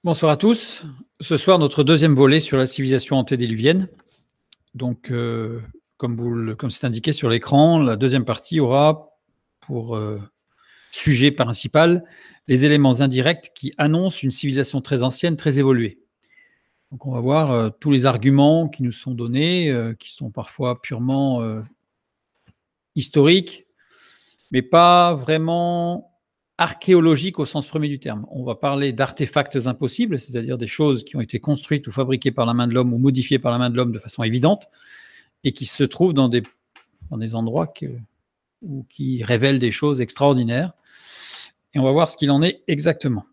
Bonsoir à tous. Ce soir, notre deuxième volet sur la civilisation antédiluvienne. Donc, comme c'est indiqué sur l'écran, la deuxième partie aura pour sujet principal les éléments indirects qui annoncent une civilisation très ancienne, très évoluée. Donc, on va voir tous les arguments qui nous sont donnés, qui sont parfois purement historiques, mais pas vraiment archéologiques au sens premier du terme. On va parler d'artefacts impossibles, c'est-à-dire des choses qui ont été construites ou fabriquées par la main de l'homme ou modifiées par la main de l'homme de façon évidente et qui se trouvent dans des endroits qui révèlent des choses extraordinaires. Et on va voir ce qu'il en est exactement.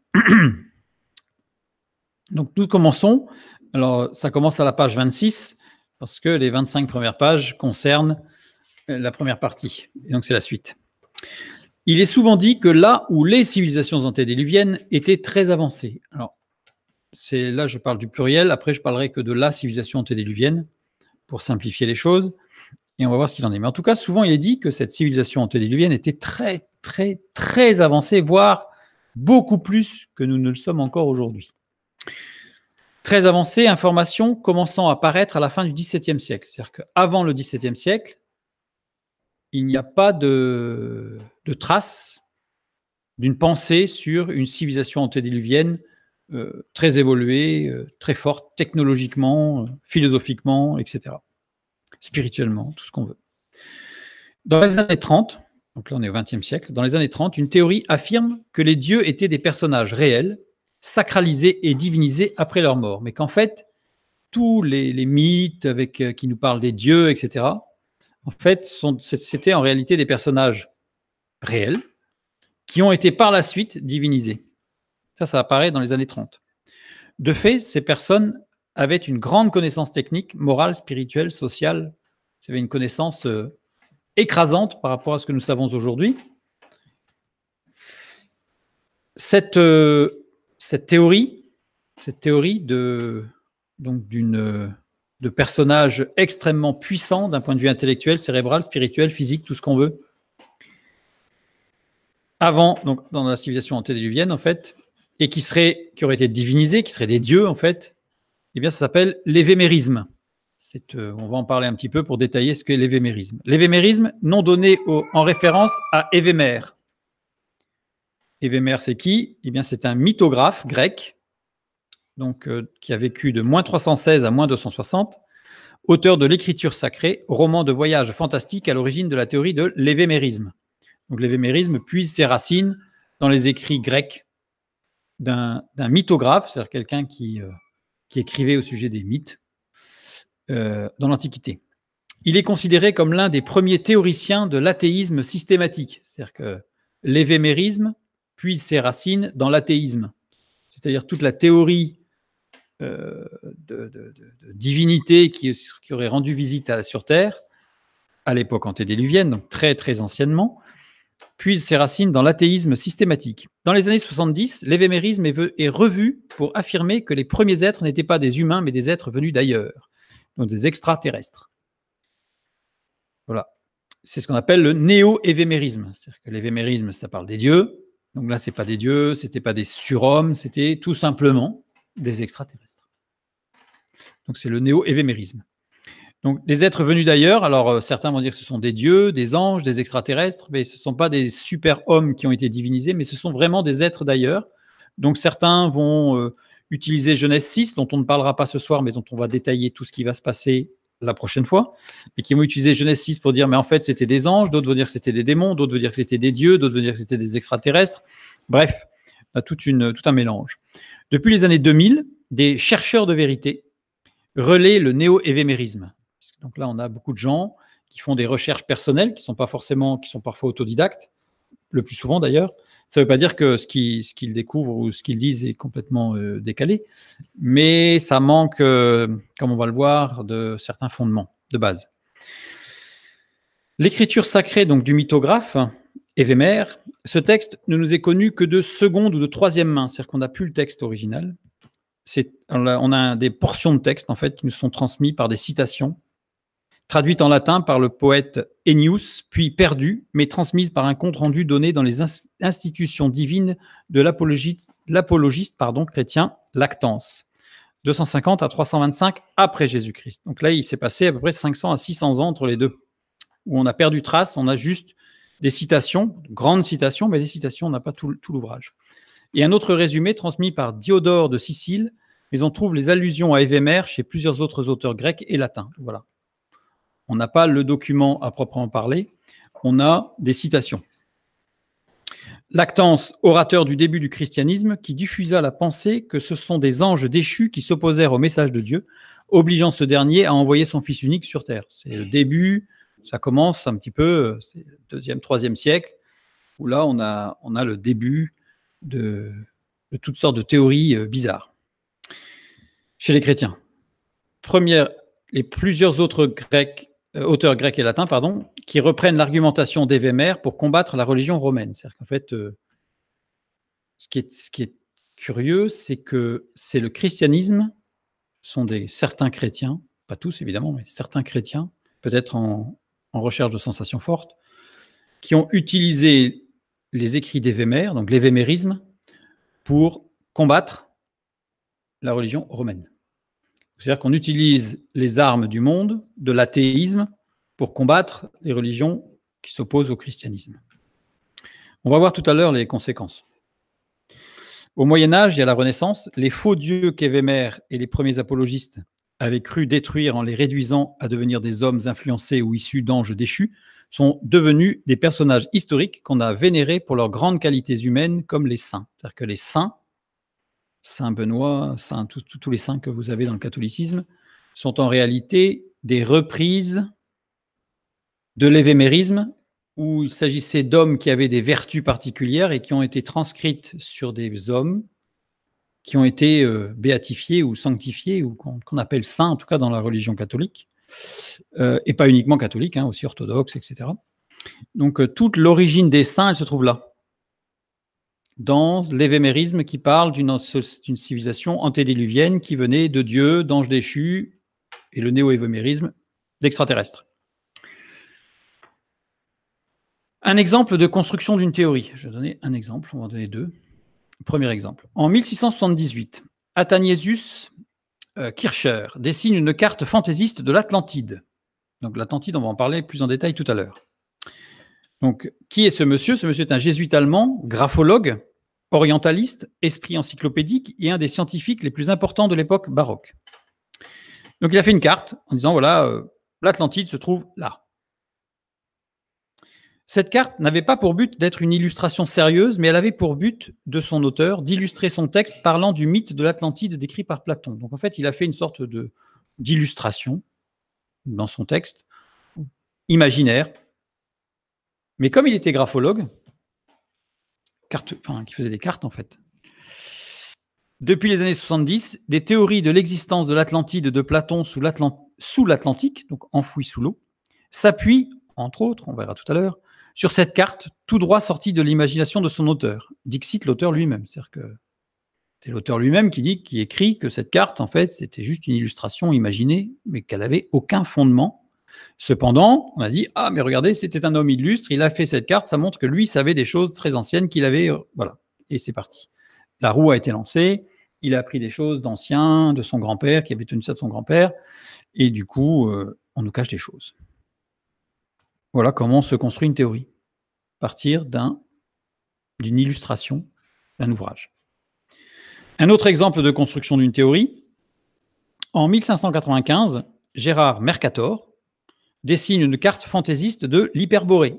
Donc nous commençons. Alors ça commence à la page 26 parce que les 25 premières pages concernent la première partie. Et donc c'est la suite. Il est souvent dit que là où les civilisations antédiluviennes étaient très avancées. Alors, là, je parle du pluriel. Après, je parlerai que de la civilisation antédiluvienne pour simplifier les choses. Et on va voir ce qu'il en est. Mais en tout cas, souvent, il est dit que cette civilisation antédiluvienne était très, très, très avancée, voire beaucoup plus que nous ne le sommes encore aujourd'hui. Très avancée, information commençant à apparaître à la fin du XVIIe siècle. C'est-à-dire qu'avant le XVIIe siècle, il n'y a pas de traces d'une pensée sur une civilisation antédiluvienne très évoluée, très forte, technologiquement, philosophiquement, etc. Spirituellement, tout ce qu'on veut. Dans les années 30, donc là on est au XXe siècle, dans les années 30, une théorie affirme que les dieux étaient des personnages réels, sacralisés et divinisés après leur mort, mais qu'en fait, tous les mythes qui nous parlent des dieux, etc., en fait, c'était en réalité des personnages réels qui ont été par la suite divinisés. Ça apparaît dans les années 30. De fait, ces personnes avaient une grande connaissance technique, morale, spirituelle, sociale. Ils avaient une connaissance écrasante par rapport à ce que nous savons aujourd'hui. Cette théorie de personnages extrêmement puissants d'un point de vue intellectuel, cérébral, spirituel, physique, tout ce qu'on veut. Avant, donc dans la civilisation antédiluvienne, en fait, et qui auraient été divinisés, qui seraient des dieux, en fait, eh bien, ça s'appelle l'évémérisme. On va en parler un petit peu pour détailler ce qu'est l'évémérisme. L'évémérisme, nom donné en référence à Évémère. Évémère, c'est qui? Eh bien, c'est un mythographe grec, donc, qui a vécu de moins 316 à moins 260, auteur de l'écriture sacrée, roman de voyage fantastique à l'origine de la théorie de l'évémérisme. Donc l'évémérisme puise ses racines dans les écrits grecs d'un mythographe, c'est-à-dire quelqu'un qui écrivait au sujet des mythes dans l'Antiquité. Il est considéré comme l'un des premiers théoriciens de l'athéisme systématique, c'est-à-dire que l'évémérisme puise ses racines dans l'athéisme, c'est-à-dire toute la théorie de divinité qui aurait rendu visite sur Terre à l'époque antédiluvienne, donc très très anciennement, puise ses racines dans l'athéisme systématique. Dans les années 70, l'évémérisme est revu pour affirmer que les premiers êtres n'étaient pas des humains, mais des êtres venus d'ailleurs, donc des extraterrestres. Voilà. C'est ce qu'on appelle le néo-évémérisme. C'est-à-dire que l'évémérisme, ça parle des dieux. Donc là, ce n'est pas des dieux, ce n'était pas des surhommes, c'était tout simplement des extraterrestres. Donc c'est le néo-évémérisme. Donc, des êtres venus d'ailleurs, alors certains vont dire que ce sont des dieux, des anges, des extraterrestres, mais ce ne sont pas des super-hommes qui ont été divinisés, mais ce sont vraiment des êtres d'ailleurs. Donc, certains vont utiliser Genèse 6, dont on ne parlera pas ce soir, mais dont on va détailler tout ce qui va se passer la prochaine fois, et qui vont utiliser Genèse 6 pour dire, mais en fait, c'était des anges, d'autres vont dire que c'était des démons, d'autres vont dire que c'était des dieux, d'autres vont dire que c'était des extraterrestres. Bref, on a tout un mélange. Depuis les années 2000, des chercheurs de vérité relaient le néo-évémérisme. Donc là, on a beaucoup de gens qui font des recherches personnelles, qui sont parfois autodidactes, le plus souvent d'ailleurs. Ça ne veut pas dire que ce qu'ils découvrent ou ce qu'ils disent est complètement décalé, mais ça manque, comme on va le voir, de certains fondements de base. L'écriture sacrée donc du mythographe, Évémère, ce texte ne nous est connu que de seconde ou de troisième main, c'est-à-dire qu'on n'a plus le texte original. On a des portions de texte en fait qui nous sont transmises par des citations traduite en latin par le poète Ennius, puis perdue, mais transmise par un compte-rendu donné dans les institutions divines de l'apologiste chrétien Lactance, 250 à 325 après Jésus-Christ. Donc là, il s'est passé à peu près 500 à 600 ans entre les deux, où on a perdu trace, on a juste des citations, grandes citations, mais des citations, on n'a pas tout l'ouvrage. Et un autre résumé transmis par Diodore de Sicile, mais on trouve les allusions à Évémère chez plusieurs autres auteurs grecs et latins. Voilà. On n'a pas le document à proprement parler, on a des citations. Lactance, orateur du début du christianisme, qui diffusa la pensée que ce sont des anges déchus qui s'opposèrent au message de Dieu, obligeant ce dernier à envoyer son Fils unique sur terre. C'est le début, ça commence un petit peu, c'est le 2e, 3e siècle, où là on a le début de toutes sortes de théories bizarres chez les chrétiens. Les plusieurs autres auteurs grecs et latins, qui reprennent l'argumentation d'Évémère pour combattre la religion romaine. C'est-à-dire qu'en fait, ce qui est curieux, c'est que c'est le christianisme, sont certains chrétiens, pas tous évidemment, mais certains chrétiens, peut-être en recherche de sensations fortes, qui ont utilisé les écrits d'Évémère, donc l'évémérisme, pour combattre la religion romaine. C'est-à-dire qu'on utilise les armes du monde, de l'athéisme, pour combattre les religions qui s'opposent au christianisme. On va voir tout à l'heure les conséquences. Au Moyen-Âge et à la Renaissance, les faux dieux qu'Évémère et les premiers apologistes avaient cru détruire en les réduisant à devenir des hommes influencés ou issus d'anges déchus sont devenus des personnages historiques qu'on a vénérés pour leurs grandes qualités humaines, comme les saints. C'est-à-dire que les saints, Saint Benoît, tous les saints que vous avez dans le catholicisme, sont en réalité des reprises de l'évémérisme, où il s'agissait d'hommes qui avaient des vertus particulières et qui ont été transcrites sur des hommes qui ont été béatifiés ou sanctifiés, ou qu'on appelle saints, en tout cas dans la religion catholique, et pas uniquement catholique, aussi orthodoxe, etc. Donc toute l'origine des saints, elle se trouve là, dans l'évémérisme qui parle d'une civilisation antédiluvienne qui venait de Dieu, d'anges déchus, et le néo-évémérisme d'extraterrestres. Un exemple de construction d'une théorie. Je vais donner un exemple, on va en donner deux. Premier exemple. En 1678, Athanasius Kircher dessine une carte fantaisiste de l'Atlantide. Donc l'Atlantide, on va en parler plus en détail tout à l'heure. Donc, qui est ce monsieur? Ce monsieur est un jésuite allemand, graphologue, orientaliste, esprit encyclopédique et un des scientifiques les plus importants de l'époque baroque. Donc il a fait une carte en disant, voilà, l'Atlantide se trouve là. Cette carte n'avait pas pour but d'être une illustration sérieuse, mais elle avait pour but de son auteur d'illustrer son texte parlant du mythe de l'Atlantide décrit par Platon. Donc en fait, il a fait une sorte d'illustration dans son texte, imaginaire. Mais comme il était graphologue, qui faisait des cartes en fait, depuis les années 70, des théories de l'existence de l'Atlantide de Platon sous l'Atlantique, donc enfouie sous l'eau, s'appuient, entre autres, on verra tout à l'heure, sur cette carte, tout droit sortie de l'imagination de son auteur. Dixit l'auteur lui-même. C'est-à-dire que c'est l'auteur lui-même qui écrit que cette carte, en fait, c'était juste une illustration imaginée, mais qu'elle n'avait aucun fondement. Cependant, on a dit, ah, mais regardez, c'était un homme illustre, il a fait cette carte, ça montre que lui savait des choses très anciennes qu'il avait, voilà. Et c'est parti. La roue a été lancée, il a appris des choses d'anciens, de son grand-père, qui avait tenu ça de son grand-père, et du coup, on nous cache des choses. Voilà comment se construit une théorie, à partir d'une illustration d'un ouvrage. Un autre exemple de construction d'une théorie, en 1595, Gérard Mercator dessine une carte fantaisiste de l'Hyperborée.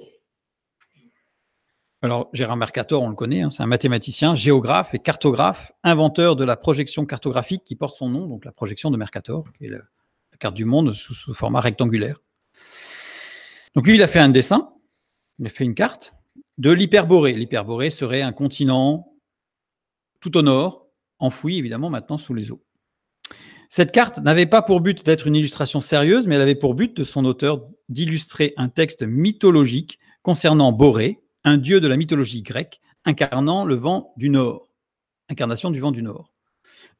Alors, Gérard Mercator, on le connaît, c'est un mathématicien, géographe et cartographe, inventeur de la projection cartographique qui porte son nom, donc la projection de Mercator, qui est la carte du monde sous format rectangulaire. Donc lui, il a fait un dessin, il a fait une carte de l'Hyperborée. L'Hyperborée serait un continent tout au nord, enfoui évidemment maintenant sous les eaux. Cette carte n'avait pas pour but d'être une illustration sérieuse, mais elle avait pour but de son auteur d'illustrer un texte mythologique concernant Borée, un dieu de la mythologie grecque, incarnant le vent du Nord. Incarnation du vent du Nord.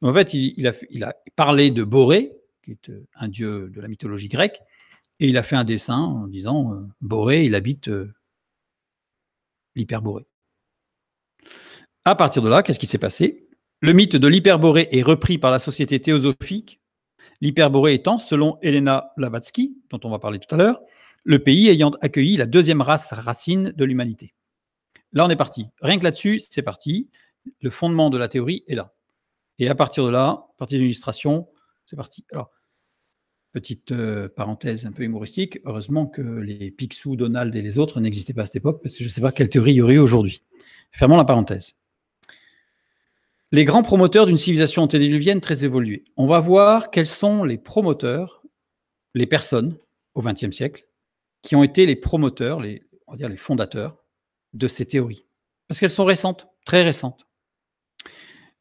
Donc en fait, il a parlé de Borée, qui est un dieu de la mythologie grecque, Et il a fait un dessin en disant Borée, il habite l'Hyperborée. À partir de là, qu'est-ce qui s'est passé? Le mythe de l'Hyperborée est repris par la société théosophique, l'Hyperborée étant, selon Helena Blavatsky, dont on va parler tout à l'heure, le pays ayant accueilli la deuxième race racine de l'humanité. Là, on est parti. Rien que là-dessus, c'est parti. Le fondement de la théorie est là. Et à partir de là, à partir d'une illustration, c'est parti. Alors, petite parenthèse un peu humoristique, heureusement que les Picsou, Donald et les autres n'existaient pas à cette époque, parce que je ne sais pas quelle théorie il y aurait eu aujourd'hui. Fermons la parenthèse. Les grands promoteurs d'une civilisation antédiluvienne très évoluée. On va voir quels sont les promoteurs, les personnes au XXe siècle, qui ont été les promoteurs, on va dire les fondateurs de ces théories. Parce qu'elles sont récentes, très récentes.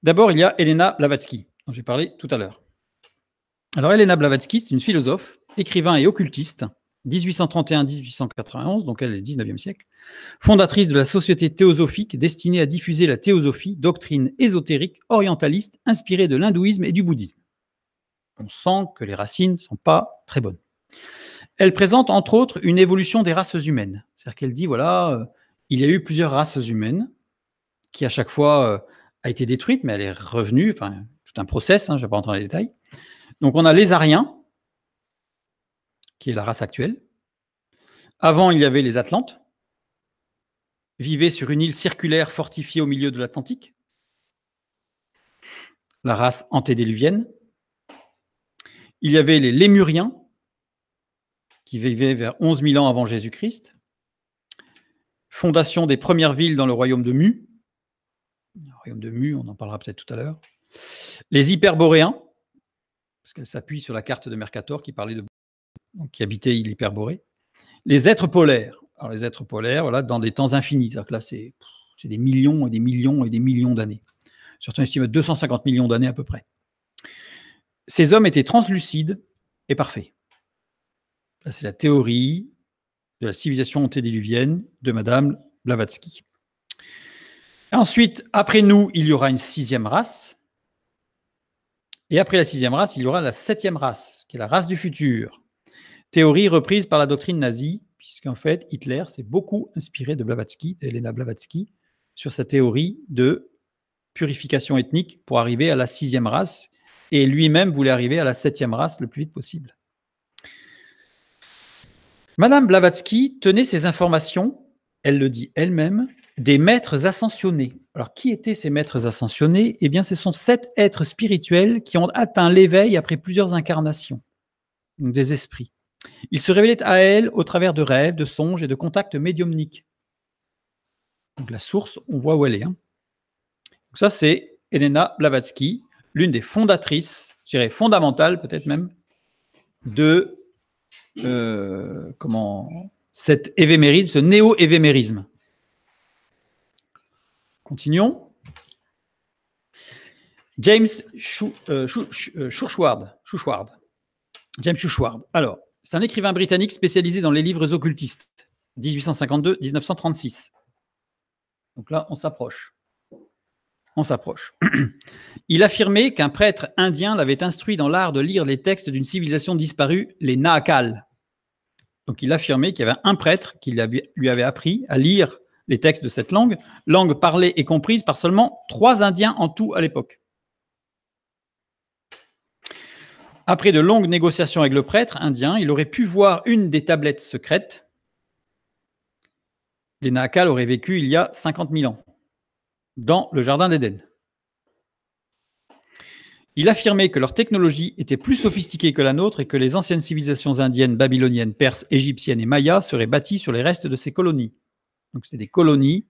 D'abord, il y a Helena Blavatsky, dont j'ai parlé tout à l'heure. Alors, Helena Blavatsky, c'est une philosophe, écrivain et occultiste, 1831-1891, donc elle est du 19e siècle, fondatrice de la Société théosophique destinée à diffuser la théosophie, doctrine ésotérique, orientaliste, inspirée de l'hindouisme et du bouddhisme. On sent que les racines ne sont pas très bonnes. Elle présente entre autres une évolution des races humaines. C'est-à-dire qu'elle dit, voilà, il y a eu plusieurs races humaines qui à chaque fois a été détruite, mais elle est revenue, enfin, tout un process, je ne vais pas rentrer dans les détails. Donc on a les Ariens, qui est la race actuelle. Avant, il y avait les Atlantes, vivaient sur une île circulaire fortifiée au milieu de l'Atlantique, la race antédiluvienne. Il y avait les Lémuriens, qui vivaient vers 11 000 ans avant Jésus-Christ. Fondation des premières villes dans le royaume de Mu. Le royaume de Mu, on en parlera peut-être tout à l'heure. Les Hyperboréens, parce qu'elle s'appuie sur la carte de Mercator qui parlait de donc, qui habitait l'Hyperborée. Les êtres polaires. Alors les êtres polaires, voilà, dans des temps infinis. C'est-à-dire que là, c'est des millions et des millions et des millions d'années. Certains estiment 250 millions d'années à peu près. Ces hommes étaient translucides et parfaits. Ça, c'est la théorie de la civilisation antédiluvienne de Madame Blavatsky. Ensuite, après nous, il y aura une sixième race. Et après la sixième race, il y aura la septième race, qui est la race du futur. Théorie reprise par la doctrine nazie, puisqu'en fait, Hitler s'est beaucoup inspiré de Blavatsky, d'Helena Blavatsky, sur sa théorie de purification ethnique pour arriver à la sixième race, et lui-même voulait arriver à la septième race le plus vite possible. Madame Blavatsky tenait ces informations, elle le dit elle-même, des maîtres ascensionnés. Alors, qui étaient ces maîtres ascensionnés? Eh bien, ce sont 7 êtres spirituels qui ont atteint l'éveil après plusieurs incarnations, donc des esprits. Ils se révélaient à elle au travers de rêves, de songes et de contacts médiumniques. Donc, la source, on voit où elle est. Donc ça, c'est Helena Blavatsky, l'une des fondatrices, je dirais fondamentales peut-être même, de cet évémérisme, ce néo-évémérisme. Continuons. James Schuchardt. James Schuchardt. Alors, c'est un écrivain britannique spécialisé dans les livres occultistes, 1852-1936. Donc là, on s'approche. On s'approche. Il affirmait qu'un prêtre indien l'avait instruit dans l'art de lire les textes d'une civilisation disparue, les Nahakal. Donc il affirmait qu'il y avait un prêtre qui lui avait appris à lire les textes de cette langue parlée et comprise par seulement 3 Indiens en tout à l'époque. Après de longues négociations avec le prêtre indien, il aurait pu voir une des tablettes secrètes. Les Nahakal auraient vécu il y a 50 000 ans, dans le jardin d'Éden. Il affirmait que leur technologie était plus sophistiquée que la nôtre et que les anciennes civilisations indiennes, babyloniennes, perses, égyptiennes et mayas seraient bâties sur les restes de ces colonies. Donc c'est des colonies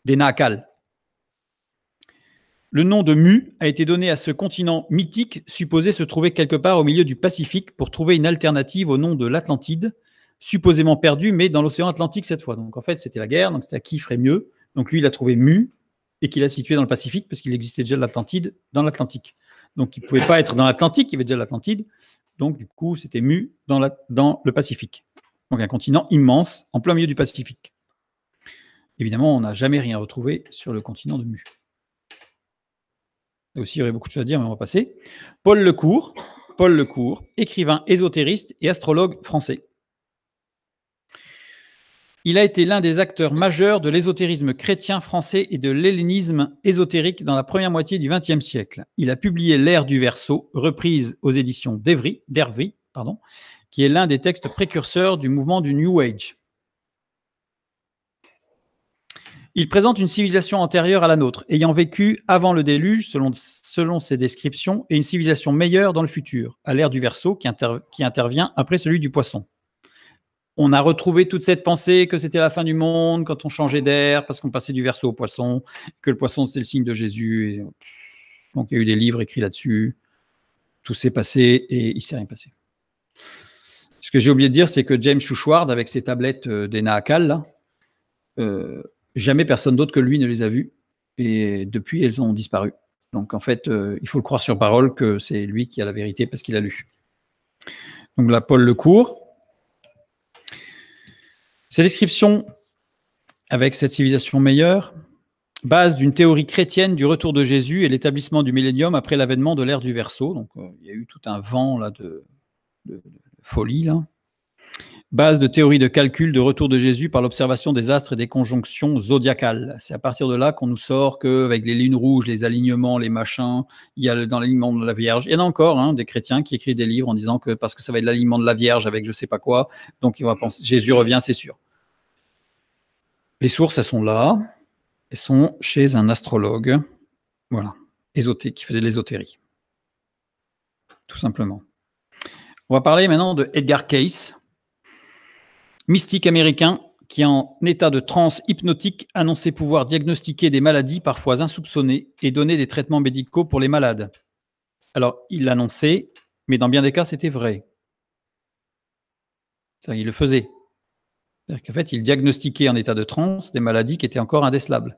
des Nahakal. Le nom de Mu a été donné à ce continent mythique supposé se trouver quelque part au milieu du Pacifique pour trouver une alternative au nom de l'Atlantide, supposément perdu, mais dans l'océan Atlantique cette fois. Donc en fait, c'était la guerre, donc c'était à qui ferait mieux. Donc lui, il a trouvé Mu et qu'il a situé dans le Pacifique parce qu'il existait déjà de l'Atlantide dans l'Atlantique. Donc il ne pouvait pas être dans l'Atlantique, il y avait déjà l'Atlantide. Donc du coup, c'était Mu dans le Pacifique. Donc un continent immense en plein milieu du Pacifique. Évidemment, on n'a jamais rien retrouvé sur le continent de Mu. Là aussi, il y aurait beaucoup de choses à dire, mais on va passer. Paul Lecourt, Paul Lecourt, écrivain ésotériste et astrologue français. Il a été l'un des acteurs majeurs de l'ésotérisme chrétien français et de l'hellénisme ésotérique dans la première moitié du XXe siècle. Il a publié L'Ère du Verseau, reprise aux éditions d'Ervry, qui est l'un des textes précurseurs du mouvement du New Age. Il présente une civilisation antérieure à la nôtre, ayant vécu avant le déluge, selon ses descriptions, et une civilisation meilleure dans le futur, à l'ère du Verseau, qui intervient après celui du Poisson. On a retrouvé toute cette pensée que c'était la fin du monde quand on changeait d'air, parce qu'on passait du Verseau au Poisson, que le Poisson c'était le signe de Jésus. Et donc il y a eu des livres écrits là-dessus. Tout s'est passé et il ne s'est rien passé. Ce que j'ai oublié de dire, c'est que James Chouchouard, avec ses tablettes des Nahakal, là, jamais personne d'autre que lui ne les a vues. Et depuis, elles ont disparu. Donc en fait, il faut le croire sur parole que c'est lui qui a la vérité parce qu'il a lu. Donc là, Paul Lecourt. Ces descriptions avec cette civilisation meilleure, base d'une théorie chrétienne du retour de Jésus et l'établissement du millénium après l'avènement de l'ère du Verseau. Donc il y a eu tout un vent là, de folie. Là. Base de théorie de calcul de retour de Jésus par l'observation des astres et des conjonctions zodiacales. C'est à partir de là qu'on nous sort qu'avec les lunes rouges, les alignements, les machins, il y a dans l'alignement de la Vierge. Il y en a encore des chrétiens qui écrivent des livres en disant que parce que ça va être l'alignement de la Vierge avec je sais pas quoi, donc il va penser Jésus revient, c'est sûr. Les sources, elles sont là. Elles sont chez un astrologue, voilà, qui faisait de l'ésotérie. Tout simplement. On va parler maintenant de Edgar Cayce, mystique américain qui, en état de transe hypnotique, annonçait pouvoir diagnostiquer des maladies parfois insoupçonnées et donner des traitements médicaux pour les malades. Alors, il l'annonçait, mais dans bien des cas, c'était vrai. Il le faisait. C'est-à-dire qu'en fait, il diagnostiquait en état de transe des maladies qui étaient encore indécelables.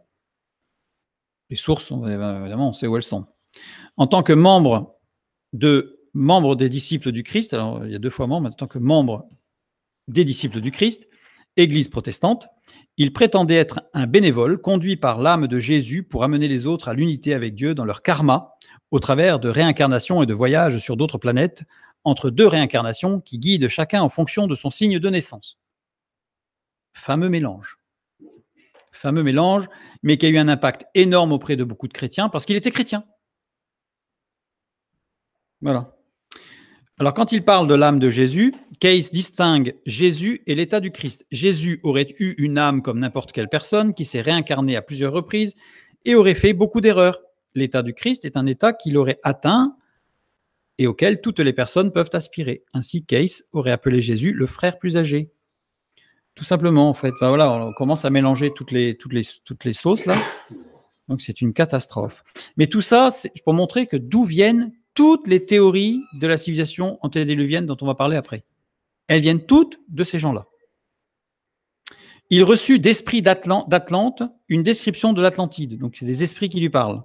Les sources, évidemment, on sait où elles sont. En tant que membre des disciples du Christ, alors il y a 2 fois membre, en tant que membre des disciples du Christ, Église protestante, il prétendait être un bénévole conduit par l'âme de Jésus pour amener les autres à l'unité avec Dieu dans leur karma, au travers de réincarnations et de voyages sur d'autres planètes, entre 2 réincarnations qui guident chacun en fonction de son signe de naissance. Fameux mélange, mais qui a eu un impact énorme auprès de beaucoup de chrétiens parce qu'il était chrétien. Voilà. Alors, quand il parle de l'âme de Jésus, Cayce distingue Jésus et l'état du Christ. Jésus aurait eu une âme comme n'importe quelle personne qui s'est réincarnée à plusieurs reprises et aurait fait beaucoup d'erreurs. L'état du Christ est un état qu'il aurait atteint et auquel toutes les personnes peuvent aspirer. Ainsi, Cayce aurait appelé Jésus le frère plus âgé. Tout simplement, en fait. Voilà, on commence à mélanger toutes les sauces, là. Donc, c'est une catastrophe. Mais tout ça, c'est pour montrer que d'où viennent toutes les théories de la civilisation antédiluvienne dont on va parler après. Elles viennent toutes de ces gens-là. Il reçut d'esprit d'Atlante une description de l'Atlantide. Donc, c'est des esprits qui lui parlent.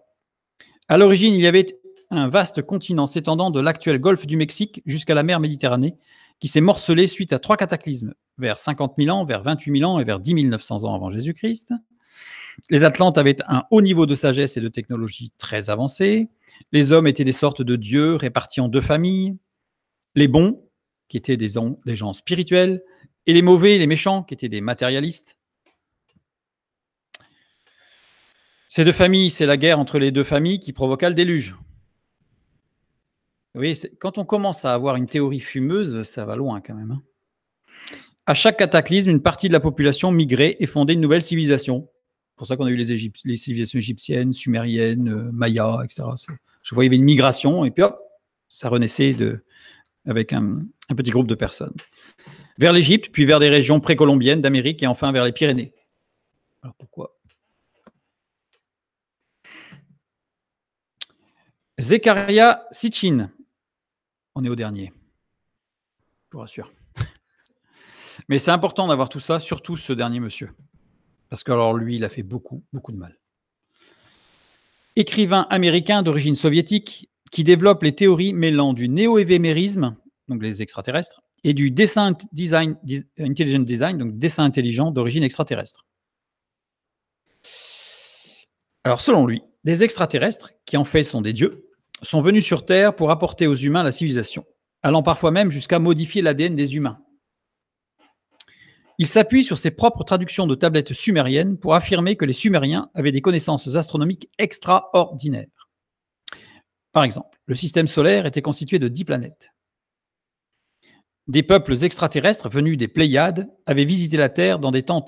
À l'origine, il y avait un vaste continent s'étendant de l'actuel golfe du Mexique jusqu'à la mer Méditerranée, qui s'est morcelé suite à 3 cataclysmes, vers 50 000 ans, vers 28 000 ans et vers 10 900 ans avant Jésus-Christ. Les Atlantes avaient un haut niveau de sagesse et de technologie très avancé. Les hommes étaient des sortes de dieux répartis en 2 familles. Les bons, qui étaient des gens spirituels, et les mauvais, les méchants, qui étaient des matérialistes. Ces 2 familles, c'est la guerre entre les 2 familles qui provoqua le déluge. Vous voyez, quand on commence à avoir une théorie fumeuse, ça va loin quand même. À chaque cataclysme, une partie de la population migrait et fondait une nouvelle civilisation. C'est pour ça qu'on a eu les civilisations égyptiennes, sumériennes, mayas, etc. Je voyais, il y avait une migration et puis hop, ça renaissait avec un petit groupe de personnes. Vers l'Égypte, puis vers des régions précolombiennes d'Amérique et enfin vers les Pyrénées. Alors pourquoi ? Zecharia Sitchin. On est au dernier. Je vous rassure. Mais c'est important d'avoir tout ça, surtout ce dernier monsieur. Parce que alors lui, il a fait beaucoup, beaucoup de mal. Écrivain américain d'origine soviétique qui développe les théories mêlant du néo-évémérisme, donc les extraterrestres, et du intelligent design, donc dessin intelligent d'origine extraterrestre. Alors selon lui, des extraterrestres, qui en fait sont des dieux, sont venus sur Terre pour apporter aux humains la civilisation. allant parfois même jusqu'à modifier l'ADN des humains. Il s'appuie sur ses propres traductions de tablettes sumériennes pour affirmer que les Sumériens avaient des connaissances astronomiques extraordinaires. Par exemple, le système solaire était constitué de 10 planètes. Des peuples extraterrestres venus des Pléiades avaient visité la Terre dans des temps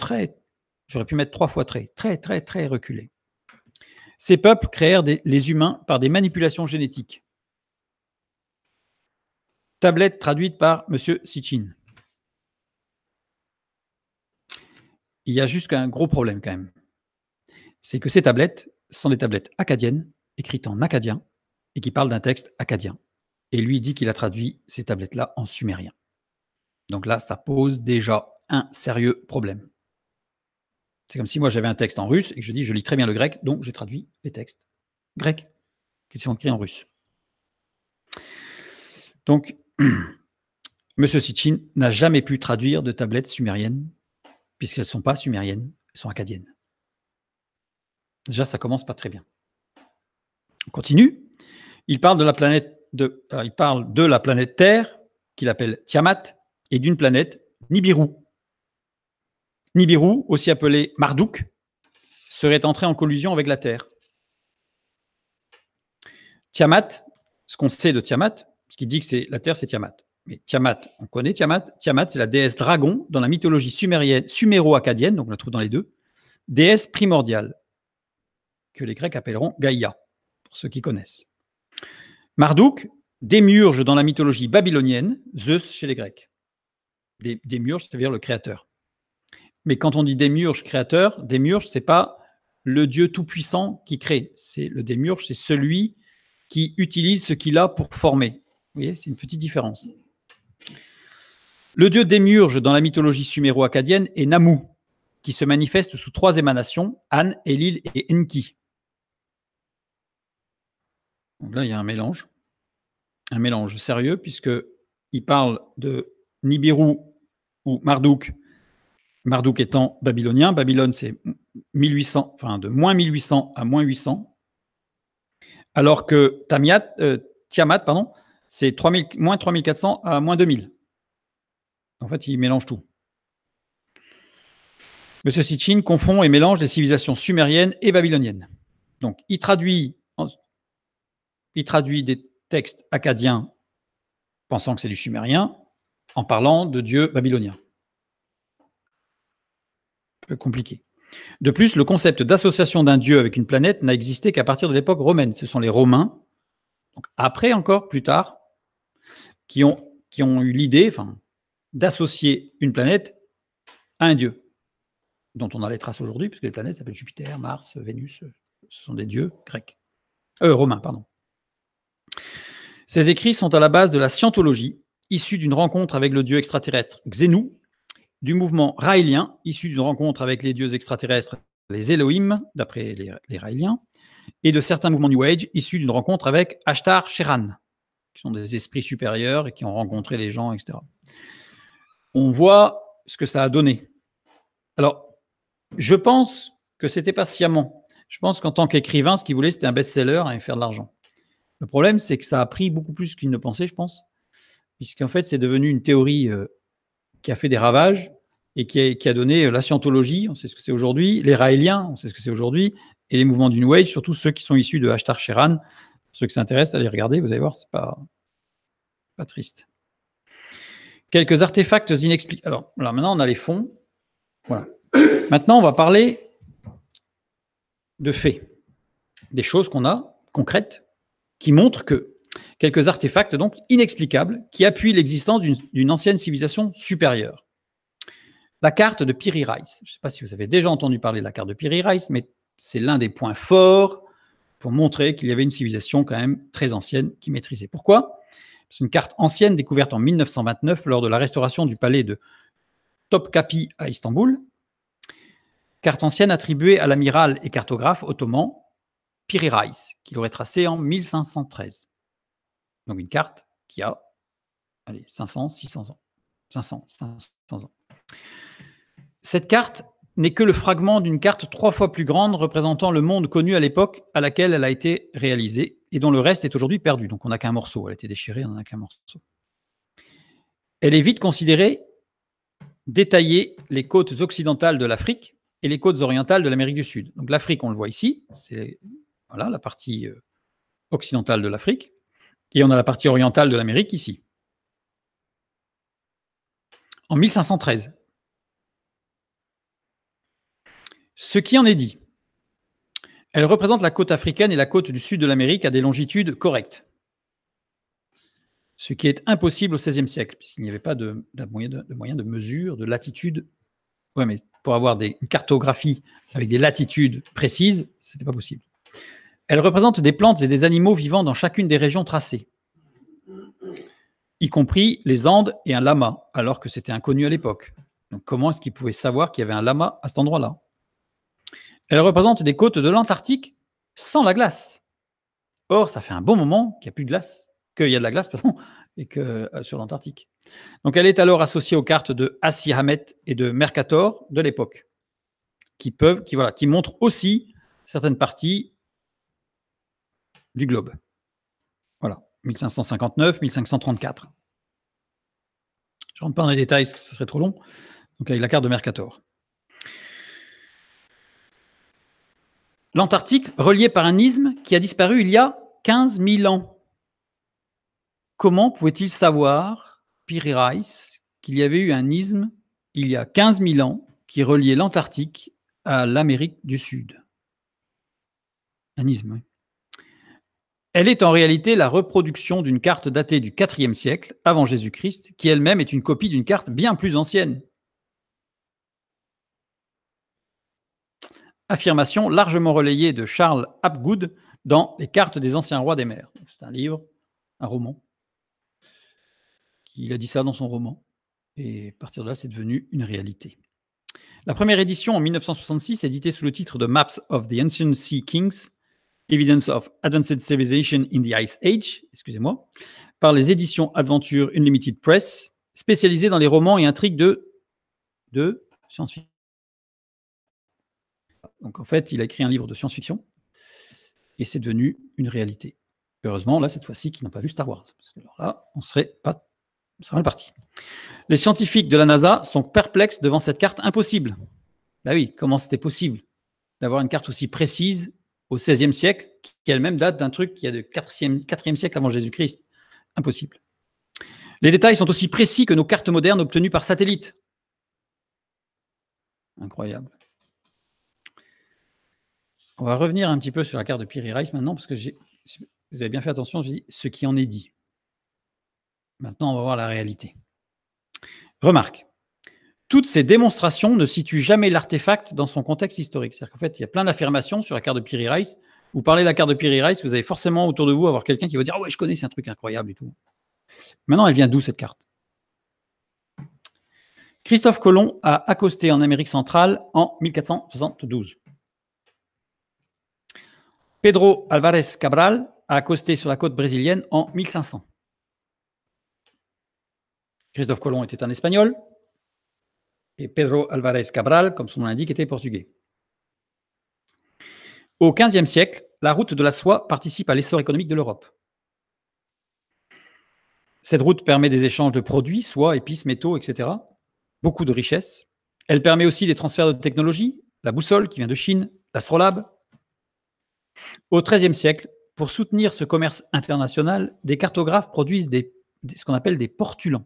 j'aurais pu mettre 3 fois très reculés. Ces peuples créèrent les humains par des manipulations génétiques. Tablette traduite par M. Sitchin. Il y a juste un gros problème quand même. C'est que ces tablettes sont des tablettes acadiennes, écrites en acadien, et qui parlent d'un texte acadien. Et lui dit qu'il a traduit ces tablettes-là en sumérien. Donc là, ça pose déjà un sérieux problème. C'est comme si moi j'avais un texte en russe et que je dis je lis très bien le grec, donc j'ai traduit les textes grecs qui sont écrits en russe. Donc, M. Sitchin n'a jamais pu traduire de tablettes sumériennes, puisqu'elles ne sont pas sumériennes, elles sont acadiennes. Déjà, ça commence pas très bien. On continue. Il parle de la planète Terre, qu'il appelle Tiamat, et d'une planète Nibiru. Nibiru, aussi appelé Marduk, serait entré en collusion avec la Terre. Tiamat, ce qu'on sait de Tiamat, ce qui dit que la Terre, c'est Tiamat. Mais Tiamat, on connaît Tiamat. Tiamat, c'est la déesse dragon dans la mythologie suméro-acadienne, donc on la trouve dans les deux, déesse primordiale, que les Grecs appelleront Gaïa, pour ceux qui connaissent. Marduk, démiurge dans la mythologie babylonienne, Zeus chez les Grecs. Démiurge, c'est-à-dire le créateur. Mais quand on dit démiurge, créateur, démiurge, ce n'est pas le Dieu tout-puissant qui crée. Le démiurge, c'est celui qui utilise ce qu'il a pour former. Vous voyez, c'est une petite différence. Le dieu démiurge dans la mythologie suméro-acadienne est Namu, qui se manifeste sous 3 émanations, An, Enlil et Enki. Donc là, il y a un mélange sérieux, puisqu'il parle de Nibiru ou Marduk, Marduk étant babylonien. Babylone, c'est 1800, de moins 1800 à moins 800, alors que Tiamat, c'est moins 3400 à moins 2000. En fait, il mélange tout. M. Sitchin confond et mélange les civilisations sumériennes et babyloniennes. Donc, il traduit des textes acadiens pensant que c'est du sumérien en parlant de dieux babyloniens. Un peu compliqué. De plus, le concept d'association d'un dieu avec une planète n'a existé qu'à partir de l'époque romaine. Ce sont les Romains, donc après encore, plus tard, qui ont eu l'idée d'associer une planète à un dieu, dont on a les traces aujourd'hui, puisque les planètes s'appellent Jupiter, Mars, Vénus, ce sont des dieux grecs. Romains, pardon. Ces écrits sont à la base de la scientologie, issue d'une rencontre avec le dieu extraterrestre Xenu, du mouvement raélien, issu d'une rencontre avec les dieux extraterrestres, les Elohim, d'après les raéliens, et de certains mouvements New Age, issus d'une rencontre avec Ashtar Sheran, qui sont des esprits supérieurs et qui ont rencontré les gens, etc. On voit ce que ça a donné. Alors, je pense que ce n'était pas sciemment. Je pense qu'en tant qu'écrivain, ce qu'il voulait, c'était un best-seller et faire de l'argent. Le problème, c'est que ça a pris beaucoup plus qu'il ne pensait, je pense, puisqu'en fait, c'est devenu une théorie qui a fait des ravages et qui a donné la scientologie, on sait ce que c'est aujourd'hui, les raéliens, on sait ce que c'est aujourd'hui, et les mouvements du New Age, surtout ceux qui sont issus de Ashtar Sheran. Ceux qui s'intéressent, allez regarder, vous allez voir, c'est pas triste. Quelques artefacts inexpliqués. Alors maintenant, on a les fonds. Voilà. Maintenant, on va parler de faits, des choses qu'on a concrètes qui montrent que quelques artefacts donc inexplicables qui appuient l'existence d'une ancienne civilisation supérieure. La carte de Piri Reis. Je ne sais pas si vous avez déjà entendu parler de la carte de Piri Reis, mais c'est l'un des points forts pour montrer qu'il y avait une civilisation quand même très ancienne qui maîtrisait. Pourquoi ? C'est une carte ancienne découverte en 1929 lors de la restauration du palais de Topkapi à Istanbul. Carte ancienne attribuée à l'amiral et cartographe ottoman Piri Reis, qu'il aurait tracée en 1513. Donc une carte qui a 500, 600 ans. 500 ans. Cette carte n'est que le fragment d'une carte 3 fois plus grande représentant le monde connu à l'époque à laquelle elle a été réalisée et dont le reste est aujourd'hui perdu. Donc on n'a qu'un morceau, elle a été déchirée, on n'en a qu'un morceau. elle est vite considérée détailler les côtes occidentales de l'Afrique et les côtes orientales de l'Amérique du Sud. Donc l'Afrique, on le voit ici, c'est voilà, la partie occidentale de l'Afrique, et on a la partie orientale de l'Amérique ici. En 1513. Ce qui en est dit, elle représente la côte africaine et la côte du sud de l'Amérique à des longitudes correctes. Ce qui est impossible au XVIe siècle, puisqu'il n'y avait pas de moyen de mesure, de latitude. Oui, mais pour avoir une cartographie avec des latitudes précises, ce n'était pas possible. Elle représente des plantes et des animaux vivant dans chacune des régions tracées, y compris les Andes et un lama, alors que c'était inconnu à l'époque. Donc comment est-ce qu'ils pouvaient savoir qu'il y avait un lama à cet endroit-là? Elle représente des côtes de l'Antarctique sans la glace. Or, ça fait un bon moment qu'il n'y a plus de glace, qu'il y a de la glace, pardon, et que sur l'Antarctique. Donc, elle est alors associée aux cartes de Assi Hamet et de Mercator de l'époque, qui montrent aussi certaines parties du globe. Voilà, 1559, 1534. Je ne rentre pas dans les détails parce que ce serait trop long. Donc, avec la carte de Mercator. L'Antarctique, relié par un isthme qui a disparu il y a 15 000 ans. Comment pouvait-il savoir, Piri Reis, qu'il y avait eu un isthme il y a 15 000 ans qui reliait l'Antarctique à l'Amérique du Sud? Un isthme, oui. Elle est en réalité la reproduction d'une carte datée du IVe siècle avant Jésus-Christ, qui elle-même est une copie d'une carte bien plus ancienne. Affirmation largement relayée de Charles Hapgood dans Les cartes des anciens rois des mers. C'est un livre, un roman. Il a dit ça dans son roman. Et à partir de là, c'est devenu une réalité. La première édition en 1966, éditée sous le titre de Maps of the Ancient Sea Kings, Evidence of Advanced Civilization in the Ice Age, excusez-moi, par les éditions Adventure Unlimited Press, spécialisées dans les romans et intrigues de science-fiction. Donc en fait, il a écrit un livre de science-fiction et c'est devenu une réalité. Heureusement, là, cette fois-ci, qu'ils n'ont pas vu Star Wars. Parce que alors là, on serait mal parti. Les scientifiques de la NASA sont perplexes devant cette carte impossible. Ben oui, comment c'était possible d'avoir une carte aussi précise au XVIe siècle, qui elle-même date d'un truc qui a de 4e siècle avant Jésus-Christ? Impossible. Les détails sont aussi précis que nos cartes modernes obtenues par satellite. Incroyable. On va revenir un petit peu sur la carte de Piri Reis maintenant, parce que vous avez bien fait attention, je dis ce qui en est dit. Maintenant, on va voir la réalité. Remarque, toutes ces démonstrations ne situent jamais l'artefact dans son contexte historique. C'est-à-dire qu'en fait, il y a plein d'affirmations sur la carte de Piri Reis. Vous parlez de la carte de Piri Reis, vous avez forcément autour de vous avoir quelqu'un qui va dire « Ah ouais, je connais, c'est un truc incroyable et tout ». Maintenant, elle vient d'où cette carte? Christophe Colomb a accosté en Amérique centrale en 1472. Pedro Álvarez Cabral a accosté sur la côte brésilienne en 1500. Christophe Colomb était un Espagnol et Pedro Álvarez Cabral, comme son nom l'indique, était portugais. Au XVe siècle, la route de la soie participe à l'essor économique de l'Europe. Cette route permet des échanges de produits, soie, épices, métaux, etc. Beaucoup de richesses. Elle permet aussi des transferts de technologie, la boussole qui vient de Chine, l'astrolabe. Au XIIIe siècle, pour soutenir ce commerce international, des cartographes produisent ce qu'on appelle des portulans.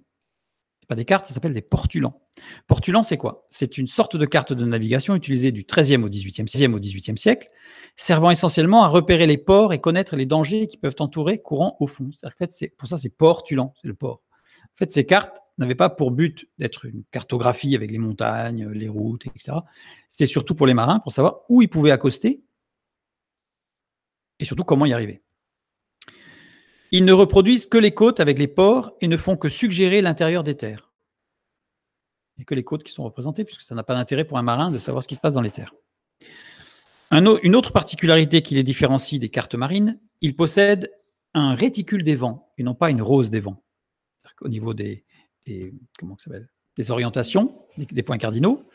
Ce pas des cartes, ça s'appelle des portulans. Portulan, c'est quoi? C'est une sorte de carte de navigation utilisée du XIIIe au XVIIIe siècle, servant essentiellement à repérer les ports et connaître les dangers qui peuvent entourer courant au fond. En fait, pour ça, c'est portulan, c'est le port. En fait, ces cartes n'avaient pas pour but d'être une cartographie avec les montagnes, les routes, etc. C'était surtout pour les marins, pour savoir où ils pouvaient accoster et surtout comment y arriver. Ils ne reproduisent que les côtes avec les ports et ne font que suggérer l'intérieur des terres. Il n'y a que les côtes qui sont représentées, puisque ça n'a pas d'intérêt pour un marin de savoir ce qui se passe dans les terres. Une autre particularité qui les différencie des cartes marines, ils possèdent un réticule des vents et non pas une rose des vents. Au niveau des orientations, des points cardinaux,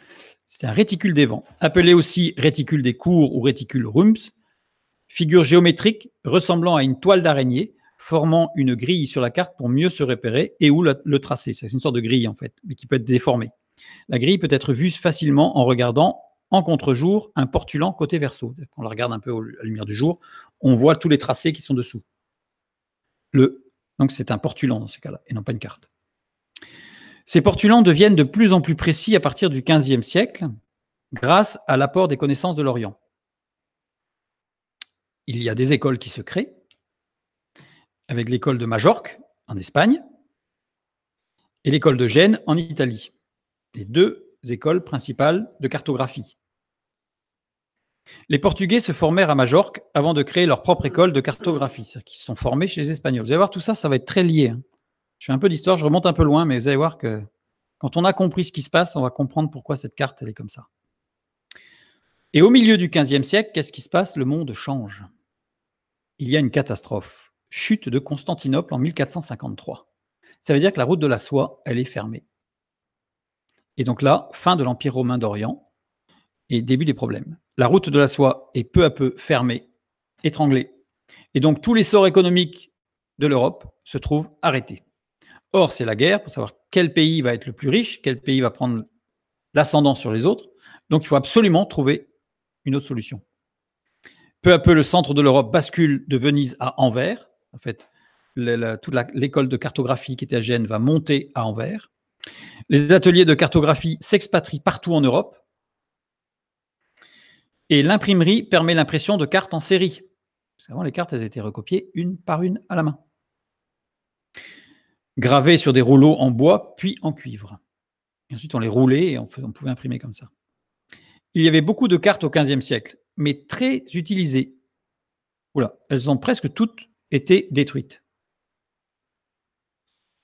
c'est un réticule des vents, appelé aussi réticule des cours ou réticule Rumps, figure géométrique ressemblant à une toile d'araignée formant une grille sur la carte pour mieux se repérer et où le tracer. C'est une sorte de grille, en fait, mais qui peut être déformée. La grille peut être vue facilement en regardant en contre-jour un portulan côté verso. On la regarde un peu à la lumière du jour, on voit tous les tracés qui sont dessous. Donc c'est un portulan dans ces cas-là, et non pas une carte. Ces portulans deviennent de plus en plus précis à partir du XVe siècle, grâce à l'apport des connaissances de l'Orient. Il y a des écoles qui se créent, avec l'école de Majorque en Espagne et l'école de Gênes en Italie, les deux écoles principales de cartographie. Les Portugais se formèrent à Majorque avant de créer leur propre école de cartographie, c'est-à-dire qu'ils se sont formés chez les Espagnols. Vous allez voir, tout ça, ça va être très lié. Je fais un peu d'histoire, je remonte un peu loin, mais vous allez voir que quand on a compris ce qui se passe, on va comprendre pourquoi cette carte, elle est comme ça. Et au milieu du XVe siècle, qu'est-ce qui se passe? Le monde change. Il y a une catastrophe. Chute de Constantinople en 1453. Ça veut dire que la route de la soie, elle est fermée. Et donc là, fin de l'Empire romain d'Orient et début des problèmes. La route de la soie est peu à peu fermée, étranglée. Et donc tout l'essor économique de l'Europe se trouve arrêté. Or, c'est la guerre pour savoir quel pays va être le plus riche, quel pays va prendre l'ascendant sur les autres. Donc, il faut absolument trouver une autre solution. Peu à peu, le centre de l'Europe bascule de Venise à Anvers. En fait, toute l'école de cartographie qui était à Gênes va monter à Anvers. Les ateliers de cartographie s'expatrient partout en Europe. Et l'imprimerie permet l'impression de cartes en série. Parce qu'avant, les cartes, elles étaient recopiées une par une à la main, gravées sur des rouleaux en bois, puis en cuivre. Et ensuite, on les roulait et on pouvait imprimer comme ça. Il y avait beaucoup de cartes au XVe siècle, mais très utilisées. Oula, elles ont presque toutes été détruites.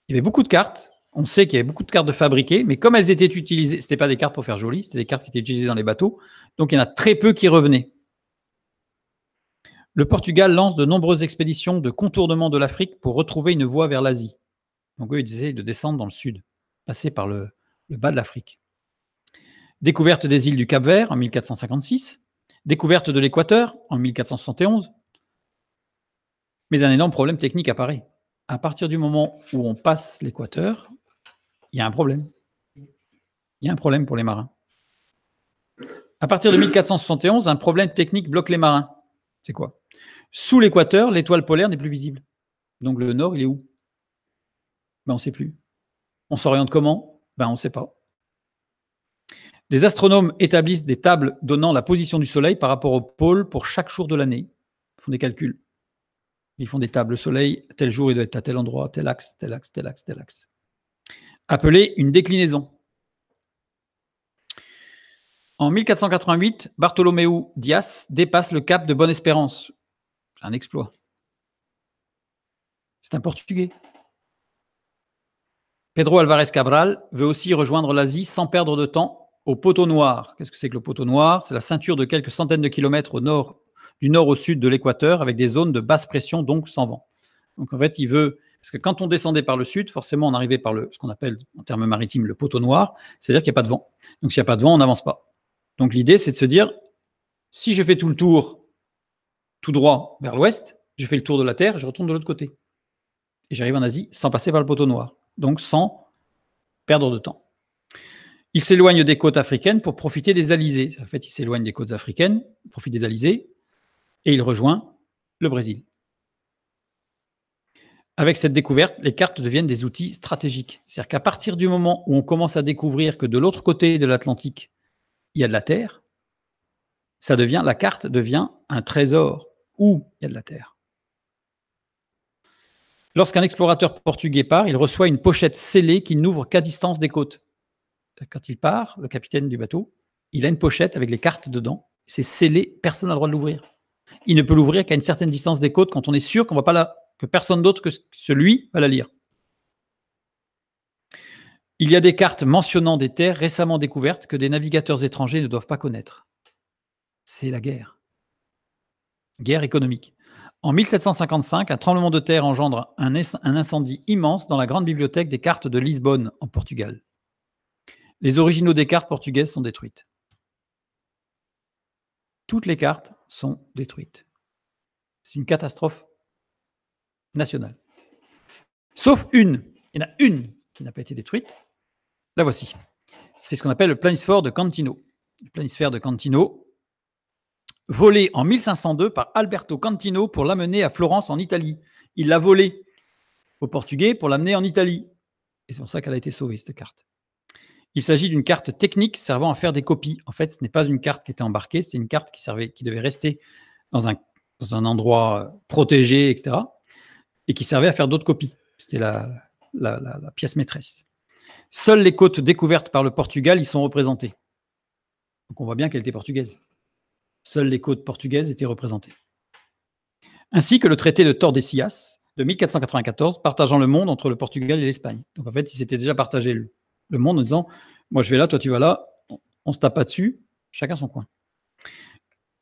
Il y avait beaucoup de cartes. On sait qu'il y avait beaucoup de cartes de fabriquées, mais comme elles étaient utilisées, ce n'étaient pas des cartes pour faire joli, c'était des cartes qui étaient utilisées dans les bateaux. Donc, il y en a très peu qui revenaient. Le Portugal lance de nombreuses expéditions de contournement de l'Afrique pour retrouver une voie vers l'Asie. Donc, eux, ils disaient de descendre dans le sud, passer par le bas de l'Afrique. Découverte des îles du Cap-Vert en 1456, découverte de l'Équateur en 1471. Mais un énorme problème technique apparaît. À partir du moment où on passe l'Équateur, il y a un problème. Il y a un problème pour les marins. À partir de 1471, un problème technique bloque les marins. C'est quoi? Sous l'Équateur, l'étoile polaire n'est plus visible. Donc le nord, il est où? On ne sait plus. On s'oriente comment? On ne sait pas. Des astronomes établissent des tables donnant la position du Soleil par rapport au pôle pour chaque jour de l'année. Ils font des calculs. Ils font des tables. Le Soleil, tel jour, il doit être à tel endroit, tel axe, tel axe, tel axe, tel axe. Appelé une déclinaison. En 1488, Bartholomew Dias dépasse le cap de Bonne-Espérance. C'est un exploit. C'est un Portugais. Pedro Alvarez Cabral veut aussi rejoindre l'Asie sans perdre de temps au poteau noir. Qu'est-ce que c'est que le poteau noir? C'est la ceinture de quelques centaines de kilomètres du nord au sud de l'équateur avec des zones de basse pression, donc sans vent. Donc en fait, il veut... Parce que quand on descendait par le sud, forcément, on arrivait par ce qu'on appelle en termes maritimes le poteau noir, c'est-à-dire qu'il n'y a pas de vent. Donc s'il n'y a pas de vent, on n'avance pas. Donc l'idée, c'est de se dire, si je fais tout le tour tout droit vers l'ouest, je fais le tour de la Terre, je retourne de l'autre côté. Et j'arrive en Asie sans passer par le poteau noir. Donc sans perdre de temps. Il s'éloigne des côtes africaines pour profiter des alizés. En fait, il s'éloigne des côtes africaines, profite des alizés, et il rejoint le Brésil. Avec cette découverte, les cartes deviennent des outils stratégiques. C'est-à-dire qu'à partir du moment où on commence à découvrir que de l'autre côté de l'Atlantique, il y a de la terre, la carte devient un trésor où il y a de la terre. Lorsqu'un explorateur portugais part, il reçoit une pochette scellée qu'il n'ouvre qu'à distance des côtes. Quand il part, le capitaine du bateau, il a une pochette avec les cartes dedans. C'est scellé, personne n'a le droit de l'ouvrir. Il ne peut l'ouvrir qu'à une certaine distance des côtes quand on est sûr qu'on va pas que personne d'autre que celui va la lire. Il y a des cartes mentionnant des terres récemment découvertes que des navigateurs étrangers ne doivent pas connaître. C'est la guerre. Guerre économique. En 1755, un tremblement de terre engendre un incendie immense dans la grande bibliothèque des cartes de Lisbonne, en Portugal. Les originaux des cartes portugaises sont détruites. Toutes les cartes sont détruites. C'est une catastrophe nationale. Sauf une. Il y en a une qui n'a pas été détruite. La voici. C'est ce qu'on appelle le planisphère de Cantino. Le planisphère de Cantino, volé en 1502 par Alberto Cantino pour l'amener à Florence en Italie. Il l'a volé aux Portugais pour l'amener en Italie. Et c'est pour ça qu'elle a été sauvée, cette carte. Il s'agit d'une carte technique servant à faire des copies. En fait, ce n'est pas une carte qui était embarquée, c'est une carte qui devait rester dans un endroit protégé, etc. et qui servait à faire d'autres copies. C'était la pièce maîtresse. Seules les côtes découvertes par le Portugal y sont représentées. Donc on voit bien qu'elle était portugaise. Seules les côtes portugaises étaient représentées. Ainsi que le traité de Tordesillas de 1494, partageant le monde entre le Portugal et l'Espagne. Donc en fait, ils s'étaient déjà partagé le monde en disant « moi je vais là, toi tu vas là, on se tape pas dessus, chacun son coin ».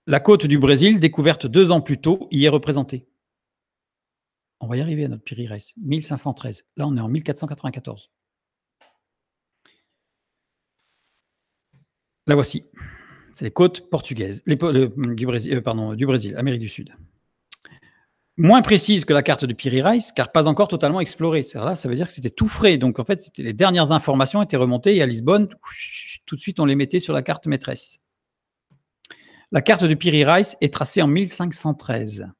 La côte du Brésil, découverte 2 ans plus tôt, y est représentée. On va y arriver à notre Piri Reis, 1513. Là, on est en 1494. La voici. C'est les côtes portugaises, du Brésil, Amérique du Sud. Moins précise que la carte de Piri Reis, car pas encore totalement explorée. Là, ça veut dire que c'était tout frais. Donc, en fait, les dernières informations étaient remontées et à Lisbonne, tout de suite, on les mettait sur la carte maîtresse. La carte de Piri Reis est tracée en 1513.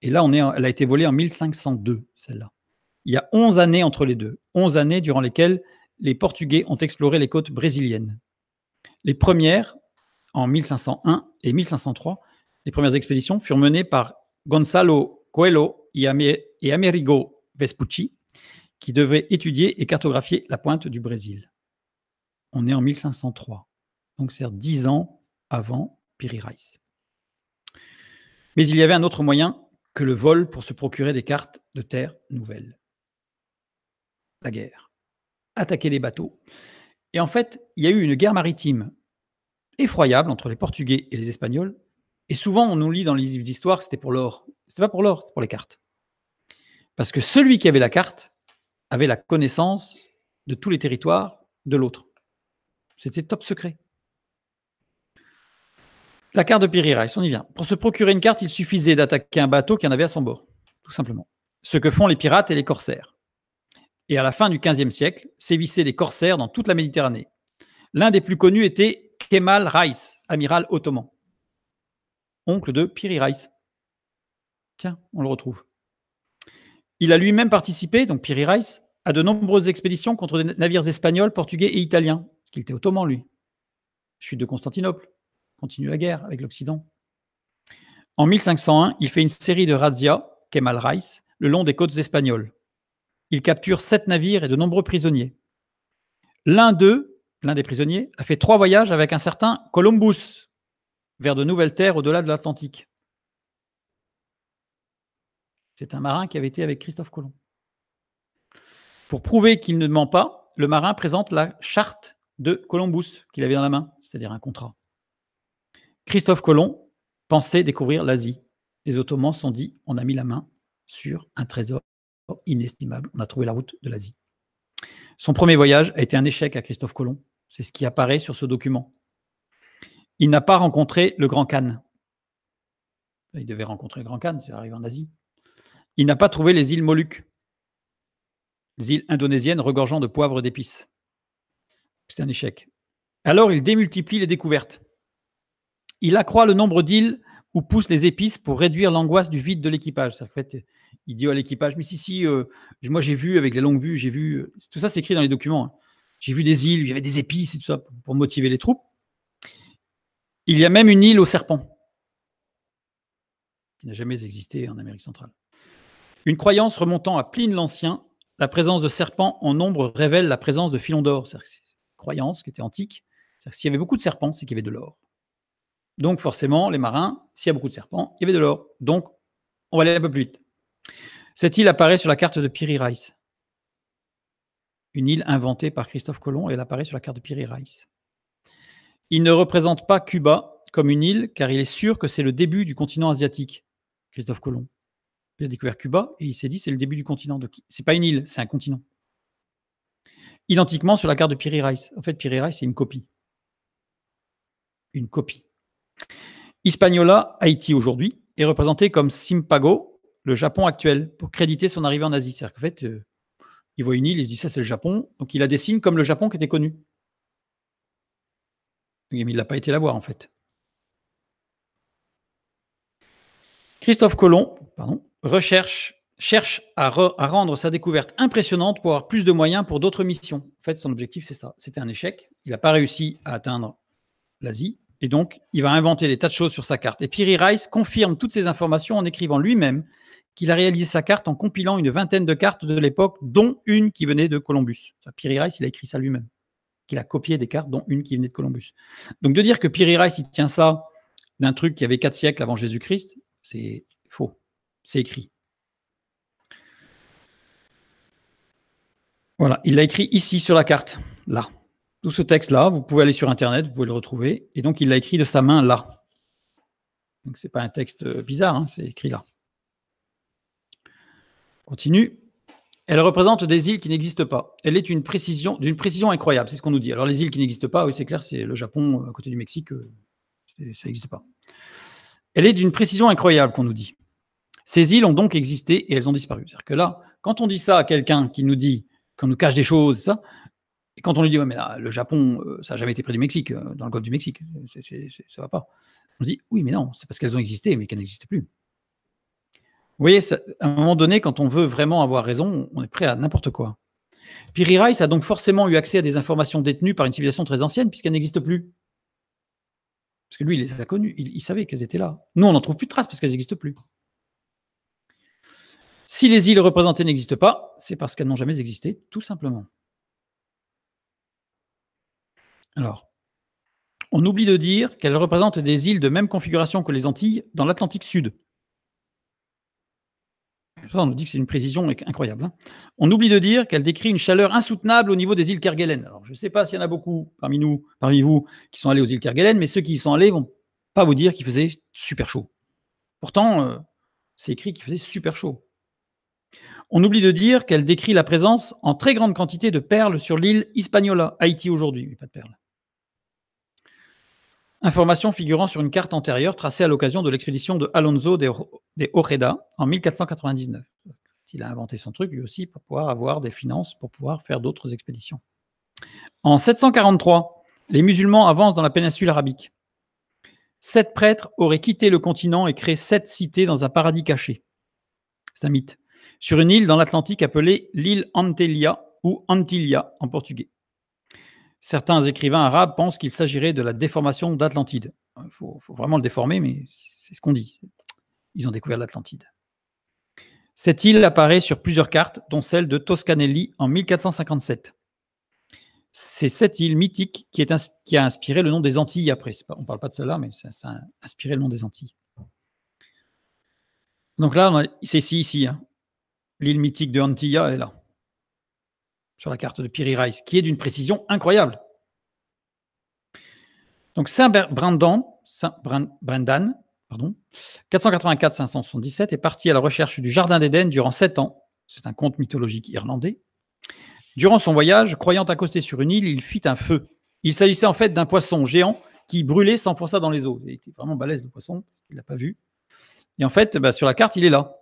Et là, elle a été volée en 1502, celle-là. Il y a 11 années entre les deux. 11 années durant lesquelles les Portugais ont exploré les côtes brésiliennes. Les premières, en 1501 et 1503, les premières expéditions furent menées par Gonçalo Coelho et Amerigo Vespucci, qui devaient étudier et cartographier la pointe du Brésil. On est en 1503, donc c'est 10 ans avant Piri Reis. Mais il y avait un autre moyen que le vol pour se procurer des cartes de terre nouvelles. La guerre. Attaquer les bateaux. Et en fait, il y a eu une guerre maritime effroyable entre les Portugais et les Espagnols. Et souvent, on nous lit dans les livres d'histoire que c'était pour l'or. C'était pas pour l'or, c'était pour les cartes. Parce que celui qui avait la carte avait la connaissance de tous les territoires de l'autre. C'était top secret. La carte de Piri Reis, on y vient. Pour se procurer une carte, il suffisait d'attaquer un bateau qui en avait à son bord, tout simplement. Ce que font les pirates et les corsaires. Et à la fin du XVe siècle, sévissaient les corsaires dans toute la Méditerranée. L'un des plus connus était Kemal Reis, amiral ottoman, oncle de Piri Reis. Tiens, on le retrouve. Il a lui-même participé, donc Piri Reis, à de nombreuses expéditions contre des navires espagnols, portugais et italiens, parce qu'il était ottoman, lui. Chute de Constantinople, continue la guerre avec l'Occident. En 1501, il fait une série de razzias, Kemal Reis, le long des côtes espagnoles. Il capture 7 navires et de nombreux prisonniers. L'un des prisonniers, a fait 3 voyages avec un certain Columbus vers de nouvelles terres au-delà de l'Atlantique. C'est un marin qui avait été avec Christophe Colomb. Pour prouver qu'il ne ment pas, le marin présente la charte de Columbus qu'il avait dans la main, c'est-à-dire un contrat. Christophe Colomb pensait découvrir l'Asie. Les Ottomans se sont dit, on a mis la main sur un trésor inestimable. On a trouvé la route de l'Asie. Son premier voyage a été un échec à Christophe Colomb. C'est ce qui apparaît sur ce document. Il n'a pas rencontré le Grand Khan. Il devait rencontrer le Grand Khan, c'est arrivé en Asie. Il n'a pas trouvé les îles Moluques, les îles indonésiennes regorgeant de poivre et d'épices. C'est un échec. Alors, il démultiplie les découvertes. Il accroît le nombre d'îles où poussent les épices pour réduire l'angoisse du vide de l'équipage. En fait, il dit à l'équipage, mais si, moi j'ai vu avec les longues vues, j'ai vu, tout ça c'est écrit dans les documents, hein. J'ai vu des îles où il y avait des épices et tout ça pour motiver les troupes. Il y a même une île aux serpents qui n'a jamais existé en Amérique centrale. Une croyance remontant à Pline l'Ancien, la présence de serpents en nombre révèle la présence de filons d'or. C'est-à-dire que c'est une croyance qui était antique. C'est-à-dire que s'il y avait beaucoup de serpents, c'est qu'il y avait de l'or. Donc forcément, les marins, s'il y a beaucoup de serpents, il y avait de l'or. Donc, on va aller un peu plus vite. Cette île apparaît sur la carte de Piri Reis. Une île inventée par Christophe Colomb, et elle apparaît sur la carte de Piri Reis. Il ne représente pas Cuba comme une île, car il est sûr que c'est le début du continent asiatique, Christophe Colomb. Il a découvert Cuba, et il s'est dit c'est le début du continent. C'est pas une île, c'est un continent. Identiquement sur la carte de Piri Reis. En fait, Piri Reis, c'est une copie. Une copie. Hispaniola, Haïti aujourd'hui, est représenté comme Simpago, le Japon actuel pour créditer son arrivée en Asie. C'est-à-dire qu'en fait, il voit une île, il se dit ça c'est le Japon, donc il la dessine comme le Japon qui était connu. Mais il n'a pas été la voir en fait. Christophe Colomb cherche à rendre sa découverte impressionnante pour avoir plus de moyens pour d'autres missions. En fait, son objectif, c'est ça. C'était un échec. Il n'a pas réussi à atteindre l'Asie. Et donc, il va inventer des tas de choses sur sa carte. Et Piri Rice confirme toutes ces informations en écrivant lui-même qu'il a réalisé sa carte en compilant une vingtaine de cartes de l'époque, dont une qui venait de Columbus. Piri Rice, il a écrit ça lui-même, qu'il a copié des cartes, dont une qui venait de Columbus. Donc, de dire que Piri Rice, il tient ça d'un truc qui avait 4 siècles avant Jésus-Christ, c'est faux. C'est écrit. Voilà, il l'a écrit ici sur la carte, là. Tout ce texte-là, vous pouvez aller sur Internet, vous pouvez le retrouver. Et donc, il l'a écrit de sa main là. Donc, ce n'est pas un texte bizarre, hein, c'est écrit là. Continue. Elle représente des îles qui n'existent pas. Elle est d'une précision incroyable, c'est ce qu'on nous dit. Alors, les îles qui n'existent pas, oui, c'est clair, c'est le Japon à côté du Mexique, ça n'existe pas. Elle est d'une précision incroyable, qu'on nous dit. Ces îles ont donc existé et elles ont disparu. C'est-à-dire que là, quand on dit ça à quelqu'un qui nous dit qu'on nous cache des choses, ça, et quand on lui dit, ouais, mais là, le Japon, ça n'a jamais été près du Mexique, dans le golfe du Mexique, ça ne va pas. On dit, oui, mais non, c'est parce qu'elles ont existé, mais qu'elles n'existaient plus. Vous voyez, à un moment donné, quand on veut vraiment avoir raison, on est prêt à n'importe quoi. Piri Rice a donc forcément eu accès à des informations détenues par une civilisation très ancienne, puisqu'elles n'existent plus. Parce que lui, il les a connues, il savait qu'elles étaient là. Nous, on n'en trouve plus de traces parce qu'elles n'existent plus. Si les îles représentées n'existent pas, c'est parce qu'elles n'ont jamais existé, tout simplement. Alors, on oublie de dire qu'elles représentent des îles de même configuration que les Antilles dans l'Atlantique Sud. Ça, on nous dit que c'est une précision incroyable. Hein. On oublie de dire qu'elle décrit une chaleur insoutenable au niveau des îles Kerguelen. Alors, je ne sais pas s'il y en a beaucoup parmi vous, qui sont allés aux îles Kerguelen, mais ceux qui y sont allés ne vont pas vous dire qu'il faisait super chaud. Pourtant, c'est écrit qu'il faisait super chaud. On oublie de dire qu'elle décrit la présence en très grande quantité de perles sur l'île Hispaniola, Haïti aujourd'hui, mais pas de perles. Information figurant sur une carte antérieure tracée à l'occasion de l'expédition de Alonso de Ojeda en 1499. Il a inventé son truc lui aussi pour pouvoir avoir des finances, pour pouvoir faire d'autres expéditions. En 743, les musulmans avancent dans la péninsule arabique. 7 prêtres auraient quitté le continent et créé 7 cités dans un paradis caché. C'est un mythe. Sur une île dans l'Atlantique appelée l'île Antillia ou Antillia en portugais. Certains écrivains arabes pensent qu'il s'agirait de la déformation d'Atlantide. Il faut vraiment le déformer, mais c'est ce qu'on dit. Ils ont découvert l'Atlantide. Cette île apparaît sur plusieurs cartes, dont celle de Toscanelli en 1457. C'est cette île mythique qui a inspiré le nom des Antilles après. On ne parle pas de celle-là, mais ça a inspiré le nom des Antilles. Donc là, c'est ici. Hein. L'île mythique de Antilla, elle est là, sur la carte de Piri Rice, qui est d'une précision incroyable. Donc Saint-Brendan, 484-577, est parti à la recherche du Jardin d'Éden durant 7 ans. C'est un conte mythologique irlandais. Durant son voyage, croyant accoster sur une île, il fit un feu. Il s'agissait en fait d'un poisson géant qui brûlait, s'enfonça dans les eaux. Il était vraiment balèze, le poisson, parce qu'il ne l'a pas vu. Et en fait, sur la carte, il est là.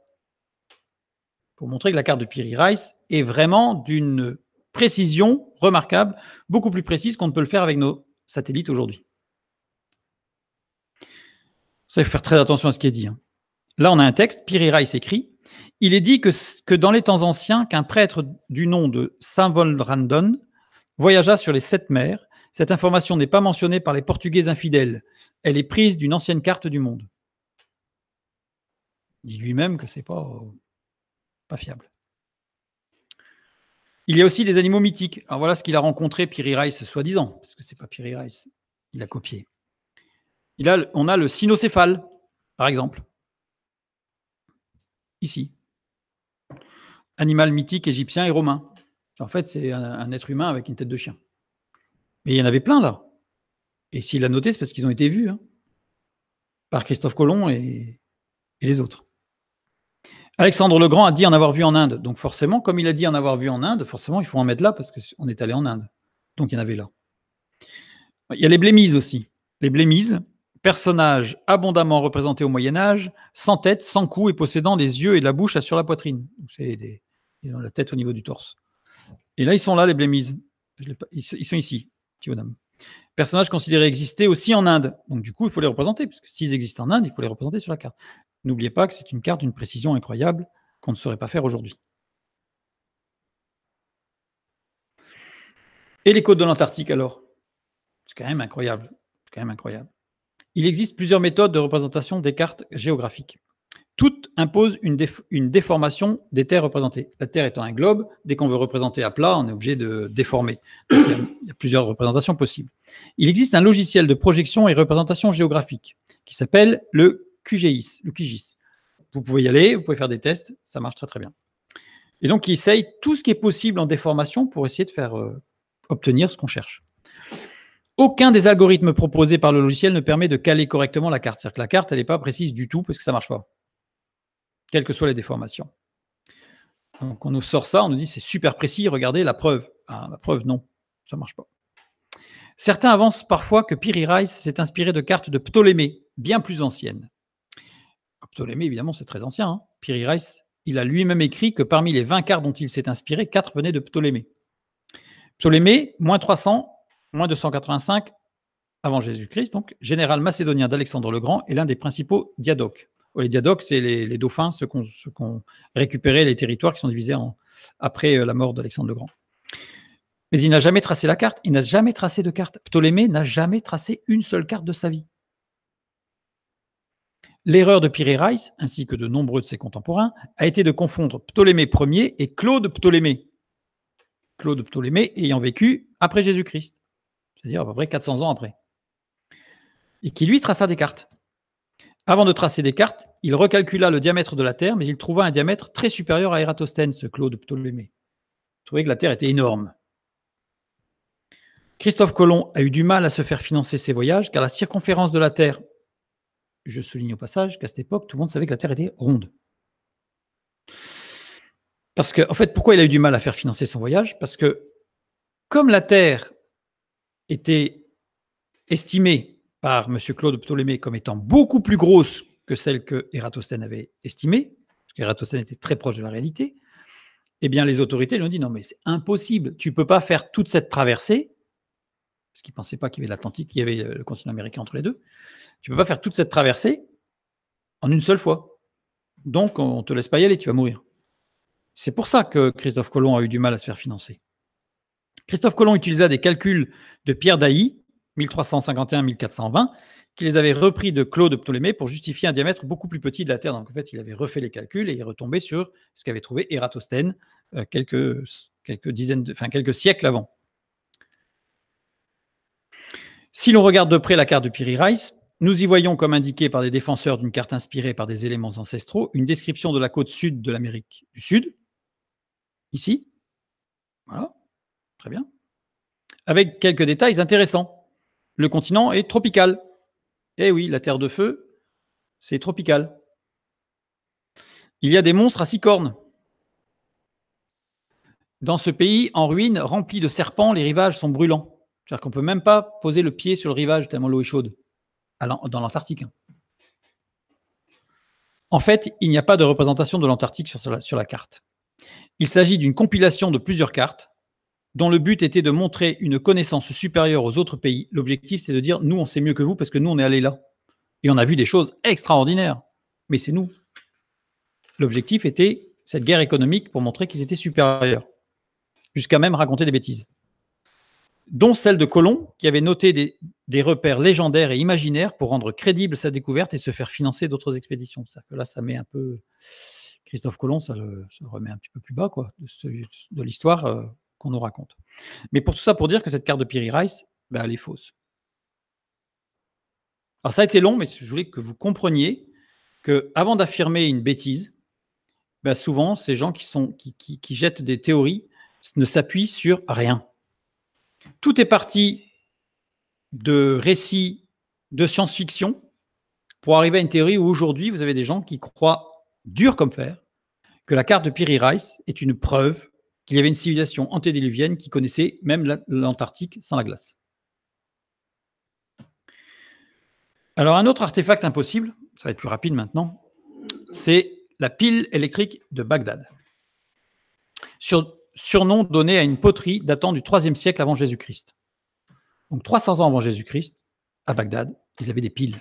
Pour montrer que la carte de Piri Rice est vraiment d'une précision remarquable, beaucoup plus précise qu'on ne peut le faire avec nos satellites aujourd'hui. Ça, il faut faire très attention à ce qui est dit. Hein. Là, on a un texte, Piri Rice écrit « Il est dit que dans les temps anciens, qu'un prêtre du nom de Saint Volrandon voyagea sur les 7 mers. Cette information n'est pas mentionnée par les Portugais infidèles. Elle est prise d'une ancienne carte du monde. » Il dit lui-même que c'est pas fiable. Il y a aussi des animaux mythiques. Alors voilà ce qu'il a rencontré, Piri Rice, soi-disant, parce que c'est pas Piri Rice, il a copié. On a le cynocéphale, par exemple. Ici. Animal mythique égyptien et romain. En fait, c'est un être humain avec une tête de chien. Mais il y en avait plein, là. Et s'il a noté, c'est parce qu'ils ont été vus, hein, par Christophe Colomb et les autres. Alexandre le Grand a dit en avoir vu en Inde. Donc forcément, comme il a dit en avoir vu en Inde, forcément, il faut en mettre là parce qu'on est allé en Inde. Donc il y en avait là. Il y a les blémises aussi. Les blémises, Personnage abondamment représenté au Moyen-Âge, sans tête, sans cou et possédant des yeux et de la bouche sur la poitrine. Ils ont la tête au niveau du torse. Et là, ils sont là, les blémises. Ils sont ici, petit bonhomme. Personnages considérés exister aussi en Inde. Donc, du coup, il faut les représenter, parce que s'ils existent en Inde, il faut les représenter sur la carte. N'oubliez pas que c'est une carte d'une précision incroyable qu'on ne saurait pas faire aujourd'hui. Et les côtes de l'Antarctique, alors? C'est quand même incroyable. C'est quand même incroyable. Il existe plusieurs méthodes de représentation des cartes géographiques. Toutes imposent une déformation des terres représentées. La Terre étant un globe, dès qu'on veut représenter à plat, on est obligé de déformer. Donc, il y a plusieurs représentations possibles. Il existe un logiciel de projection et représentation géographique qui s'appelle le QGIS. Vous pouvez y aller, vous pouvez faire des tests, ça marche très très bien. Et donc, il essaye tout ce qui est possible en déformation pour essayer de faire obtenir ce qu'on cherche. Aucun des algorithmes proposés par le logiciel ne permet de caler correctement la carte. C'est-à-dire que la carte, elle n'est pas précise du tout parce que ça ne marche pas, quelles que soient les déformations. Donc, on nous sort ça, on nous dit c'est super précis, regardez la preuve. Ah, la preuve, non, ça ne marche pas. Certains avancent parfois que Piri Reis s'est inspiré de cartes de Ptolémée, bien plus anciennes. Ptolémée, évidemment, c'est très ancien. Hein. Piri Reis, il a lui-même écrit que parmi les 20 cartes dont il s'est inspiré, 4 venaient de Ptolémée. Ptolémée, moins 300, moins 285 avant Jésus-Christ, donc général macédonien d'Alexandre le Grand et l'un des principaux diadoques. Les diadoques, c'est les dauphins, ceux qui ont récupéré les territoires qui sont divisés après la mort d'Alexandre le Grand. Mais il n'a jamais tracé la carte, il n'a jamais tracé de carte. Ptolémée n'a jamais tracé une seule carte de sa vie. L'erreur de Piri Reis, ainsi que de nombreux de ses contemporains, a été de confondre Ptolémée Ier et Claude Ptolémée. Claude Ptolémée ayant vécu après Jésus-Christ, c'est-à-dire à peu près 400 ans après, et qui lui traça des cartes. Avant de tracer des cartes, il recalcula le diamètre de la Terre, mais il trouva un diamètre très supérieur à Ératosthène, ce Claude Ptolémée. Il trouvait que la Terre était énorme. Christophe Colomb a eu du mal à se faire financer ses voyages, car la circonférence de la Terre, je souligne au passage qu'à cette époque, tout le monde savait que la Terre était ronde. Parce que, en fait, pourquoi il a eu du mal à faire financer son voyage? Parce que, comme la Terre était estimée par M. Claude Ptolémée comme étant beaucoup plus grosse que celle que Ératosthène avait estimée, parce qu'Ératosthène était très proche de la réalité, eh bien, les autorités lui ont dit non, mais c'est impossible, tu ne peux pas faire toute cette traversée, parce qu'ils ne pensaient pas qu'il y avait l'Atlantique, qu'il y avait le continent américain entre les deux, tu ne peux pas faire toute cette traversée en une seule fois. Donc, on ne te laisse pas y aller, tu vas mourir. C'est pour ça que Christophe Colomb a eu du mal à se faire financer. Christophe Colomb utilisa des calculs de Pierre d'Ailly, 1351-1420, qui les avait repris de Claude Ptolémée pour justifier un diamètre beaucoup plus petit de la Terre. Donc en fait, il avait refait les calculs et il est retombé sur ce qu'avait trouvé Ératosthène quelques siècles avant. Si l'on regarde de près la carte de Piri Reis, nous y voyons, comme indiqué par des défenseurs d'une carte inspirée par des éléments ancestraux, une description de la côte sud de l'Amérique du Sud, ici, voilà, très bien, avec quelques détails intéressants. Le continent est tropical. Eh oui, la Terre de Feu, c'est tropical. Il y a des monstres à 6 cornes. Dans ce pays en ruine, rempli de serpents, les rivages sont brûlants. C'est-à-dire qu'on ne peut même pas poser le pied sur le rivage tellement l'eau est chaude, dans l'Antarctique. En fait, il n'y a pas de représentation de l'Antarctique sur la carte. Il s'agit d'une compilation de plusieurs cartes dont le but était de montrer une connaissance supérieure aux autres pays. L'objectif, c'est de dire, nous, on sait mieux que vous parce que nous, on est allés là. Et on a vu des choses extraordinaires. Mais c'est nous. L'objectif était cette guerre économique pour montrer qu'ils étaient supérieurs. Jusqu'à même raconter des bêtises. Dont celle de Colomb, qui avait noté des repères légendaires et imaginaires pour rendre crédible sa découverte et se faire financer d'autres expéditions. C'est-à-dire que là, ça met un peu... Christophe Colomb, ça le remet un petit peu plus bas quoi, de l'histoire qu'on nous raconte. Mais pour tout ça, pour dire que cette carte de Piri Reis, elle est fausse. Alors ça a été long, mais je voulais que vous compreniez qu'avant d'affirmer une bêtise, souvent, ces gens qui jettent des théories ne s'appuient sur rien. Tout est parti de récits de science-fiction pour arriver à une théorie où aujourd'hui, vous avez des gens qui croient dur comme fer que la carte de Piri Reis est une preuve qu'il y avait une civilisation antédiluvienne qui connaissait même l'Antarctique sans la glace. Alors, un autre artefact impossible, ça va être plus rapide maintenant, c'est la pile électrique de Bagdad. Surnom donné à une poterie datant du IIIe siècle avant Jésus-Christ. Donc 300 ans avant Jésus-Christ, à Bagdad, ils avaient des piles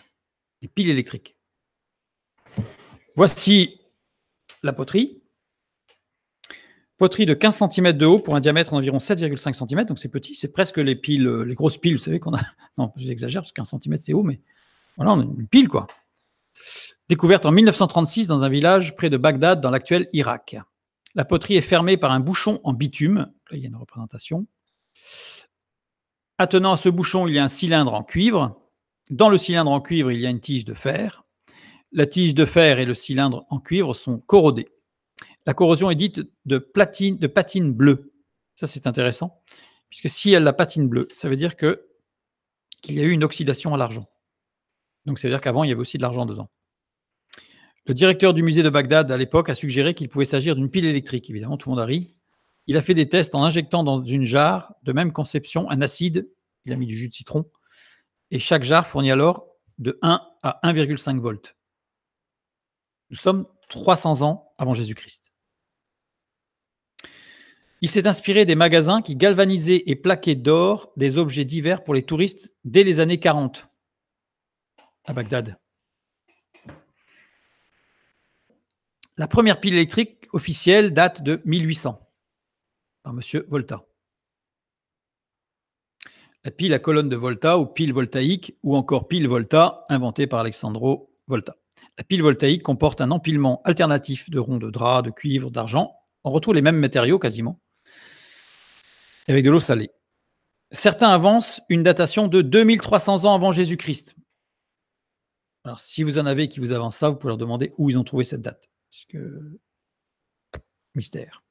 électriques. Voici la poterie. Poterie de 15 cm de haut pour un diamètre d'environ 7,5 cm, donc c'est petit, c'est presque les piles, les grosses piles, vous savez qu'on a. Non, j'exagère, parce que 15 cm c'est haut, mais voilà, on a une pile, quoi. Découverte en 1936 dans un village près de Bagdad, dans l'actuel Irak. La poterie est fermée par un bouchon en bitume. Là, il y a une représentation. Attenant à ce bouchon, il y a un cylindre en cuivre. Dans le cylindre en cuivre, il y a une tige de fer. La tige de fer et le cylindre en cuivre sont corrodés. La corrosion est dite de patine bleue. Ça, c'est intéressant, puisque si elle a la patine bleue, ça veut dire qu'il y a eu une oxydation à l'argent. Donc, ça veut dire qu'avant, il y avait aussi de l'argent dedans. Le directeur du musée de Bagdad, à l'époque, a suggéré qu'il pouvait s'agir d'une pile électrique. Évidemment, tout le monde a ri. Il a fait des tests en injectant dans une jarre de même conception un acide, il a mis du jus de citron, et chaque jarre fournit alors de 1 à 1,5 volts. Nous sommes 300 ans avant Jésus-Christ. Il s'est inspiré des magasins qui galvanisaient et plaquaient d'or des objets divers pour les touristes dès les années 40 à Bagdad. La première pile électrique officielle date de 1800 par M. Volta. La pile à colonne de Volta ou pile voltaïque ou encore pile Volta inventée par Alessandro Volta. La pile voltaïque comporte un empilement alternatif de ronds de drap, de cuivre, d'argent. On retrouve les mêmes matériaux quasiment, avec de l'eau salée. Certains avancent une datation de 2300 ans avant Jésus-Christ. Alors, si vous en avez qui vous avancent ça, vous pouvez leur demander où ils ont trouvé cette date. Parce que... mystère.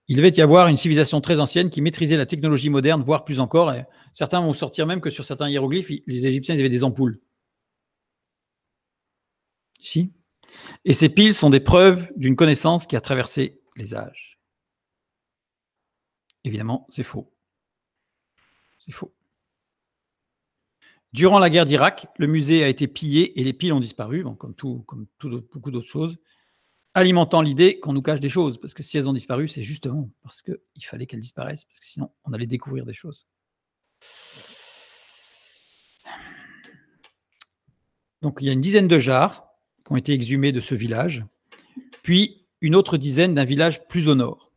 Il devait y avoir une civilisation très ancienne qui maîtrisait la technologie moderne, voire plus encore. Et certains vont sortir même que sur certains hiéroglyphes, les Égyptiens ils avaient des ampoules. Ici. Et ces piles sont des preuves d'une connaissance qui a traversé les âges. Évidemment, c'est faux. C'est faux. Durant la guerre d'Irak, le musée a été pillé et les piles ont disparu, bon, comme beaucoup d'autres choses, alimentant l'idée qu'on nous cache des choses. Parce que si elles ont disparu, c'est justement parce qu'il fallait qu'elles disparaissent, parce que sinon, on allait découvrir des choses. Donc, il y a une dizaine de jarres qui ont été exhumés de ce village, puis une autre dizaine d'un village plus au nord.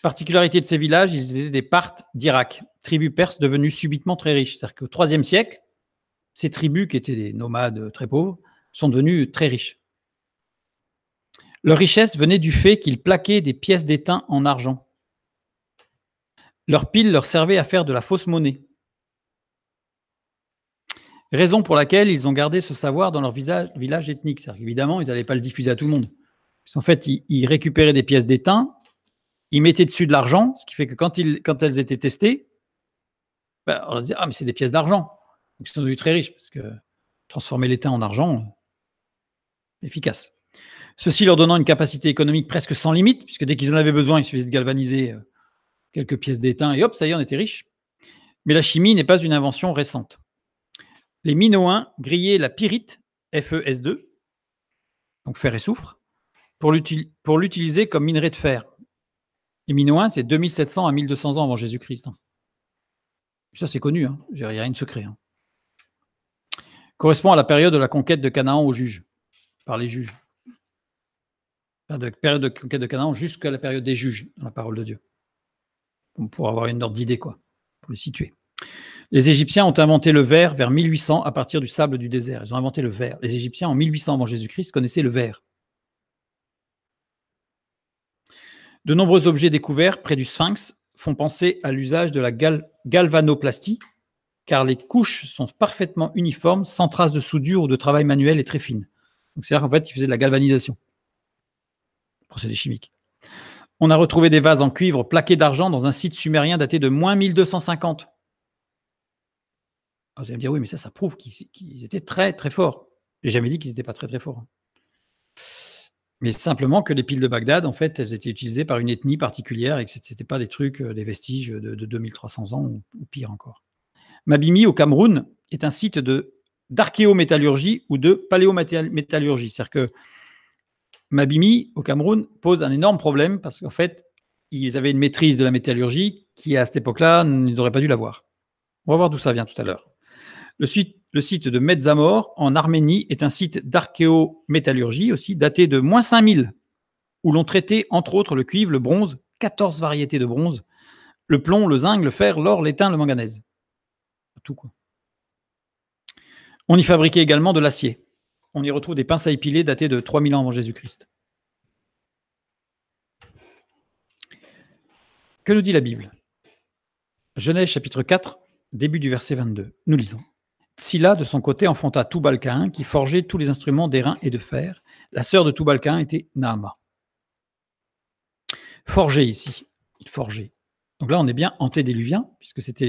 Particularité de ces villages, ils étaient des Parthes d'Irak, tribus perses devenues subitement très riches. C'est-à-dire qu'au IIIe siècle, ces tribus, qui étaient des nomades très pauvres, sont devenues très riches. Leur richesse venait du fait qu'ils plaquaient des pièces d'étain en argent. Leurs piles leur servaient à faire de la fausse monnaie. Raison pour laquelle ils ont gardé ce savoir dans leur village ethnique. C'est-à-dire qu'évidemment, ils n'allaient pas le diffuser à tout le monde. En fait, ils récupéraient des pièces d'étain, ils mettaient dessus de l'argent, ce qui fait que quand elles étaient testées, on leur disait « Ah, mais c'est des pièces d'argent ». Donc, ils sont devenus très riches, parce que transformer l'étain en argent, efficace. Ceci leur donnant une capacité économique presque sans limite, puisque dès qu'ils en avaient besoin, il suffisait de galvaniser quelques pièces d'étain, et hop, ça y est, on était riches. Mais la chimie n'est pas une invention récente. Les Minoens grillaient la pyrite, FeS2, donc fer et soufre, pour l'utiliser comme minerai de fer. Les Minoens, c'est 2700 à 1200 ans avant Jésus-Christ. Ça, c'est connu, hein. Il n'y a rien de secret. Hein. Correspond à la période de la conquête de Canaan aux juges, par les juges. De la période de conquête de Canaan jusqu'à la période des juges, dans la parole de Dieu. Pour avoir une ordre d'idée, quoi, pour les situer. Les Égyptiens ont inventé le verre vers 1800 à partir du sable du désert. Ils ont inventé le verre. Les Égyptiens, en 1800 avant Jésus-Christ, connaissaient le verre. De nombreux objets découverts près du Sphinx font penser à l'usage de la galvanoplastie, car les couches sont parfaitement uniformes, sans traces de soudure ou de travail manuel et très fines. Donc, c'est-à-dire qu'en fait, ils faisaient de la galvanisation. Procédé chimique. On a retrouvé des vases en cuivre plaqués d'argent dans un site sumérien daté de moins 1250. Alors, vous allez me dire, oui, mais ça prouve qu'ils étaient très, très forts. Je n'ai jamais dit qu'ils n'étaient pas très, très forts. Mais simplement que les piles de Bagdad, en fait, elles étaient utilisées par une ethnie particulière et que ce n'était pas des trucs, des vestiges de 2300 ans ou pire encore. Mabimi, au Cameroun, est un site d'archéométallurgie ou de paléométallurgie. C'est-à-dire que Mabimi, au Cameroun, pose un énorme problème parce qu'en fait, ils avaient une maîtrise de la métallurgie qui, à cette époque-là, n'aurait pas dû l'avoir. On va voir d'où ça vient tout à l'heure. Le site de Metsamor, en Arménie, est un site d'archéométallurgie aussi, daté de moins 5000, où l'on traitait, entre autres, le cuivre, le bronze, 14 variétés de bronze, le plomb, le zinc, le fer, l'or, l'étain, le manganèse. Tout, quoi. On y fabriquait également de l'acier. On y retrouve des pinces à épiler datées de 3000 ans avant Jésus-Christ. Que nous dit la Bible? Genèse chapitre 4, début du verset 22. Nous lisons. Tsila, de son côté, enfanta Tubal-Caïn, qui forgeait tous les instruments d'airain et de fer. La sœur de Tubal-Caïn était Naama. Forger ici, il forgeait. Donc là, on est bien antédéluvien, puisque c'est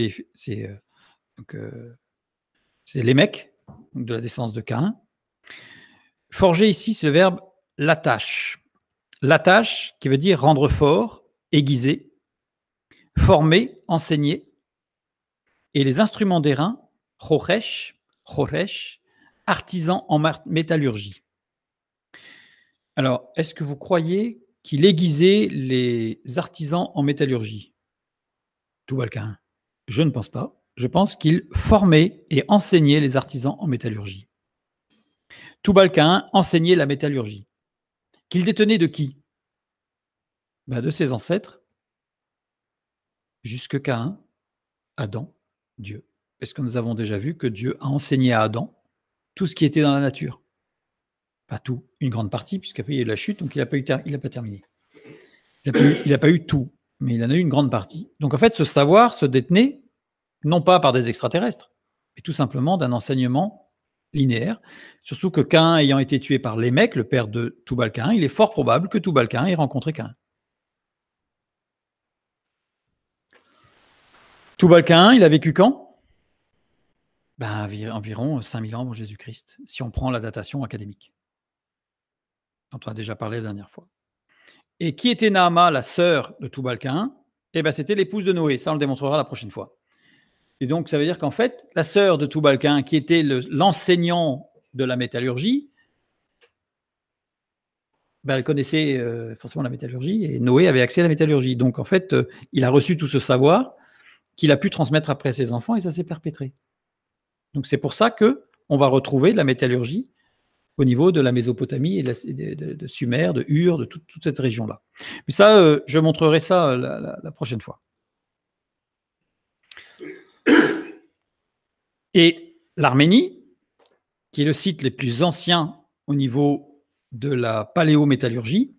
les mecs de la descendance de Caïn. Forger ici, c'est le verbe latache. Latache, qui veut dire rendre fort, aiguiser, former, enseigner. Et les instruments d'airain, choresh, artisan en métallurgie. Alors, est-ce que vous croyez qu'il aiguisait les artisans en métallurgie? Tubal-Caïn. Je ne pense pas. Je pense qu'il formait et enseignait les artisans en métallurgie. Tubal-Caïn enseignait la métallurgie. Qu'il détenait de qui? De ses ancêtres, jusque Caïn, Adam, Dieu. Est-ce que nous avons déjà vu que Dieu a enseigné à Adam tout ce qui était dans la nature? Pas tout, une grande partie, puisqu'après il y a eu la chute, donc il n'a pas terminé. Il n'a pas eu tout, mais il en a eu une grande partie. Donc en fait, ce savoir se détenait non pas par des extraterrestres, mais tout simplement d'un enseignement linéaire. Surtout que Caïn ayant été tué par Lémec, le père de Tubal-Caïn, il est fort probable que Tubal-Caïn ait rencontré Caïn. Tubal-Caïn, il a vécu quand? Environ 5000 ans avant Jésus-Christ, si on prend la datation académique, dont on a déjà parlé la dernière fois. Et qui était Naama, la sœur de Tubal-Caïn? C'était l'épouse de Noé, ça on le démontrera la prochaine fois. Et donc ça veut dire qu'en fait, la sœur de Tubal-Caïn, qui était l'enseignant de la métallurgie, elle connaissait forcément la métallurgie, et Noé avait accès à la métallurgie. Donc en fait, il a reçu tout ce savoir qu'il a pu transmettre après à ses enfants, et ça s'est perpétré. Donc c'est pour ça qu'on va retrouver de la métallurgie au niveau de la Mésopotamie et de Sumer, de Ur, de toute cette région-là. Mais ça, je montrerai ça la prochaine fois. Et l'Arménie, qui est le site le plus ancien au niveau de la paléométallurgie,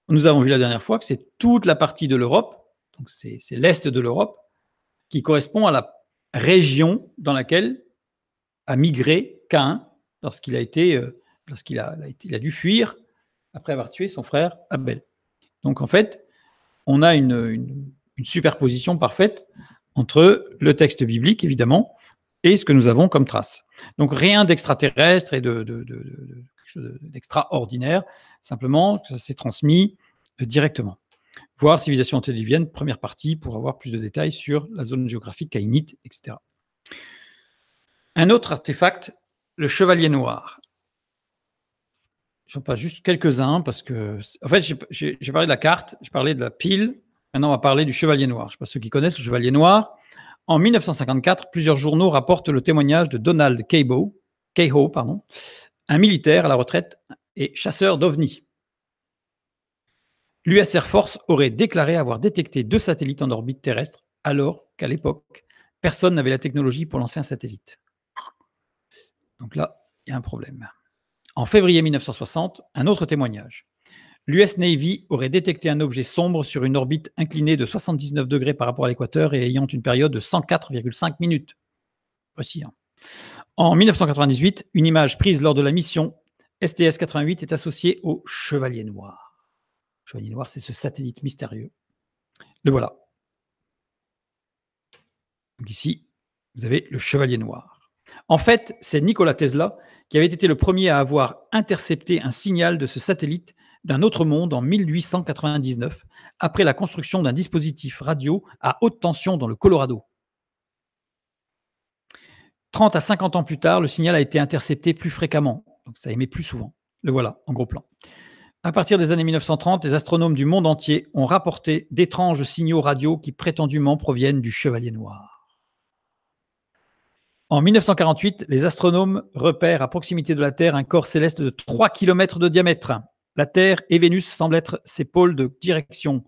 nous avons vu la dernière fois que c'est toute la partie de l'Europe, donc c'est l'Est de l'Europe, qui correspond à la région dans laquelle a migré Caïn lorsqu'il a dû fuir après avoir tué son frère Abel. Donc en fait, on a une superposition parfaite entre le texte biblique, évidemment, et ce que nous avons comme trace. Donc rien d'extraterrestre et d'extraordinaire, simplement que ça s'est transmis directement. Voir civilisation antédiluvienne, première partie, pour avoir plus de détails sur la zone géographique caïnite, etc. Un autre artefact, le chevalier noir. J'en passe juste quelques-uns parce que, en fait, j'ai parlé de la carte, j'ai parlé de la pile. Maintenant, on va parler du chevalier noir. Je ne sais pas ceux qui connaissent le chevalier noir. En 1954, plusieurs journaux rapportent le témoignage de Donald Kayhoe, un militaire à la retraite et chasseur d'ovnis. L'US Air Force aurait déclaré avoir détecté 2 satellites en orbite terrestre, alors qu'à l'époque, personne n'avait la technologie pour lancer un satellite. Donc là, il y a un problème. En février 1960, un autre témoignage. L'US Navy aurait détecté un objet sombre sur une orbite inclinée de 79 degrés par rapport à l'équateur et ayant une période de 104,5 minutes. Précis. En 1998, une image prise lors de la mission STS-88 est associée au Chevalier Noir. Le Chevalier Noir, c'est ce satellite mystérieux. Le voilà. Donc ici, vous avez le Chevalier Noir. En fait, c'est Nikola Tesla qui avait été le premier à avoir intercepté un signal de ce satellite d'un autre monde en 1899, après la construction d'un dispositif radio à haute tension dans le Colorado. 30 à 50 ans plus tard, le signal a été intercepté plus fréquemment, donc ça émet plus souvent. Le voilà, en gros plan. À partir des années 1930, les astronomes du monde entier ont rapporté d'étranges signaux radio qui prétendument proviennent du Chevalier Noir. En 1948, les astronomes repèrent à proximité de la Terre un corps céleste de 3 km de diamètre. La Terre et Vénus semblent être ses pôles de direction.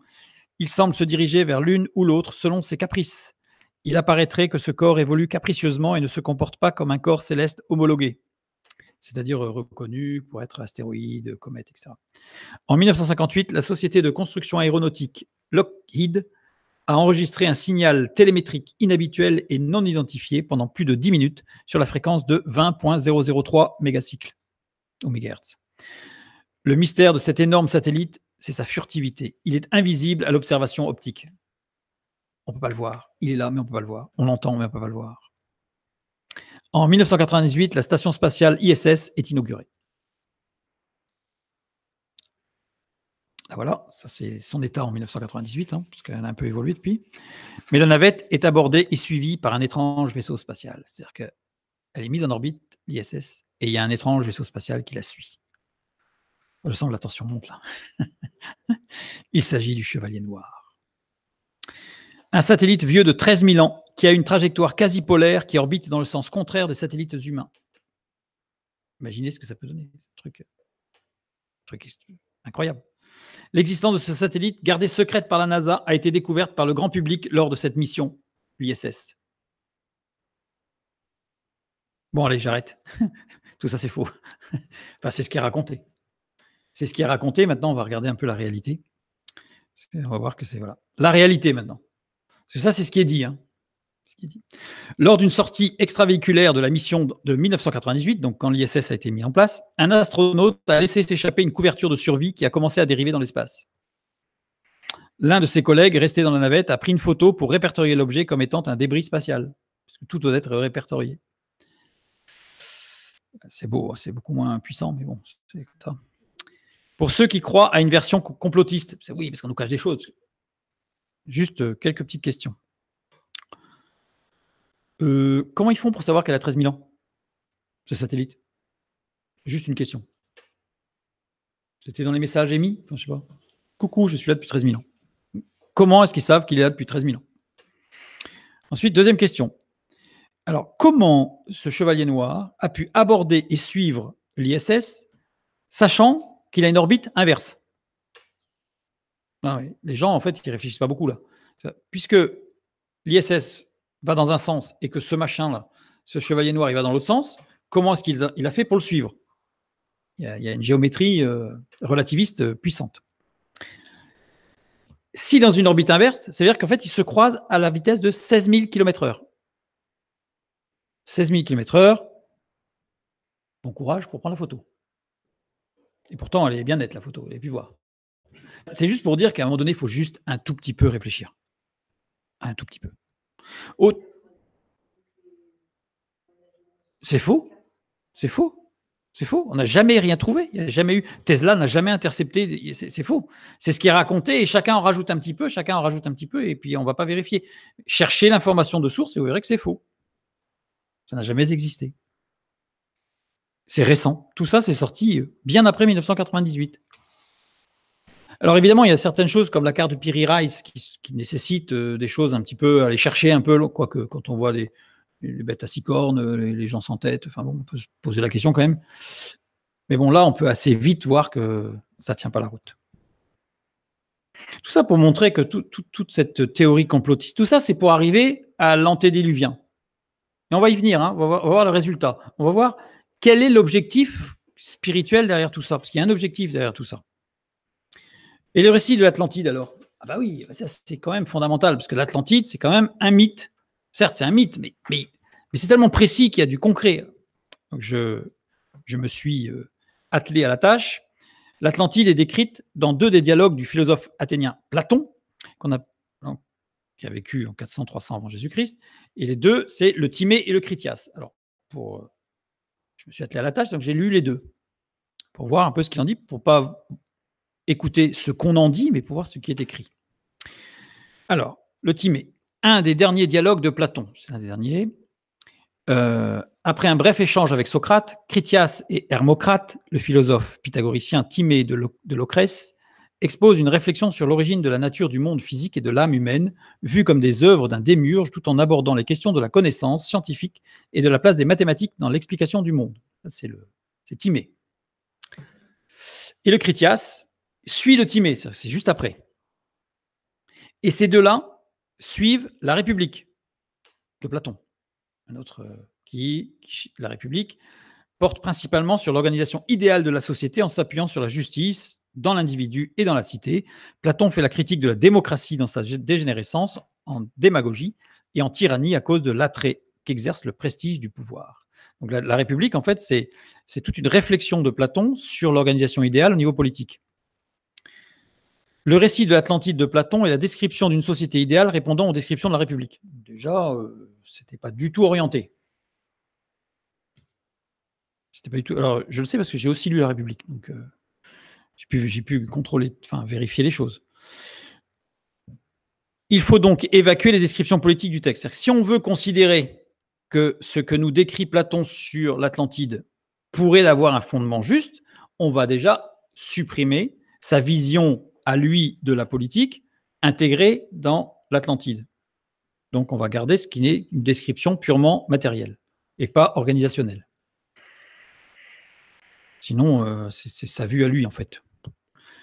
Il semble se diriger vers l'une ou l'autre selon ses caprices. Il apparaîtrait que ce corps évolue capricieusement et ne se comporte pas comme un corps céleste homologué, c'est-à-dire reconnu pour être astéroïde, comète, etc. En 1958, la société de construction aéronautique Lockheed a enregistré un signal télémétrique inhabituel et non identifié pendant plus de 10 minutes sur la fréquence de 20,003 mégacycles ou mégahertz. Le mystère de cet énorme satellite, c'est sa furtivité. Il est invisible à l'observation optique. On ne peut pas le voir. Il est là, mais on ne peut pas le voir. On l'entend, mais on ne peut pas le voir. En 1998, la station spatiale ISS est inaugurée. Ah, voilà, ça c'est son état en 1998, parce qu'elle a un peu évolué depuis. Mais la navette est abordée et suivie par un étrange vaisseau spatial. C'est-à-dire qu'elle est mise en orbite, l'ISS, et il y a un étrange vaisseau spatial qui la suit. Je sens que la tension monte là. Il s'agit du Chevalier Noir. Un satellite vieux de 13 000 ans qui a une trajectoire quasi polaire qui orbite dans le sens contraire des satellites humains. Imaginez ce que ça peut donner. Truc incroyable. L'existence de ce satellite, gardée secrète par la NASA, a été découverte par le grand public lors de cette mission, l'ISS. Bon, allez, j'arrête. Tout ça, c'est faux. Enfin, c'est ce qui est raconté. C'est ce qui est raconté. Maintenant, on va regarder un peu la réalité. On va voir que c'est voilà. La réalité maintenant. Parce que ça, c'est ce qui est dit. Lors d'une sortie extravéhiculaire de la mission de 1998, donc quand l'ISS a été mis en place, un astronaute a laissé s'échapper une couverture de survie qui a commencé à dériver dans l'espace. L'un de ses collègues, resté dans la navette, a pris une photo pour répertorier l'objet comme étant un débris spatial. Parce que tout doit être répertorié. C'est beau, c'est beaucoup moins puissant, mais bon, c'est comme ça. Pour ceux qui croient à une version complotiste, oui, parce qu'on nous cache des choses. Juste quelques petites questions. Comment ils font pour savoir qu'elle a 13 000 ans, ce satellite? Juste une question. C'était dans les messages émis? Enfin, je sais pas. Coucou, je suis là depuis 13 000 ans. Comment est-ce qu'ils savent qu'il est là depuis 13 000 ans? Ensuite, deuxième question. Alors, comment ce Chevalier Noir a pu aborder et suivre l'ISS, sachant qu'il a une orbite inverse? Ah oui, les gens, en fait, ils ne réfléchissent pas beaucoup là. Puisque l'ISS va dans un sens et que ce machin-là, ce Chevalier Noir, il va dans l'autre sens, comment est-ce qu'il a fait pour le suivre? Il y a une géométrie relativiste puissante. Si dans une orbite inverse, ça veut dire qu'en fait, ils se croisent à la vitesse de 16 000 km/h. 16 000 km/h, bon courage pour prendre la photo. Et pourtant, elle est bien nette, la photo, vous avez pu voir. C'est juste pour dire qu'à un moment donné, il faut juste un tout petit peu réfléchir. Un tout petit peu. C'est faux. C'est faux. C'est faux. On n'a jamais rien trouvé. Il n'y a jamais eu. Tesla n'a jamais intercepté. C'est faux. C'est ce qui est raconté et chacun en rajoute un petit peu, et puis on ne va pas vérifier. Cherchez l'information de source et vous verrez que c'est faux. Ça n'a jamais existé. C'est récent. Tout ça, c'est sorti bien après 1998. Alors évidemment, il y a certaines choses comme la carte de Piri Reis qui nécessitent des choses un petit peu, aller chercher un peu, quoique quand on voit les bêtes à 6 cornes, les gens sans tête, enfin bon, on peut se poser la question quand même. Mais bon, là, on peut assez vite voir que ça ne tient pas la route. Tout ça pour montrer que toute cette théorie complotiste, tout ça, c'est pour arriver à l'antédiluvien. Et on va y venir, on va voir le résultat. On va voir quel est l'objectif spirituel derrière tout ça, parce qu'il y a un objectif derrière tout ça. Et le récit de l'Atlantide, alors? Ah bah oui, ça c'est quand même fondamental, parce que l'Atlantide, c'est quand même un mythe. Certes, c'est un mythe, mais c'est tellement précis qu'il y a du concret. Donc je me suis attelé à la tâche. L'Atlantide est décrite dans 2 des dialogues du philosophe athénien Platon, qui a vécu en 400-300 avant Jésus-Christ. Et les 2, c'est le Timée et le Critias. Alors, je me suis attelé à la tâche, donc j'ai lu les 2, pour voir un peu ce qu'il en dit, pour ne pas écouter ce qu'on en dit, mais pour voir ce qui est écrit. Alors, le Timée, un des derniers dialogues de Platon, c'est l'un des derniers. Après un bref échange avec Socrate, Critias et Hermocrate, le philosophe pythagoricien Timée de Locrèce, expose une réflexion sur l'origine de la nature du monde physique et de l'âme humaine, vues comme des œuvres d'un démiurge, tout en abordant les questions de la connaissance scientifique et de la place des mathématiques dans l'explication du monde. C'est Timée. Et le Critias suit le Timée, c'est juste après. Et ces deux-là suivent la République de Platon. Un autre la République porte principalement sur l'organisation idéale de la société en s'appuyant sur la justice dans l'individu et dans la cité. Platon fait la critique de la démocratie dans sa dégénérescence, en démagogie et en tyrannie à cause de l'attrait qu'exerce le prestige du pouvoir. Donc la République, en fait, c'est toute une réflexion de Platon sur l'organisation idéale au niveau politique. Le récit de l'Atlantide de Platon est la description d'une société idéale répondant aux descriptions de la République. Déjà, c'était pas du tout orienté. C'était pas du tout. Alors, je le sais parce que j'ai aussi lu la République, donc j'ai pu contrôler, enfin vérifier les choses. Il faut donc évacuer les descriptions politiques du texte. Si on veut considérer que ce que nous décrit Platon sur l'Atlantide pourrait avoir un fondement juste, on va déjà supprimer sa vision à lui de la politique intégrée dans l'Atlantide. Donc on va garder ce qui est une description purement matérielle et pas organisationnelle. Sinon, c'est sa vue à lui, en fait.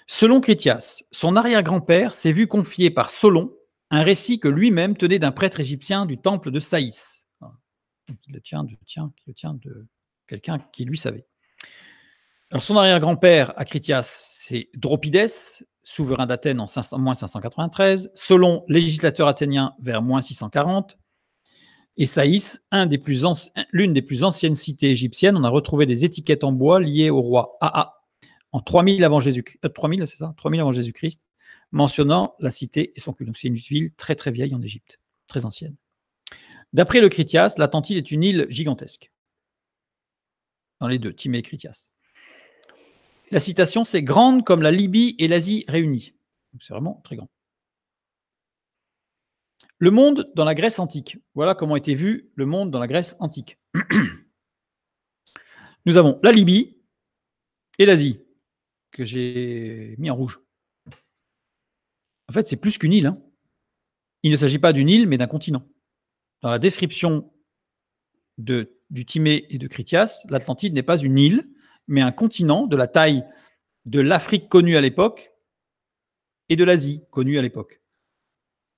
Selon Critias, son arrière-grand-père s'est vu confier par Solon un récit que lui-même tenait d'un prêtre égyptien du temple de Saïs. Il le tient de quelqu'un qui lui savait. Alors son arrière-grand-père à Critias, c'est Dropides, souverain d'Athènes en moins 593, Solon, législateur athénien vers moins 640, et Saïs, l'une des plus anciennes cités égyptiennes. On a retrouvé des étiquettes en bois liées au roi Aa en 3000 avant Jésus-Christ, 3000, c'est ça, 3000 avant Jésus-Christ, mentionnant la cité et son culte. Donc c'est une ville très très vieille en Égypte, très ancienne. D'après le Critias, l'Atlantide est une île gigantesque. Dans les deux, Timée et Critias. La citation, c'est grande comme la Libye et l'Asie réunies. Donc c'est vraiment très grand. Le monde dans la Grèce antique. Voilà comment était vu le monde dans la Grèce antique. Nous avons la Libye et l'Asie, que j'ai mis en rouge. En fait, c'est plus qu'une île. Il ne s'agit pas d'une île, mais d'un continent. Dans la description du Timée et de Critias, l'Atlantide n'est pas une île, mais un continent de la taille de l'Afrique connue à l'époque et de l'Asie connue à l'époque.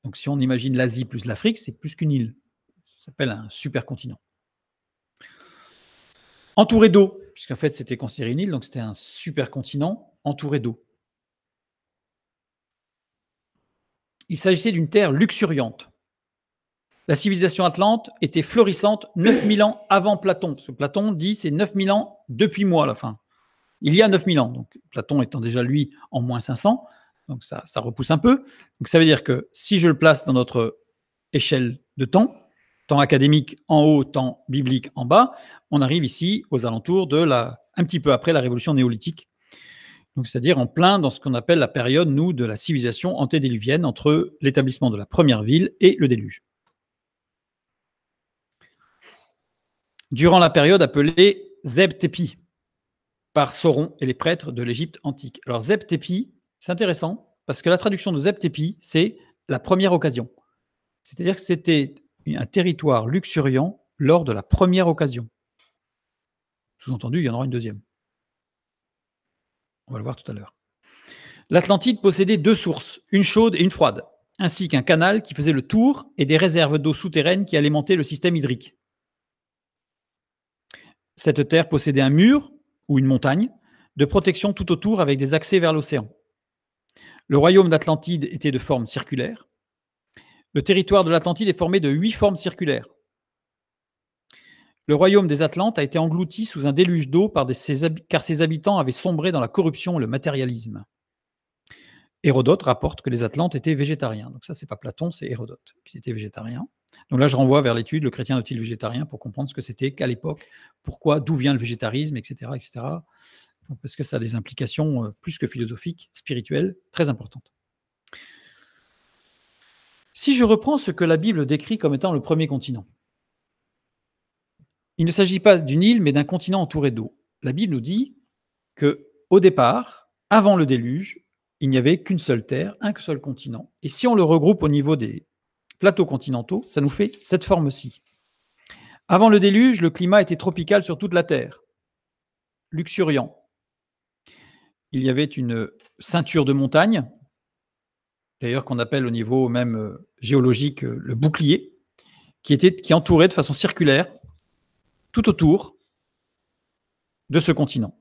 Donc si on imagine l'Asie plus l'Afrique, c'est plus qu'une île. Ça s'appelle un supercontinent. Entouré d'eau, puisqu'en fait c'était considéré une île, donc c'était un supercontinent entouré d'eau. Il s'agissait d'une terre luxuriante. La civilisation atlante était florissante 9000 ans avant Platon, parce que Platon dit c'est 9000 ans depuis moi à la fin. Il y a 9000 ans, donc Platon étant déjà lui en moins 500, donc ça repousse un peu. Donc ça veut dire que si je le place dans notre échelle de temps académique en haut, temps biblique en bas, on arrive ici aux alentours de un petit peu après la révolution néolithique. Donc c'est-à-dire en plein dans ce qu'on appelle la période, nous, de la civilisation antédiluvienne, entre l'établissement de la première ville et le déluge. Durant la période appelée Zeb-Tepi, par Sauron et les prêtres de l'Égypte antique. Alors Zeb-Tepi, c'est intéressant, parce que la traduction de Zeb-Tepi, c'est la première occasion. C'est-à-dire que c'était un territoire luxuriant lors de la première occasion. Sous-entendu, il y en aura une deuxième. On va le voir tout à l'heure. L'Atlantide possédait deux sources, une chaude et une froide, ainsi qu'un canal qui faisait le tour et des réserves d'eau souterraines qui alimentaient le système hydrique. Cette terre possédait un mur ou une montagne de protection tout autour avec des accès vers l'océan. Le royaume d'Atlantide était de forme circulaire. Le territoire de l'Atlantide est formé de 8 formes circulaires. Le royaume des Atlantes a été englouti sous un déluge d'eau car ses habitants avaient sombré dans la corruption et le matérialisme. Hérodote rapporte que les Atlantes étaient végétariens. Donc ça, c'est pas Platon, c'est Hérodote qui était végétarien. Donc là, je renvoie vers l'étude « Le chrétien est-il végétarien ?» pour comprendre ce que c'était, qu'à l'époque, pourquoi, d'où vient le végétarisme, etc. etc. Donc, parce que ça a des implications plus que philosophiques, spirituelles, très importantes. Si je reprends ce que la Bible décrit comme étant le premier continent, Il ne s'agit pas d'une île, mais d'un continent entouré d'eau. La Bible nous dit qu'au départ, avant le déluge, il n'y avait qu'une seule terre, un seul continent. Et si on le regroupe au niveau des plateaux continentaux, ça nous fait cette forme-ci. Avant le déluge, le climat était tropical sur toute la Terre, luxuriant. Il y avait une ceinture de montagnes, d'ailleurs qu'on appelle au niveau même géologique le bouclier, qui entourait de façon circulaire tout autour de ce continent.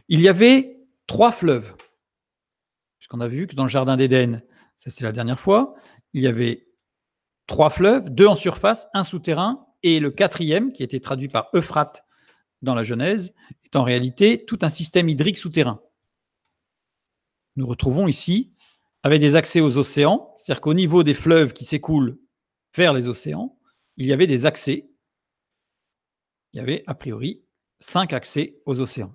Il y avait 3 fleuves, puisqu'on a vu que dans le jardin d'Éden, ça c'est la dernière fois, il y avait 3 fleuves, 2 en surface, 1 souterrain, et le 4e, qui était traduit par Euphrate dans la Genèse, est en réalité tout un système hydrique souterrain. Nous retrouvons ici, avec des accès aux océans, c'est-à-dire qu'au niveau des fleuves qui s'écoulent vers les océans, il y avait des accès. Il y avait a priori 5 accès aux océans.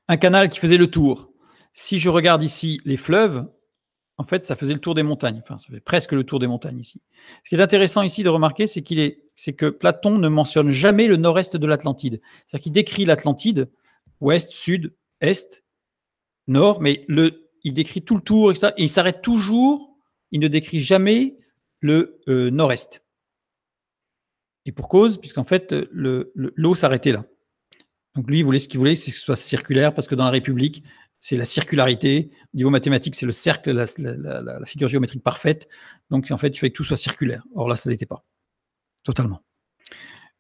Un canal qui faisait le tour. Si je regarde ici les fleuves, en fait, ça faisait le tour des montagnes. Enfin, ça fait presque le tour des montagnes ici. Ce qui est intéressant ici de remarquer, c'est que Platon ne mentionne jamais le nord-est de l'Atlantide. C'est-à-dire qu'il décrit l'Atlantide, ouest, sud, est, nord, mais il décrit tout le tour, et il s'arrête toujours, il ne décrit jamais le nord-est. Et pour cause, puisqu'en fait, l'eau s'arrêtait là. Donc lui, ce qu'il voulait, c'est que ce soit circulaire, parce que dans la République, c'est la circularité. Au niveau mathématique, c'est le cercle, la figure géométrique parfaite. Donc, en fait, il fallait que tout soit circulaire. Or là, ça ne l'était pas. Totalement.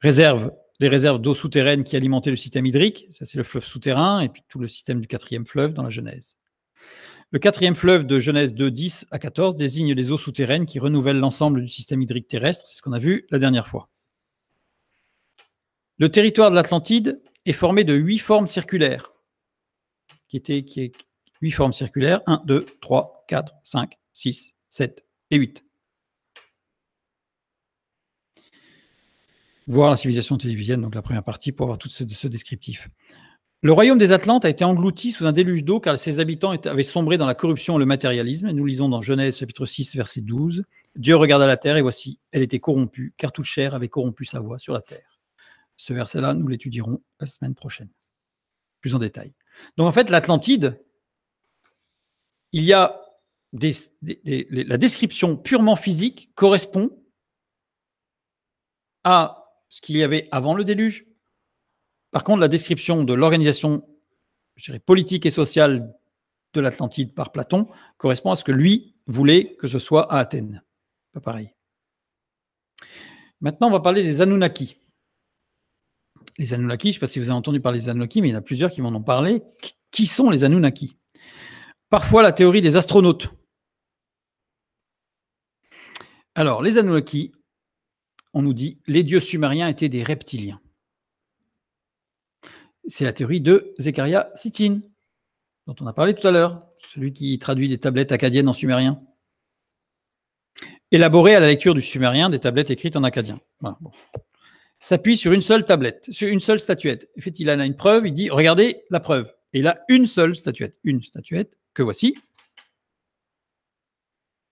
Les réserves d'eau souterraine qui alimentaient le système hydrique. Ça, c'est le fleuve souterrain, et puis tout le système du 4e fleuve dans la Genèse. Le 4e fleuve de Genèse 2, 10 à 14 désigne les eaux souterraines qui renouvellent l'ensemble du système hydrique terrestre. C'est ce qu'on a vu la dernière fois. Le territoire de l'Atlantide est formé de 8 formes circulaires. Qui est 8 formes circulaires, 1, 2, 3, 4, 5, 6, 7 et 8. Voir la civilisation télévisienne, donc la première partie, pour avoir tout ce descriptif. Le royaume des Atlantes a été englouti sous un déluge d'eau car ses habitants avaient sombré dans la corruption et le matérialisme. Nous lisons dans Genèse chapitre 6, verset 12. Dieu regarda la terre et voici, elle était corrompue, car toute chair avait corrompu sa voie sur la terre. Ce verset-là, nous l'étudierons la semaine prochaine, plus en détail. Donc en fait, l'Atlantide, il y a la description purement physique correspond à ce qu'il y avait avant le déluge. Par contre, la description de l'organisation, je dirais, politique et sociale de l'Atlantide par Platon correspond à ce que lui voulait que ce soit à Athènes. Pas pareil. Maintenant, on va parler des Anunnaki. Les Anunnaki, je ne sais pas si vous avez entendu parler des Anunnaki, mais il y en a plusieurs qui m'en ont parlé. Qui sont les Anunnaki? Parfois, la théorie des astronautes. Alors, les Anunnaki, on nous dit, les dieux sumériens étaient des reptiliens. C'est la théorie de Zecharia Sitchin, dont on a parlé tout à l'heure, celui qui traduit les tablettes akkadiennes en sumérien. Élaboré à la lecture du sumérien des tablettes écrites en akkadien. Voilà, bon. S'appuie sur une seule tablette, sur une seule statuette. En fait, il en a une preuve, il dit, regardez la preuve. Et il a une seule statuette que voici.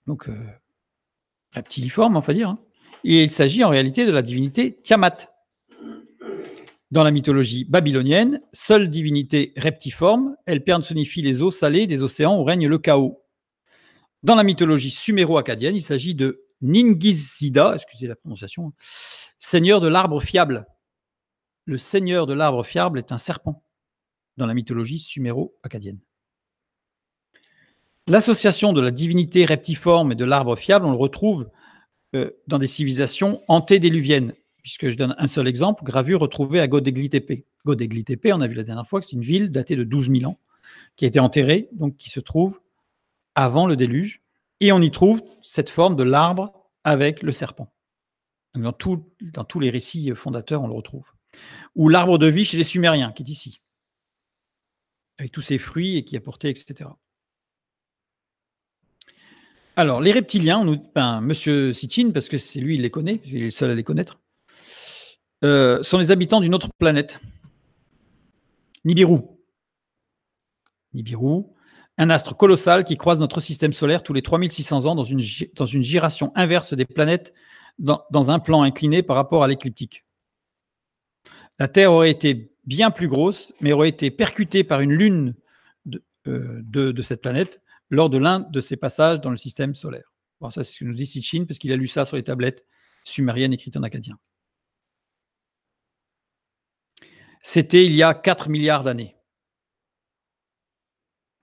Donc, reptiliforme, on va dire. Hein. Et il s'agit en réalité de la divinité Tiamat. Dans la mythologie babylonienne, seule divinité reptiforme, elle personnifie les eaux salées des océans où règne le chaos. Dans la mythologie suméro-akkadienne, il s'agit de Ningishzida, excusez la prononciation, seigneur de l'arbre fiable. Le seigneur de l'arbre fiable est un serpent dans la mythologie suméro-akkadienne. L'association de la divinité reptiforme et de l'arbre fiable, on le retrouve dans des civilisations antédiluviennes, puisque je donne un seul exemple, gravure retrouvée à Göbekli Tepe. Göbekli Tepe, on a vu la dernière fois que c'est une ville datée de 12 000 ans, qui a été enterrée, donc qui se trouve avant le déluge, et on y trouve cette forme de l'arbre avec le serpent. Dans tous les récits fondateurs, on le retrouve. Ou l'arbre de vie chez les Sumériens, qui est ici, avec tous ses fruits et qui apportait, etc. Alors, les reptiliens, Monsieur Sitchin, parce que c'est lui, il les connaît, il est le seul à les connaître, sont les habitants d'une autre planète, Nibiru. Nibiru, un astre colossal qui croise notre système solaire tous les 3600 ans dans une giration inverse des planètes dans un plan incliné par rapport à l'écliptique. La Terre aurait été bien plus grosse, mais aurait été percutée par une lune de cette planète lors de l'un de ses passages dans le système solaire. Bon, ça, c'est ce que nous dit Sitchin, parce qu'il a lu ça sur les tablettes sumériennes écrites en akkadien. C'était il y a 4 milliards d'années.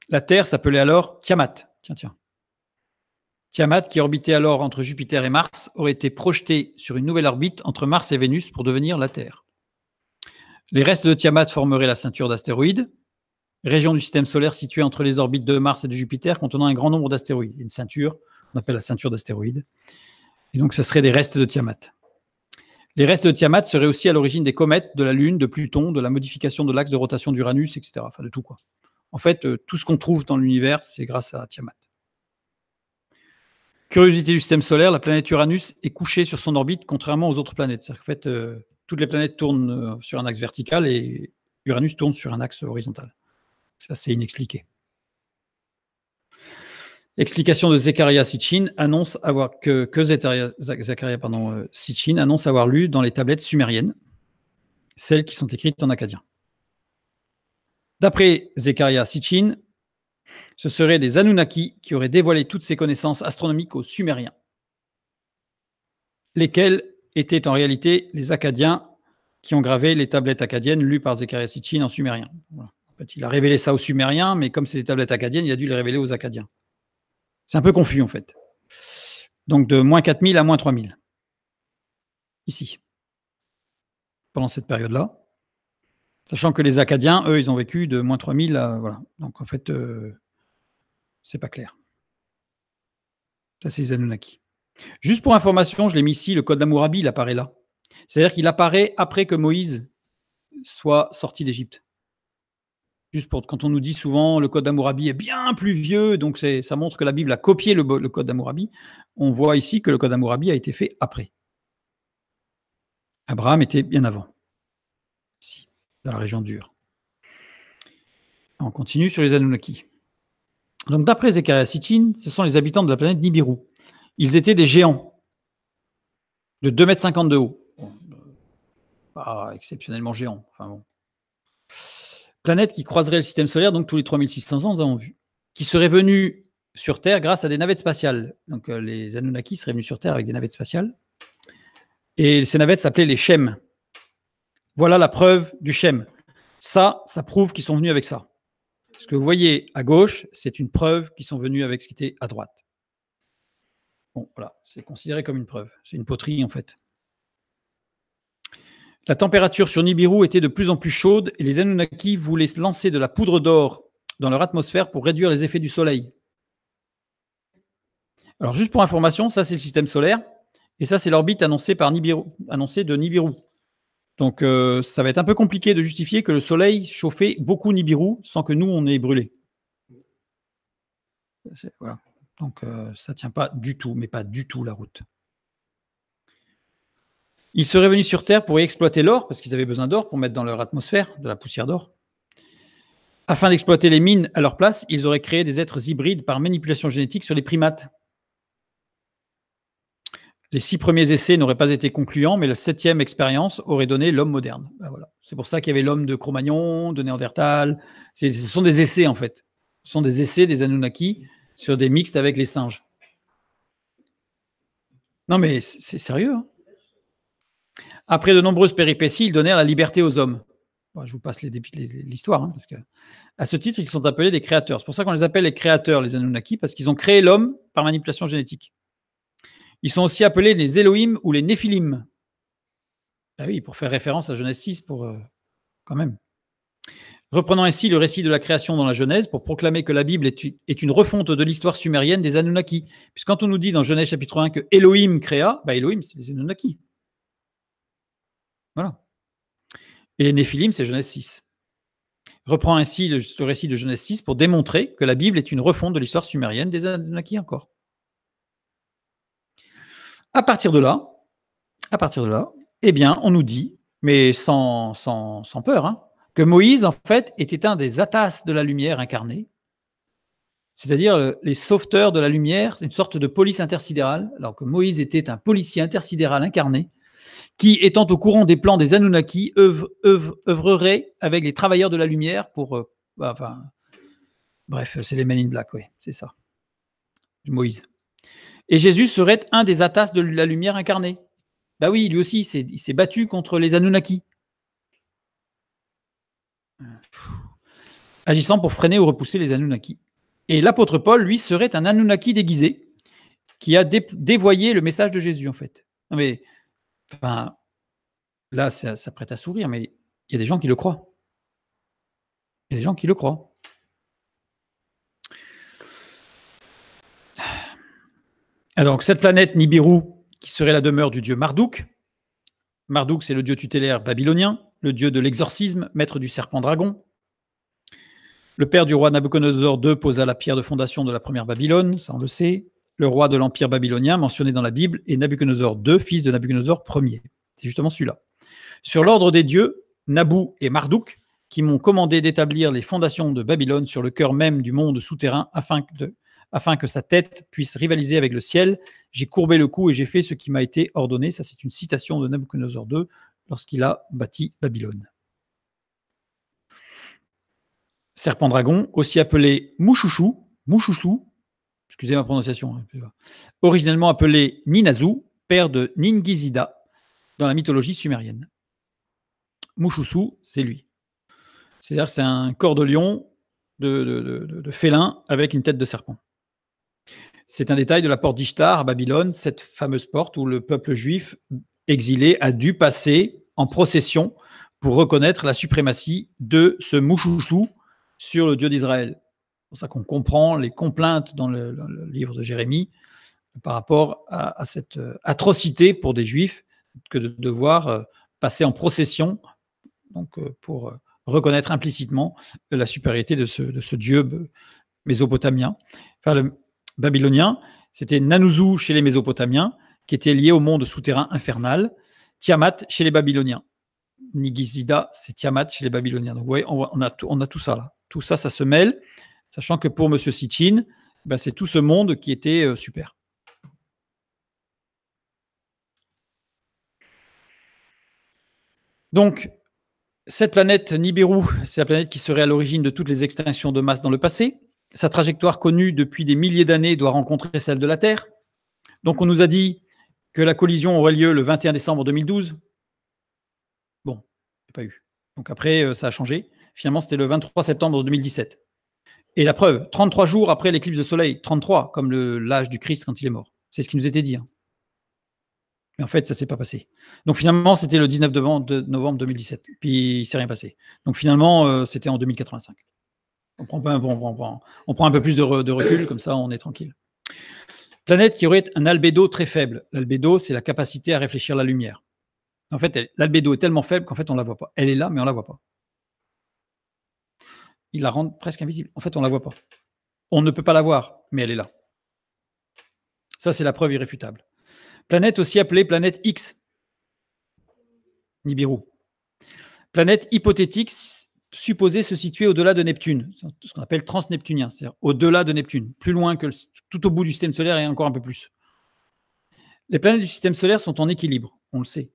La Terre s'appelait alors Tiamat. Tiens. Tiamat, qui orbitait alors entre Jupiter et Mars, aurait été projetée sur une nouvelle orbite entre Mars et Vénus pour devenir la Terre. Les restes de Tiamat formeraient la ceinture d'astéroïdes, région du système solaire située entre les orbites de Mars et de Jupiter, contenant un grand nombre d'astéroïdes. Une ceinture, on appelle la ceinture d'astéroïdes. Et donc, ce seraient des restes de Tiamat. Les restes de Tiamat seraient aussi à l'origine des comètes, de la Lune, de Pluton, de la modification de l'axe de rotation d'Uranus, etc. Enfin, de tout, quoi. En fait, tout ce qu'on trouve dans l'univers, c'est grâce à Tiamat. Curiosité du système solaire, la planète Uranus est couchée sur son orbite, contrairement aux autres planètes. C'est-à-dire qu'en fait, toutes les planètes tournent sur un axe vertical et Uranus tourne sur un axe horizontal. Ça, c'est inexpliqué. Explication de Zecharia Sitchin annonce avoir Sitchin annonce avoir lu dans les tablettes sumériennes, celles qui sont écrites en akkadien. D'après Zecharia Sitchin, ce seraient des Anunnaki qui auraient dévoilé toutes ces connaissances astronomiques aux Sumériens, lesquels étaient en réalité les Akkadiens qui ont gravé les tablettes akkadiennes lues par Zecharia Sitchin en sumérien. Voilà. En fait, il a révélé ça aux Sumériens, mais comme c'est des tablettes akkadiennes, il a dû les révéler aux Akkadiens. C'est un peu confus, en fait. Donc, de moins 4000 à moins 3000. Ici. Pendant cette période-là. Sachant que les Akkadiens, eux, ils ont vécu de moins 3000 à... Voilà. Donc, en fait, c'est pas clair. Ça, c'est les Anunnaki. Juste pour information, je l'ai mis ici, le code d'Hammurabi, il apparaît là. C'est-à-dire qu'il apparaît après que Moïse soit sorti d'Égypte. Juste pour quand on nous dit souvent le code d'Hammurabi est bien plus vieux, donc ça montre que la Bible a copié le code d'Hammurabi. On voit ici que le code d'Hammurabi a été fait après. Abraham était bien avant, ici, dans la région d'Ur. On continue sur les Anunnaki. Donc d'après Zecharia Sitchin, ce sont les habitants de la planète Nibiru. Ils étaient des géants de 2,50 m de haut. Bon, pas exceptionnellement géants. Enfin bon. Planète qui croiserait le système solaire, donc tous les 3600 ans, nous avons vu, qui serait venue sur Terre grâce à des navettes spatiales. Donc les Anunnaki seraient venus sur Terre avec des navettes spatiales. Et ces navettes s'appelaient les Shem. Voilà la preuve du Shem. Ça prouve qu'ils sont venus avec ça. Ce que vous voyez à gauche, c'est une preuve qu'ils sont venus avec ce qui était à droite. Bon, voilà, c'est considéré comme une preuve. C'est une poterie, en fait. La température sur Nibiru était de plus en plus chaude et les Anunnaki voulaient lancer de la poudre d'or dans leur atmosphère pour réduire les effets du soleil. Alors, juste pour information, ça, c'est le système solaire et ça, c'est l'orbite annoncée de Nibiru. Donc, ça va être un peu compliqué de justifier que le soleil chauffait beaucoup Nibiru sans que nous, on ait brûlé. Voilà. Donc, ça ne tient pas du tout, mais pas du tout la route. Ils seraient venus sur Terre pour y exploiter l'or, parce qu'ils avaient besoin d'or pour mettre dans leur atmosphère de la poussière d'or. Afin d'exploiter les mines à leur place, ils auraient créé des êtres hybrides par manipulation génétique sur les primates. Les 6 premiers essais n'auraient pas été concluants, mais la 7e expérience aurait donné l'homme moderne. Ben voilà. C'est pour ça qu'il y avait l'homme de Cro-Magnon, de Néandertal. Ce sont des essais, en fait. Ce sont des essais des Anunnaki sur des mixtes avec les singes. Non, mais c'est sérieux, hein. Après de nombreuses péripéties, ils donnèrent la liberté aux hommes. Bon, je vous passe l'histoire, hein, parce que à ce titre, ils sont appelés des créateurs. C'est pour ça qu'on les appelle les créateurs, les Anunnaki, parce qu'ils ont créé l'homme par manipulation génétique. Ils sont aussi appelés les Elohim ou les Néphilim. Ah oui, pour faire référence à Genèse 6, quand même. Reprenant ainsi le récit de la création dans la Genèse pour proclamer que la Bible est une refonte de l'histoire sumérienne des Anunnaki. Puisque quand on nous dit dans Genèse chapitre 1 que Elohim créa, Elohim, c'est les Anunnaki. Voilà. Et les Néphilim, c'est Genèse 6. Reprend ainsi le récit de Genèse 6 pour démontrer que la Bible est une refonte de l'histoire sumérienne des Anunnaki encore. À partir de là, eh bien, on nous dit, mais sans peur, hein, que Moïse, en fait, était un des Atas de la lumière incarnée, c'est-à-dire les sauveteurs de la lumière, c'est une sorte de police intersidérale, alors que Moïse était un policier intersidéral incarné, qui, étant au courant des plans des Anunnaki, œuvrerait avec les travailleurs de la lumière pour... bref, c'est les Men in Black, oui, c'est ça, Moïse. Et Jésus serait un des Atas de la lumière incarnée. Bah oui, lui aussi, il s'est battu contre les Anunnaki, agissant pour freiner ou repousser les Anunnaki. Et l'apôtre Paul, lui, serait un Anunnaki déguisé qui a dévoyé le message de Jésus, en fait. Non mais, enfin, là, ça prête à sourire, mais il y a des gens qui le croient. Il y a des gens qui le croient. Alors, cette planète Nibiru, qui serait la demeure du dieu Marduk. Marduk, c'est le dieu tutélaire babylonien, le dieu de l'exorcisme, maître du serpent-dragon. Le père du roi Nabuchodonosor II posa la pierre de fondation de la première Babylone, ça on le sait. Le roi de l'empire babylonien mentionné dans la Bible est Nabuchodonosor II, fils de Nabuchodonosor Ier. C'est justement celui-là. Sur l'ordre des dieux, Nabu et Marduk, qui m'ont commandé d'établir les fondations de Babylone sur le cœur même du monde souterrain afin que sa tête puisse rivaliser avec le ciel, j'ai courbé le cou et j'ai fait ce qui m'a été ordonné. Ça, c'est une citation de Nabuchodonosor II lorsqu'il a bâti Babylone. Serpent dragon, aussi appelé Mouchouchou, excusez ma prononciation, originellement appelé Ninazu, père de Ningizida, dans la mythologie sumérienne. Mouchouchou, c'est lui. C'est-à-dire que c'est un corps de lion, de félin, avec une tête de serpent. C'est un détail de la porte d'Ishtar à Babylone, cette fameuse porte où le peuple juif exilé a dû passer en procession pour reconnaître la suprématie de ce Mouchouchou sur le Dieu d'Israël. C'est pour ça qu'on comprend les complaintes dans le livre de Jérémie par rapport à cette atrocité pour des Juifs que de devoir passer en procession donc, pour reconnaître implicitement la supériorité de ce Dieu mésopotamien. Enfin, le babylonien, c'était Nanuzu chez les Mésopotamiens, qui était lié au monde souterrain infernal, Tiamat chez les Babyloniens. Ningizida, c'est Tiamat chez les Babyloniens. Donc, vous voyez, on a tout ça là. Tout ça, ça se mêle, sachant que pour M. Sitchin, ben, c'est tout ce monde qui était super. Donc, cette planète Nibiru, c'est la planète qui serait à l'origine de toutes les extinctions de masse dans le passé. Sa trajectoire connue depuis des milliers d'années doit rencontrer celle de la Terre. Donc, on nous a dit que la collision aurait lieu le 21 décembre 2012. Bon, il n'y a pas eu. Donc après, ça a changé. Finalement, c'était le 23 septembre 2017. Et la preuve, 33 jours après l'éclipse de soleil, 33, comme l'âge du Christ quand il est mort. C'est ce qui nous était dit. Hein. Mais en fait, ça ne s'est pas passé. Donc finalement, c'était le 19 novembre 2017. Puis il ne s'est rien passé. Donc finalement, c'était en 2085. On prend un peu plus de recul, comme ça on est tranquille. Planète qui aurait un albédo très faible. L'albédo, c'est la capacité à réfléchir la lumière. En fait, l'albédo est tellement faible qu'en fait, on ne la voit pas. Elle est là, mais on ne la voit pas. Il la rend presque invisible. En fait, on ne la voit pas. On ne peut pas la voir, mais elle est là. Ça, c'est la preuve irréfutable. Planète aussi appelée planète X, Nibiru. Planète hypothétique supposée se situer au-delà de Neptune, ce qu'on appelle transneptunien, c'est-à-dire au-delà de Neptune, plus loin que tout au bout du système solaire et encore un peu plus. Les planètes du système solaire sont en équilibre, on le sait.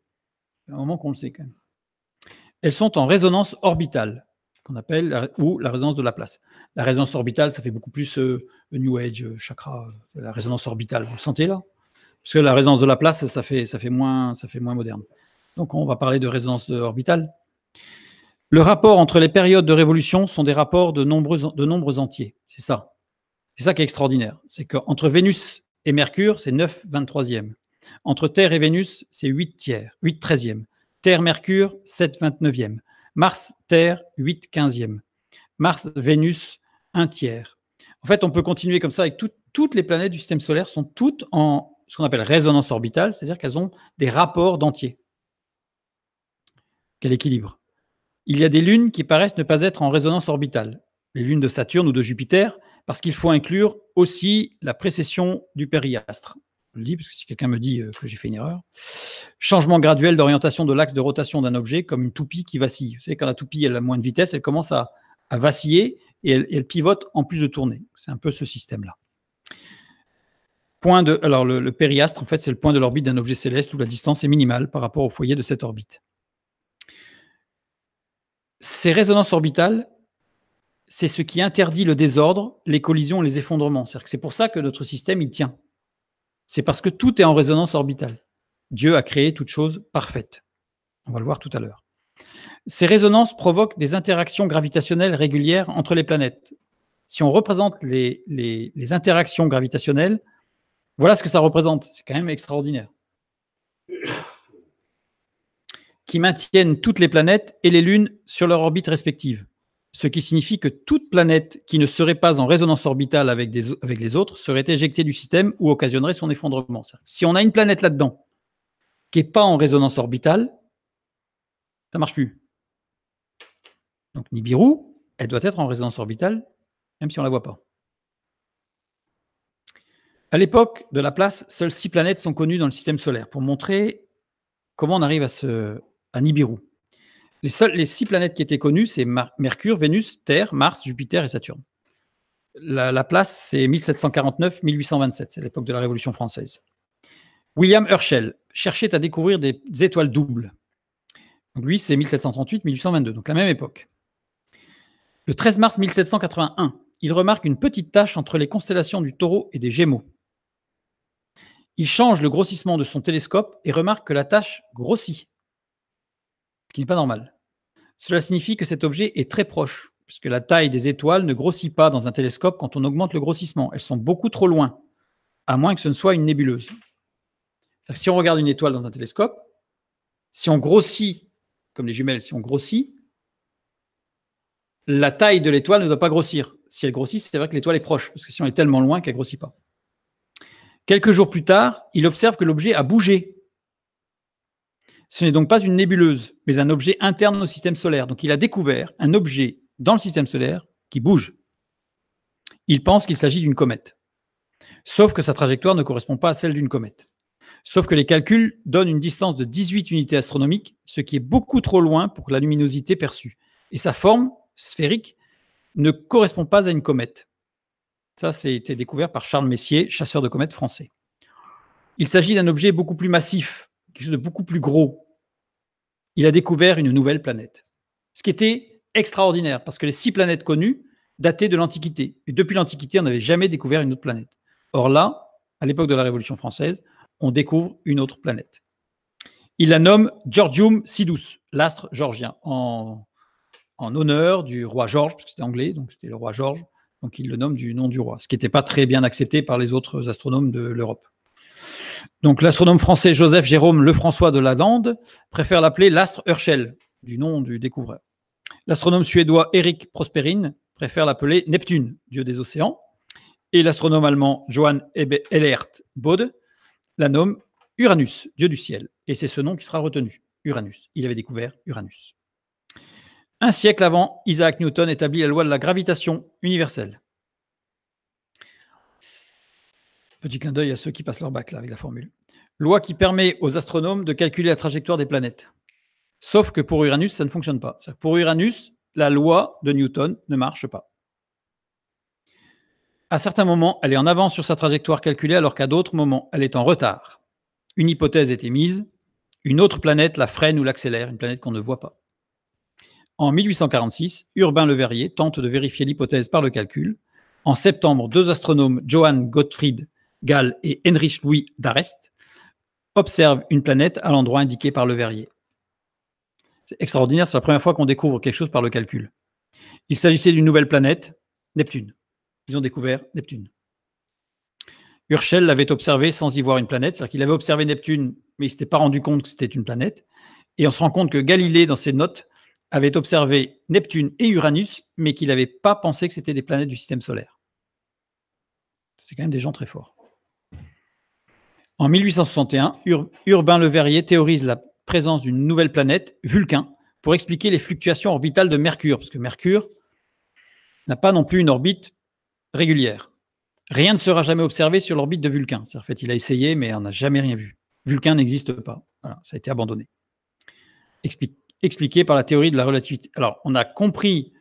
C'est un moment qu'on le sait quand même. Elles sont en résonance orbitale, qu'on appelle la résonance de Laplace. La résonance orbitale, ça fait beaucoup plus New Age, chakra, la résonance orbitale. Vous le sentez là? Parce que la résonance de Laplace, ça fait moins moderne. Donc on va parler de résonance orbitale. Le rapport entre les périodes de révolution sont des rapports de nombres entiers. C'est ça. C'est ça qui est extraordinaire. C'est qu'entre Vénus et Mercure, c'est 9/23e. Entre Terre et Vénus, c'est 8/13e. Terre-Mercure, 7/29e. Mars-Terre, 8/15e. Mars-Vénus, 1/3. En fait, on peut continuer comme ça avec toutes les planètes du système solaire sont toutes en ce qu'on appelle résonance orbitale, c'est-à-dire qu'elles ont des rapports d'entiers. Quel équilibre. Il y a des lunes qui paraissent ne pas être en résonance orbitale, les lunes de Saturne ou de Jupiter, parce qu'il faut inclure aussi la précession du périastre. Je le dis parce que si quelqu'un me dit que j'ai fait une erreur. Changement graduel d'orientation de l'axe de rotation d'un objet, comme une toupie qui vacille. Vous savez, quand la toupie elle a moins de vitesse, elle commence à à vaciller et elle pivote en plus de tourner. C'est un peu ce système-là. Alors le périastre, en fait, c'est le point de l'orbite d'un objet céleste où la distance est minimale par rapport au foyer de cette orbite. Ces résonances orbitales, c'est ce qui interdit le désordre, les collisions et les effondrements. C'est pour ça que notre système, il tient. C'est parce que tout est en résonance orbitale. Dieu a créé toute chose parfaite. On va le voir tout à l'heure. Ces résonances provoquent des interactions gravitationnelles régulières entre les planètes. Si on représente les interactions gravitationnelles, voilà ce que ça représente. C'est quand même extraordinaire. Qui maintiennent toutes les planètes et les lunes sur leur orbite respective. Ce qui signifie que toute planète qui ne serait pas en résonance orbitale avec les autres serait éjectée du système ou occasionnerait son effondrement. Si on a une planète là-dedans qui n'est pas en résonance orbitale, ça ne marche plus. Donc Nibiru, elle doit être en résonance orbitale, même si on ne la voit pas. À l'époque de Laplace, seules 6 planètes sont connues dans le système solaire. Pour montrer comment on arrive à Nibiru. Les 6 planètes qui étaient connues, c'est Mercure, Vénus, Terre, Mars, Jupiter et Saturne. La place, c'est 1749-1827, c'est l'époque de la Révolution française. William Herschel cherchait à découvrir des étoiles doubles. Donc lui, c'est 1738-1822, donc la même époque. Le 13 mars 1781, il remarque une petite tache entre les constellations du Taureau et des Gémeaux. Il change le grossissement de son télescope et remarque que la tache grossit, ce qui n'est pas normal. Cela signifie que cet objet est très proche, puisque la taille des étoiles ne grossit pas dans un télescope quand on augmente le grossissement. Elles sont beaucoup trop loin, à moins que ce ne soit une nébuleuse. Si on regarde une étoile dans un télescope, si on grossit, comme les jumelles, si on grossit, la taille de l'étoile ne doit pas grossir. Si elle grossit, c'est vrai que l'étoile est proche, parce que si on est tellement loin qu'elle ne grossit pas. Quelques jours plus tard, il observe que l'objet a bougé. Ce n'est donc pas une nébuleuse, mais un objet interne au système solaire. Donc il a découvert un objet dans le système solaire qui bouge. Il pense qu'il s'agit d'une comète. Sauf que sa trajectoire ne correspond pas à celle d'une comète. Sauf que les calculs donnent une distance de 18 unités astronomiques, ce qui est beaucoup trop loin pour la luminosité perçue. Et sa forme, sphérique, ne correspond pas à une comète. Ça, c'est été découvert par Charles Messier, chasseur de comètes français. Il s'agit d'un objet beaucoup plus massif, quelque chose de beaucoup plus gros. Il a découvert une nouvelle planète. Ce qui était extraordinaire, parce que les 6 planètes connues dataient de l'Antiquité. Et depuis l'Antiquité, on n'avait jamais découvert une autre planète. Or là, à l'époque de la Révolution française, on découvre une autre planète. Il la nomme Georgium Sidus, l'astre georgien, en honneur du roi George, parce que c'était anglais, donc c'était le roi George, donc il le nomme du nom du roi, ce qui n'était pas très bien accepté par les autres astronomes de l'Europe. Donc l'astronome français Joseph Jérôme Lefrançois de Lalande préfère l'appeler l'astre Herschel, du nom du découvreur. L'astronome suédois Erik Prosperin préfère l'appeler Neptune, dieu des océans, et l'astronome allemand Johann Elert Bode la nomme Uranus, dieu du ciel. Et c'est ce nom qui sera retenu, Uranus. Il avait découvert Uranus. Un siècle avant, Isaac Newton établit la loi de la gravitation universelle. Petit clin d'œil à ceux qui passent leur bac là, avec la formule. Loi qui permet aux astronomes de calculer la trajectoire des planètes. Sauf que pour Uranus, ça ne fonctionne pas. Pour Uranus, la loi de Newton ne marche pas. À certains moments, elle est en avance sur sa trajectoire calculée, alors qu'à d'autres moments, elle est en retard. Une hypothèse est émise, une autre planète la freine ou l'accélère, une planète qu'on ne voit pas. En 1846, Urbain Le Verrier tente de vérifier l'hypothèse par le calcul. En septembre, 2 astronomes, Johann Gottfried Galle et Heinrich Louis d'Arrest, observent une planète à l'endroit indiqué par Le Verrier. C'est extraordinaire, c'est la première fois qu'on découvre quelque chose par le calcul. Il s'agissait d'une nouvelle planète, Neptune. Ils ont découvert Neptune. Herschel l'avait observé sans y voir une planète, c'est-à-dire qu'il avait observé Neptune, mais il ne s'était pas rendu compte que c'était une planète. Et on se rend compte que Galilée, dans ses notes, avait observé Neptune et Uranus, mais qu'il n'avait pas pensé que c'était des planètes du système solaire. C'est quand même des gens très forts. En 1861, Urbain Le Verrier théorise la présence d'une nouvelle planète, Vulcain, pour expliquer les fluctuations orbitales de Mercure, parce que Mercure n'a pas non plus une orbite régulière. Rien ne sera jamais observé sur l'orbite de Vulcain. En fait, il a essayé, mais on n'a jamais rien vu. Vulcain n'existe pas. Voilà, ça a été abandonné. Expliqué par la théorie de la relativité. Alors, on a compris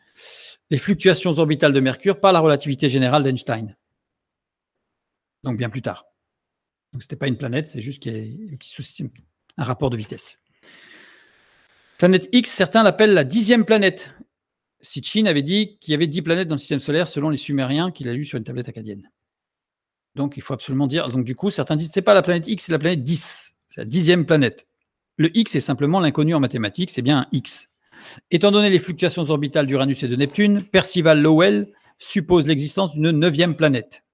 les fluctuations orbitales de Mercure par la relativité générale d'Einstein. Donc bien plus tard. Donc ce n'était pas une planète, c'est juste qu'il y a un petit souci, un rapport de vitesse. Planète X, certains l'appellent la 10e planète. Sitchin avait dit qu'il y avait 10 planètes dans le système solaire selon les Sumériens qu'il a lus sur une tablette acadienne. Donc il faut absolument dire. Donc du coup, certains disent que ce n'est pas la planète X, c'est la planète 10. C'est la 10e planète. Le X est simplement l'inconnu en mathématiques, c'est bien un X. Étant donné les fluctuations orbitales d'Uranus et de Neptune, Percival Lowell suppose l'existence d'une 9e planète,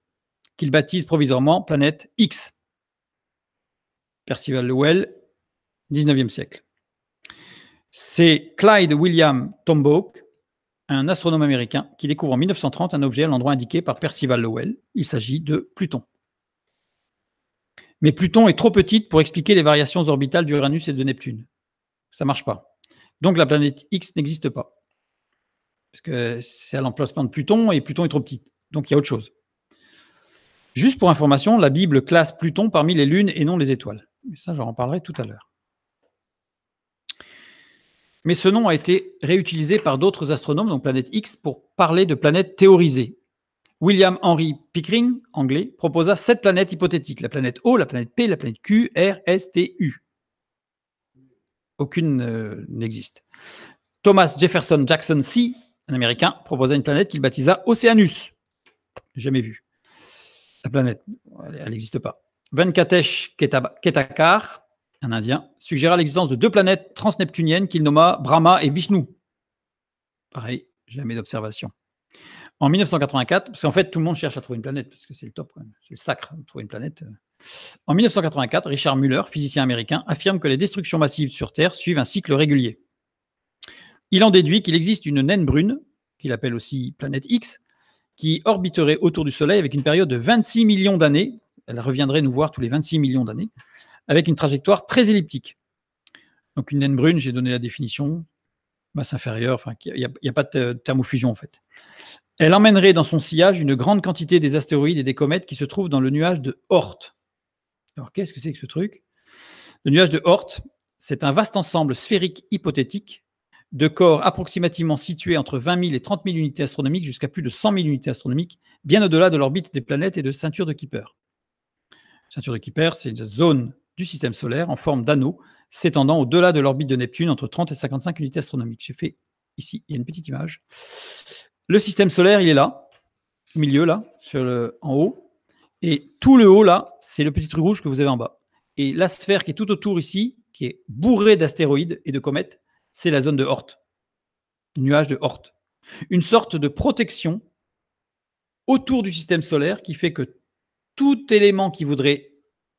qu'il baptise provisoirement planète X. Percival Lowell, 19e siècle. C'est Clyde William Tombaugh, un astronome américain, qui découvre en 1930 un objet à l'endroit indiqué par Percival Lowell. Il s'agit de Pluton. Mais Pluton est trop petite pour expliquer les variations orbitales d'Uranus et de Neptune. Ça ne marche pas. Donc la planète X n'existe pas. Parce que c'est à l'emplacement de Pluton et Pluton est trop petite. Donc il y a autre chose. Juste pour information, la Bible classe Pluton parmi les lunes et non les étoiles. Mais ça, j'en reparlerai tout à l'heure. Mais ce nom a été réutilisé par d'autres astronomes, donc planète X, pour parler de planètes théorisées. William Henry Pickering, anglais, proposa 7 planètes hypothétiques. La planète O, la planète P, la planète Q, R, S, T, U. Aucune n'existe. Thomas Jefferson Jackson C., un américain, proposa une planète qu'il baptisa Océanus. Jamais vu. La planète, elle n'existe pas. Venkatesh Ketakar, un Indien, suggéra l'existence de 2 planètes transneptuniennes qu'il nomma Brahma et Vishnu. Pareil, jamais d'observation. En 1984, parce qu'en fait, tout le monde cherche à trouver une planète, parce que c'est le top, c'est le sacre de trouver une planète. En 1984, Richard Muller, physicien américain, affirme que les destructions massives sur Terre suivent un cycle régulier. Il en déduit qu'il existe une naine brune, qu'il appelle aussi planète X, qui orbiterait autour du Soleil avec une période de 26 millions d'années. Elle reviendrait nous voir tous les 26 millions d'années, avec une trajectoire très elliptique. Donc une naine brune, j'ai donné la définition, masse inférieure, enfin, il n'y a pas de thermofusion en fait. Elle emmènerait dans son sillage une grande quantité des astéroïdes et des comètes qui se trouvent dans le nuage de Oort. Alors qu'est-ce que c'est que ce truc ? Le nuage de Oort, c'est un vaste ensemble sphérique hypothétique de corps approximativement situés entre 20 000 et 30 000 unités astronomiques jusqu'à plus de 100 000 unités astronomiques, bien au-delà de l'orbite des planètes et de ceinture de Kuiper. Ceinture de Kuiper, c'est une zone du système solaire en forme d'anneau s'étendant au-delà de l'orbite de Neptune entre 30 et 55 unités astronomiques. J'ai fait ici, il y a une petite image. Le système solaire, il est là, au milieu, là, en haut. Et tout le haut, là, c'est le petit truc rouge que vous avez en bas. Et la sphère qui est tout autour ici, qui est bourrée d'astéroïdes et de comètes, c'est la zone de Oort. Nuage de Oort. Une sorte de protection autour du système solaire qui fait que tout élément qui voudrait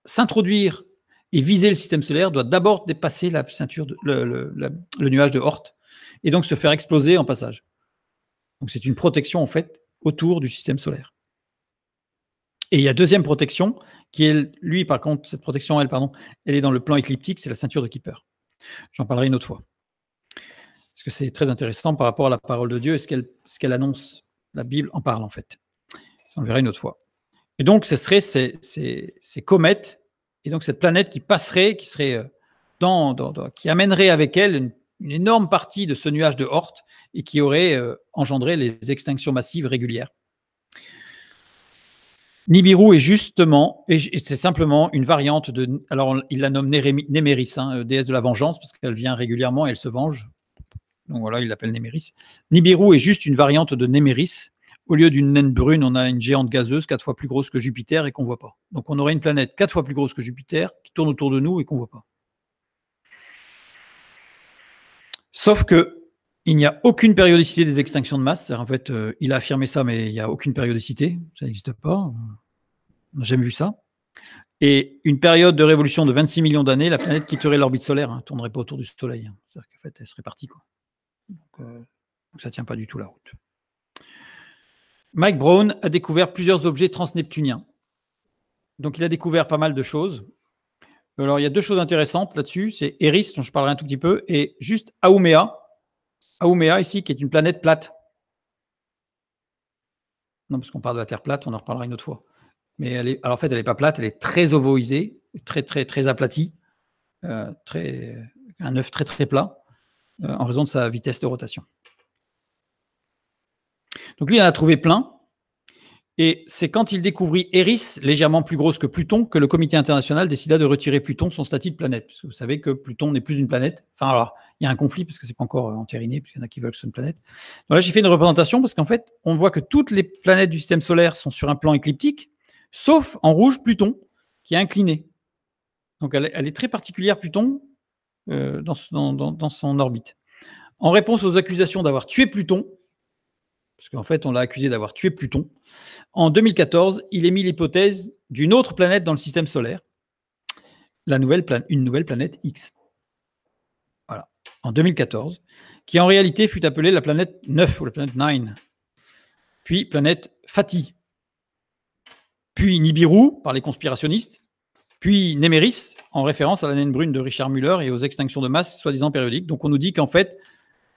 s'introduire et viser le système solaire doit d'abord dépasser la ceinture, le nuage de Oort, et donc se faire exploser en passage. Donc c'est une protection en fait autour du système solaire. Et il y a deuxième protection qui est, lui par contre, cette protection, elle est dans le plan écliptique, c'est la ceinture de Kuiper. J'en parlerai une autre fois. Parce que c'est très intéressant par rapport à la parole de Dieu et ce qu'elle annonce. La Bible en parle en fait. On le verra une autre fois. Et donc, ce serait ces comètes, et donc cette planète qui passerait, qui serait qui amènerait avec elle une énorme partie de ce nuage de Oort et qui aurait engendré les extinctions massives régulières. Nibiru est justement, et c'est simplement une variante de, alors il la nomme Néméris, déesse de la vengeance, parce qu'elle vient régulièrement et elle se venge. Donc voilà, il l'appelle Néméris. Nibiru est juste une variante de Néméris. Au lieu d'une naine brune, on a une géante gazeuse 4 fois plus grosse que Jupiter et qu'on ne voit pas. Donc on aurait une planète 4 fois plus grosse que Jupiter qui tourne autour de nous et qu'on ne voit pas. Sauf qu'il n'y a aucune périodicité des extinctions de masse. En fait, il a affirmé ça, mais il n'y a aucune périodicité. Ça n'existe pas. On n'a jamais vu ça. Et une période de révolution de 26 millions d'années, la planète quitterait l'orbite solaire, ne tournerait pas autour du Soleil. C'est-à-dire qu'en fait, elle serait partie. Donc ça ne tient pas du tout la route. Mike Brown a découvert plusieurs objets transneptuniens. Donc, il a découvert pas mal de choses. Alors, il y a 2 choses intéressantes là-dessus. C'est Eris, dont je parlerai un tout petit peu, et juste Haumea. Haumea, ici, qui est une planète plate. Non, parce qu'on parle de la Terre plate, on en reparlera une autre fois. Mais alors, en fait, elle n'est pas plate, elle est très ovoïsée, très, très, très aplatie. Un œuf très, très plat, en raison de sa vitesse de rotation. Donc lui, il en a trouvé plein. Et c'est quand il découvrit Eris, légèrement plus grosse que Pluton, que le comité international décida de retirer Pluton de son statut de planète. Parce que vous savez que Pluton n'est plus une planète. Enfin, alors, il y a un conflit parce que c'est pas encore entériné, puisqu'il y en a qui veulent que ce soit une planète. Donc là, j'ai fait une représentation parce qu'en fait, on voit que toutes les planètes du système solaire sont sur un plan écliptique, sauf en rouge Pluton, qui est incliné. Donc elle est très particulière, Pluton, dans son orbite. En réponse aux accusations d'avoir tué Pluton, parce qu'en fait, on l'a accusé d'avoir tué Pluton, en 2014, il émit l'hypothèse d'une autre planète dans le système solaire, une nouvelle planète X. Voilà, en 2014, qui en réalité fut appelée la planète 9 ou la planète 9, puis planète Fatih, puis Nibiru par les conspirationnistes, puis Néméris, en référence à la naine brune de Richard Müller et aux extinctions de masse soi-disant périodiques. Donc on nous dit qu'en fait,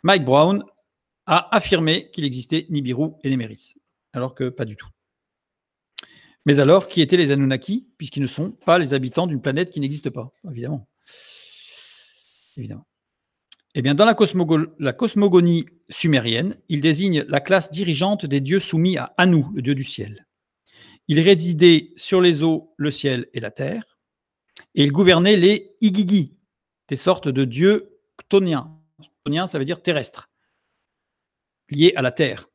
Mike Brown a affirmé qu'il existait Nibiru et Néméris, alors que pas du tout. Mais alors, qui étaient les Anunnaki, puisqu'ils ne sont pas les habitants d'une planète qui n'existe pas, évidemment. Évidemment. Eh bien, dans la cosmogonie sumérienne, il désigne la classe dirigeante des dieux soumis à Anu, le dieu du ciel. Il résidait sur les eaux, le ciel et la terre, et il gouvernait les Igigi, des sortes de dieux chtoniens. Chtonien, ça veut dire terrestre, liés à la terre.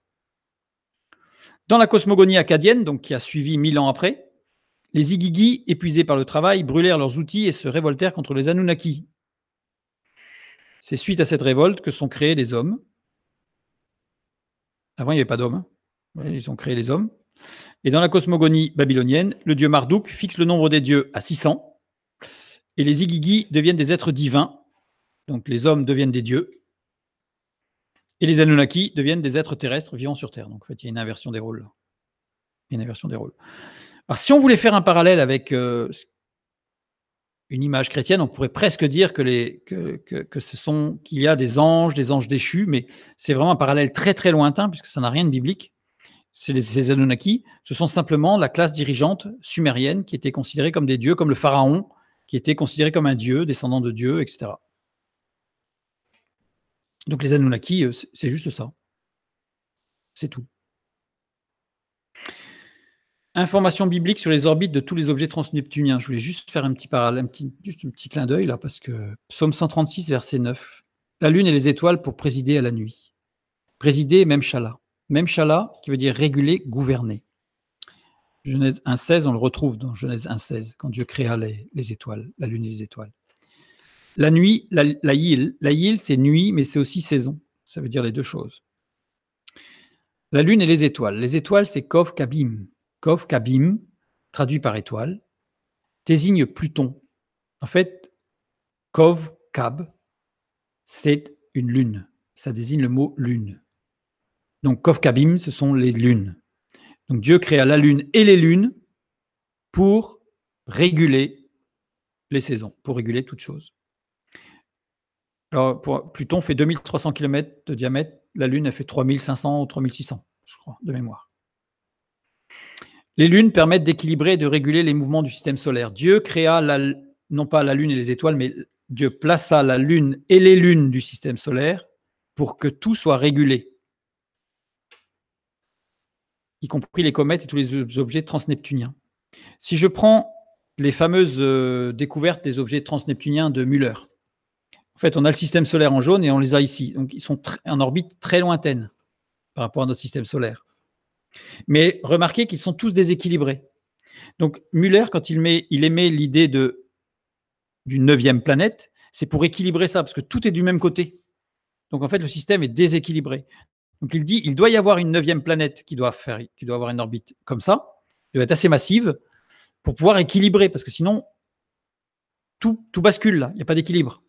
Dans la cosmogonie akkadienne, donc qui a suivi 1000 ans après, les Igigi, épuisés par le travail, brûlèrent leurs outils et se révoltèrent contre les Anunnaki. C'est suite à cette révolte que sont créés les hommes. Avant, il n'y avait pas d'hommes. Ils ont créé les hommes. Et dans la cosmogonie babylonienne, le dieu Marduk fixe le nombre des dieux à 600. Et les Igigi deviennent des êtres divins. Donc les hommes deviennent des dieux. Et les Anunnaki deviennent des êtres terrestres vivant sur Terre. Donc en fait, il y a une inversion des rôles. Alors si on voulait faire un parallèle avec une image chrétienne, on pourrait presque dire qu'il y a des anges déchus, mais c'est vraiment un parallèle très très lointain puisque ça n'a rien de biblique. Ces Anunnaki, ce sont simplement la classe dirigeante sumérienne qui était considérée comme des dieux, comme le pharaon, qui était considéré comme un dieu, descendant de Dieu, etc. Donc les Anunnaki, c'est juste ça. C'est tout. Information biblique sur les orbites de tous les objets transneptuniens. Je voulais juste faire un petit parallèle, juste un petit clin d'œil là, parce que Psaume 136, verset 9. La lune et les étoiles pour présider à la nuit. Présider, Memshala. Memshala, qui veut dire réguler, gouverner. Genèse 1,16, on le retrouve dans Genèse 1,16, quand Dieu créa les étoiles, la lune et les étoiles. La nuit, la yil, c'est nuit, mais c'est aussi saison. Ça veut dire les deux choses. La lune et les étoiles. Les étoiles, c'est Kov Kabim. Kov Kabim, traduit par étoile, désigne Pluton. En fait, Kov Kab, c'est une lune. Ça désigne le mot lune. Donc Kov Kabim, ce sont les lunes. Donc Dieu créa la lune et les lunes pour réguler les saisons, pour réguler toute chose. Alors Pluton fait 2300 km de diamètre, la lune elle fait 3500 ou 3600, je crois, de mémoire. Les lunes permettent d'équilibrer et de réguler les mouvements du système solaire. Dieu créa non pas la lune et les étoiles, mais Dieu plaça la lune et les lunes du système solaire pour que tout soit régulé, y compris les comètes et tous les objets transneptuniens. Si je prends les fameuses découvertes des objets transneptuniens de Müller, en fait, on a le système solaire en jaune et on les a ici. Donc, ils sont en orbite très lointaine par rapport à notre système solaire. Mais remarquez qu'ils sont tous déséquilibrés. Donc, Müller, quand il émet l'idée d'une 9e planète, c'est pour équilibrer ça, parce que tout est du même côté. Donc, en fait, le système est déséquilibré. Donc, il dit il doit y avoir une 9e planète qui doit avoir une orbite comme ça, qui doit être assez massive, pour pouvoir équilibrer, parce que sinon, tout bascule là, il n'y a pas d'équilibre.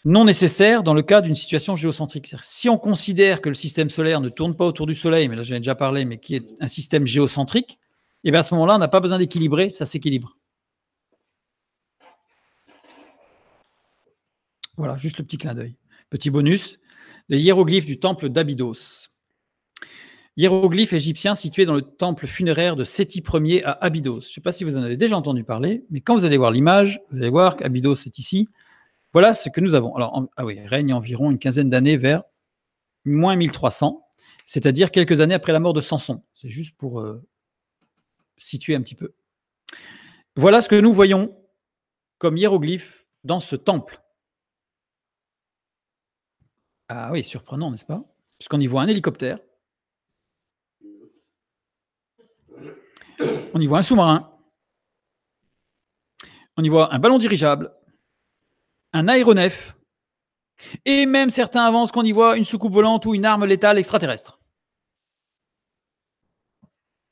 Non nécessaire dans le cas d'une situation géocentrique. Si on considère que le système solaire ne tourne pas autour du Soleil, mais là j'en ai déjà parlé, mais qui est un système géocentrique, et bien à ce moment-là, on n'a pas besoin d'équilibrer, ça s'équilibre. Voilà, juste le petit clin d'œil. Petit bonus, les hiéroglyphes du temple d'Abydos. Hiéroglyphes égyptiens situés dans le temple funéraire de Séti Ier à Abydos. Je ne sais pas si vous en avez déjà entendu parler, mais quand vous allez voir l'image, vous allez voir qu'Abydos est ici. Voilà ce que nous avons. Alors, règne environ une quinzaine d'années vers moins 1300, c'est-à-dire quelques années après la mort de Samson. C'est juste pour situer un petit peu. Voilà ce que nous voyons comme hiéroglyphes dans ce temple. Ah oui, surprenant, n'est-ce pas? Puisqu'on y voit un hélicoptère, on y voit un sous-marin, on y voit un ballon dirigeable, un aéronef, et même certains avancent qu'on y voit une soucoupe volante ou une arme létale extraterrestre.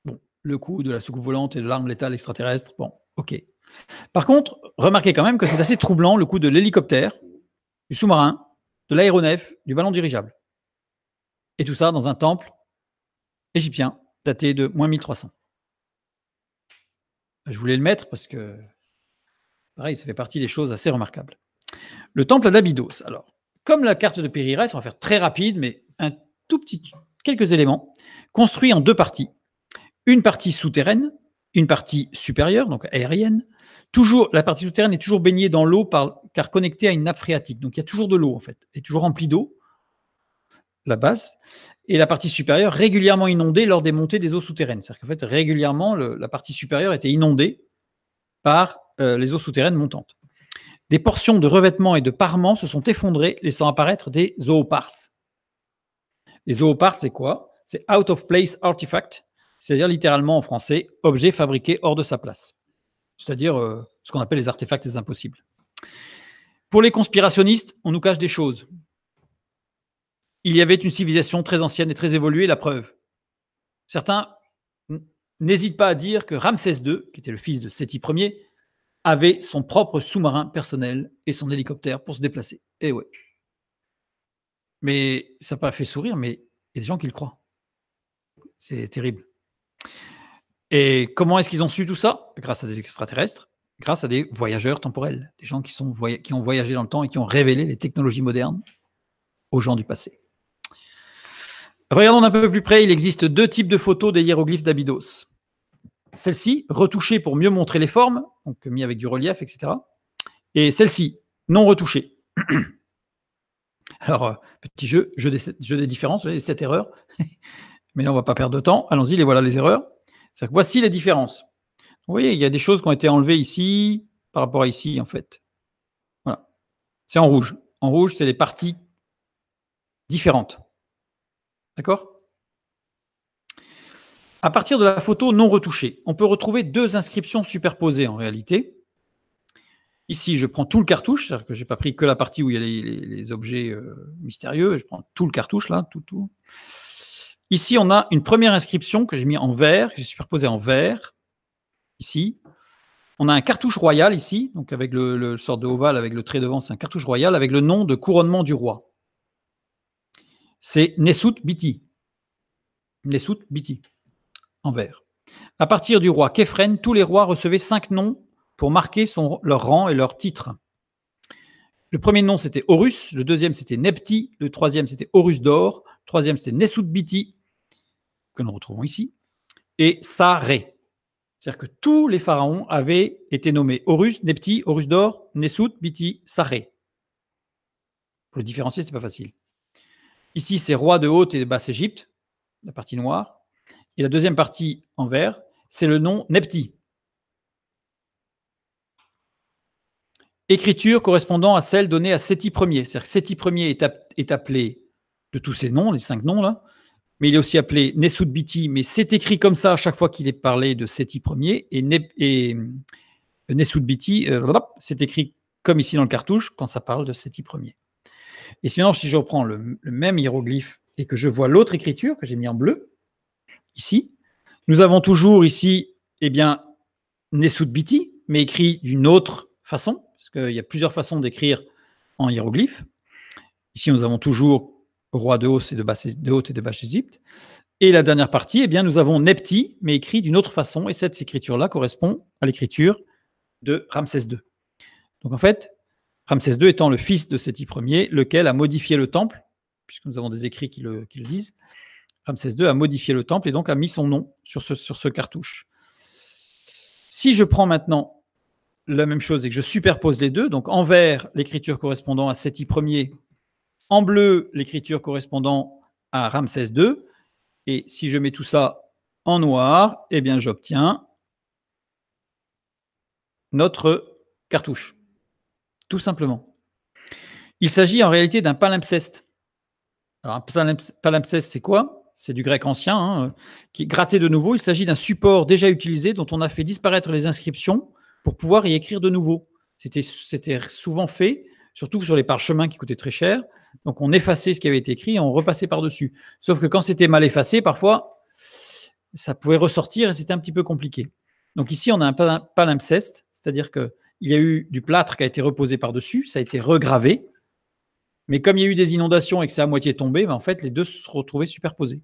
Bon, le coup de la soucoupe volante et de l'arme létale extraterrestre, bon, ok. Par contre, remarquez quand même que c'est assez troublant le coup de l'hélicoptère, du sous-marin, de l'aéronef, du ballon dirigeable. Et tout ça dans un temple égyptien daté de moins 1300. Je voulais le mettre parce que, pareil, ça fait partie des choses assez remarquables. Le temple d'Abydos. Alors, comme la carte de Périérès, on va faire très rapide, mais quelques éléments, construit en deux parties. Une partie souterraine, une partie supérieure, donc aérienne. Toujours, la partie souterraine est toujours baignée dans l'eau car connectée à une nappe phréatique. Donc il y a toujours de l'eau en fait, elle est toujours remplie d'eau, la base, et la partie supérieure régulièrement inondée lors des montées des eaux souterraines. C'est-à-dire qu'en fait, régulièrement, la partie supérieure était inondée par les eaux souterraines montantes. Des portions de revêtement et de parement se sont effondrées, laissant apparaître des zooparts. Les zooparts, c'est quoi? C'est out of place artifact, c'est-à-dire littéralement en français, objet fabriqué hors de sa place. C'est-à-dire ce qu'on appelle les artefacts des impossibles. Pour les conspirationnistes, on nous cache des choses. Il y avait une civilisation très ancienne et très évoluée, la preuve. Certains n'hésitent pas à dire que Ramsès II, qui était le fils de Séti Ier, avait son propre sous-marin personnel et son hélicoptère pour se déplacer. Eh ouais. Mais ça n'a pas fait sourire, mais il y a des gens qui le croient. C'est terrible. Et comment est-ce qu'ils ont su tout ça? Grâce à des extraterrestres, grâce à des voyageurs temporels, des gens qui ont voyagé dans le temps et qui ont révélé les technologies modernes aux gens du passé. Regardons d'un peu plus près, il existe deux types de photos des hiéroglyphes d'Abydos. Celle-ci, retouchée pour mieux montrer les formes, donc mis avec du relief, etc. Et celle-ci, non retouchée. Alors, petit jeu des différences, les 7 erreurs. Mais là, on ne va pas perdre de temps. Allons-y, les voilà les erreurs. C'est-à-dire que voici les différences. Vous voyez, il y a des choses qui ont été enlevées ici par rapport à ici, en fait. Voilà. C'est en rouge. En rouge, c'est les parties différentes. D'accord? À partir de la photo non retouchée, on peut retrouver deux inscriptions superposées en réalité. Ici, je prends tout le cartouche, c'est-à-dire que je n'ai pas pris que la partie où il y a les objets mystérieux, je prends tout le cartouche là, tout. Ici, on a une première inscription que j'ai mis en vert, que j'ai superposée en vert, ici. On a un cartouche royal ici, donc avec le sort de ovale avec le trait devant, c'est un cartouche royal avec le nom de couronnement du roi. C'est Nesut Biti. Nesut Biti, en vert. À partir du roi Képhren, tous les rois recevaient 5 noms pour marquer leur rang et leur titre. Le premier nom, c'était Horus, le deuxième, c'était Nepti, le troisième, c'était Horus d'or, le troisième, c'était Nesut Biti, que nous retrouvons ici, et Saré. C'est-à-dire que tous les pharaons avaient été nommés Horus, Nepti, Horus d'or, Nesut, Biti, Saré. Pour le différencier, ce n'est pas facile. Ici, c'est roi de Haute et de Basse Égypte, la partie noire. Et la deuxième partie en vert, c'est le nom Nepti. Écriture correspondant à celle donnée à Séti Ier. C'est-à-dire que Séti Ier est appelé de tous ces noms, les 5 noms là, mais il est aussi appelé Nesut Biti, mais c'est écrit comme ça à chaque fois qu'il est parlé de Séti Ier, et Nesut Biti, c'est écrit comme ici dans le cartouche quand ça parle de Séti Ier. Et sinon, si je reprends le même hiéroglyphe et que je vois l'autre écriture que j'ai mis en bleu, ici, nous avons toujours ici, eh bien, Nesut Biti, mais écrit d'une autre façon, parce qu'il y a plusieurs façons d'écrire en hiéroglyphe. Ici, nous avons toujours roi de Haute et de Basse Égypte. Et la dernière partie, eh bien, nous avons Nepti, mais écrit d'une autre façon, et cette écriture-là correspond à l'écriture de Ramsès II. Donc en fait, Ramsès II étant le fils de Séti Ier, lequel a modifié le temple, puisque nous avons des écrits qui le disent, Ramsès II a modifié le temple et donc a mis son nom sur ce cartouche. Si je prends maintenant la même chose et que je superpose les deux, donc en vert, l'écriture correspondant à Séti Ier, en bleu, l'écriture correspondant à Ramsès II. Et si je mets tout ça en noir, eh bien, j'obtiens notre cartouche, tout simplement. Il s'agit en réalité d'un palimpseste. Alors, un palimpseste, c'est quoi? C'est du grec ancien, hein, qui est gratté de nouveau. Il s'agit d'un support déjà utilisé dont on a fait disparaître les inscriptions pour pouvoir y écrire de nouveau. C'était souvent fait, surtout sur les parchemins qui coûtaient très cher. Donc, on effaçait ce qui avait été écrit et on repassait par-dessus. Sauf que quand c'était mal effacé, parfois, ça pouvait ressortir et c'était un petit peu compliqué. Donc ici, on a un palimpseste, c'est-à-dire qu'il y a eu du plâtre qui a été reposé par-dessus, ça a été regravé, mais comme il y a eu des inondations et que c'est à moitié tombé, ben en fait, les deux se sont retrouvés superposés.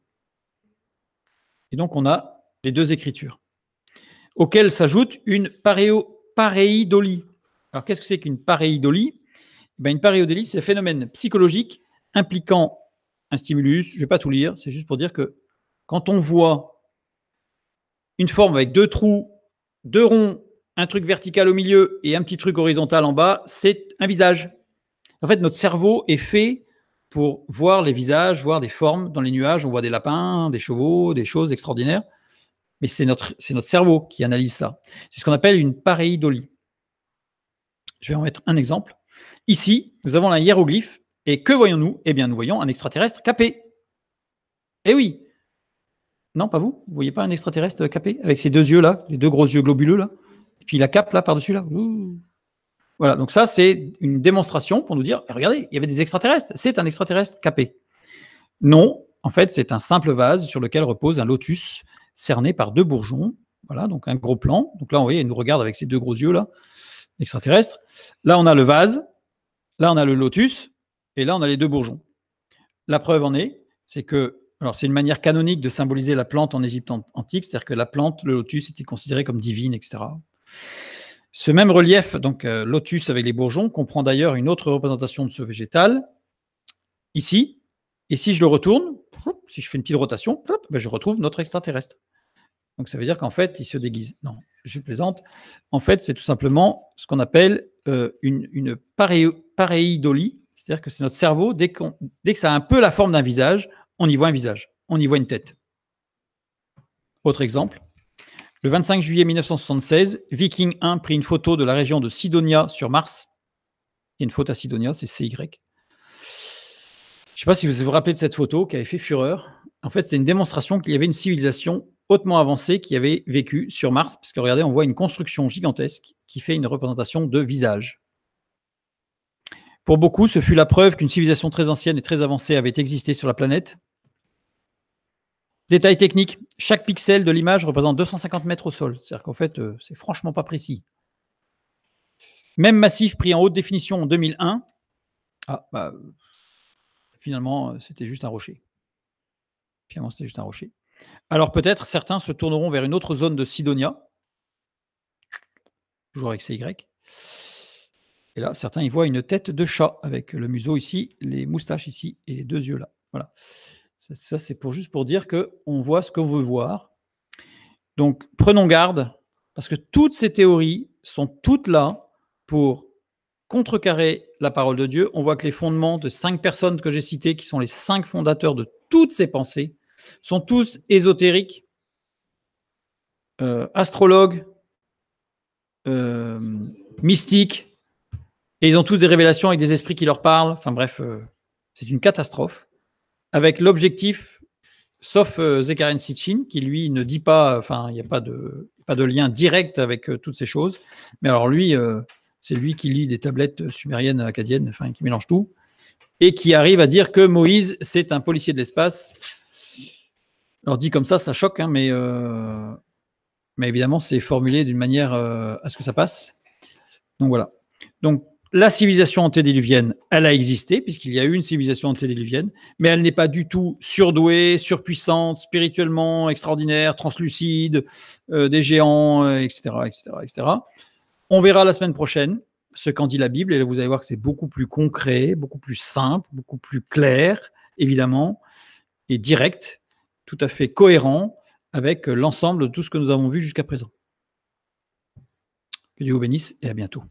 Et donc, on a les deux écritures, auxquelles s'ajoute une pareidolie. Alors, qu'est-ce que c'est qu'une pareidolie? Ben, une pareidolie, c'est un phénomène psychologique impliquant un stimulus. Je ne vais pas tout lire, c'est juste pour dire que quand on voit une forme avec deux trous, deux ronds, un truc vertical au milieu et un petit truc horizontal en bas, c'est un visage. En fait, notre cerveau est fait pour voir les visages, voir des formes dans les nuages. On voit des lapins, des chevaux, des choses extraordinaires. Mais c'est notre cerveau qui analyse ça. C'est ce qu'on appelle une pareidolie. Je vais en mettre un exemple. Ici, nous avons un hiéroglyphe. Et que voyons-nous? Eh bien, nous voyons un extraterrestre capé. Eh oui. Non, pas vous? Vous ne voyez pas un extraterrestre capé avec ces deux yeux-là, les deux gros yeux globuleux là? Et puis la cape là, par-dessus là. Ouh. Voilà, donc ça, c'est une démonstration pour nous dire, regardez, il y avait des extraterrestres, c'est un extraterrestre capé. Non, en fait, c'est un simple vase sur lequel repose un lotus cerné par deux bourgeons. Voilà, donc un gros plan. Donc là, vous voyez, il nous regarde avec ses deux gros yeux là, extraterrestre. Là, on a le vase, là, on a le lotus, et là, on a les deux bourgeons. La preuve en est, c'est que, alors c'est une manière canonique de symboliser la plante en Égypte antique, c'est-à-dire que la plante, le lotus, était considéré comme divine, etc. Ce même relief, donc lotus avec les bourgeons, comprend d'ailleurs une autre représentation de ce végétal, ici. Et si je le retourne, si je fais une petite rotation, ben je retrouve notre extraterrestre. Donc ça veut dire qu'en fait, il se déguise. Non, je plaisante. En fait, c'est tout simplement ce qu'on appelle une pareidolie, c'est-à-dire que c'est notre cerveau, dès que ça a un peu la forme d'un visage, on y voit un visage, on y voit une tête. Autre exemple. Le 25 juillet 1976, Viking 1 prit une photo de la région de Sidonia sur Mars. Il y a une faute à Sidonia, c'est CY. Je ne sais pas si vous vous rappelez de cette photo qui avait fait fureur. En fait, c'est une démonstration qu'il y avait une civilisation hautement avancée qui avait vécu sur Mars, parce que regardez, on voit une construction gigantesque qui fait une représentation de visage. Pour beaucoup, ce fut la preuve qu'une civilisation très ancienne et très avancée avait existé sur la planète. Détail technique, chaque pixel de l'image représente 250 mètres au sol. C'est-à-dire qu'en fait, c'est franchement pas précis. Même massif pris en haute définition en 2001. Ah, bah, finalement, c'était juste un rocher. Finalement, c'était juste un rocher. Alors peut-être certains se tourneront vers une autre zone de Sidonia, toujours avec CY. Et là, certains y voient une tête de chat avec le museau ici, les moustaches ici et les deux yeux là. Voilà. Ça c'est juste pour dire qu'on voit ce qu'on veut voir. Donc prenons garde, parce que toutes ces théories sont toutes là pour contrecarrer la parole de Dieu. On voit que les fondements de 5 personnes que j'ai citées, qui sont les 5 fondateurs de toutes ces pensées, sont tous ésotériques, astrologues, mystiques, et ils ont tous des révélations avec des esprits qui leur parlent. Enfin bref, c'est une catastrophe. Avec l'objectif, sauf Zecharia Sitchin, qui lui ne dit pas, enfin il n'y a pas de lien direct avec toutes ces choses. Mais alors lui, c'est lui qui lit des tablettes sumériennes, akkadiennes, enfin qui mélange tout, et qui arrive à dire que Moïse, c'est un policier de l'espace. Alors dit comme ça choque, hein, mais évidemment, c'est formulé d'une manière à ce que ça passe. Donc voilà. Donc la civilisation antédiluvienne, elle a existé, puisqu'il y a eu une civilisation antédiluvienne, mais elle n'est pas du tout surdouée, surpuissante, spirituellement extraordinaire, translucide, des géants, etc., etc., etc. On verra la semaine prochaine ce qu'en dit la Bible, et là, vous allez voir que c'est beaucoup plus concret, beaucoup plus simple, beaucoup plus clair, évidemment, et direct, tout à fait cohérent avec l'ensemble de tout ce que nous avons vu jusqu'à présent. Que Dieu vous bénisse et à bientôt.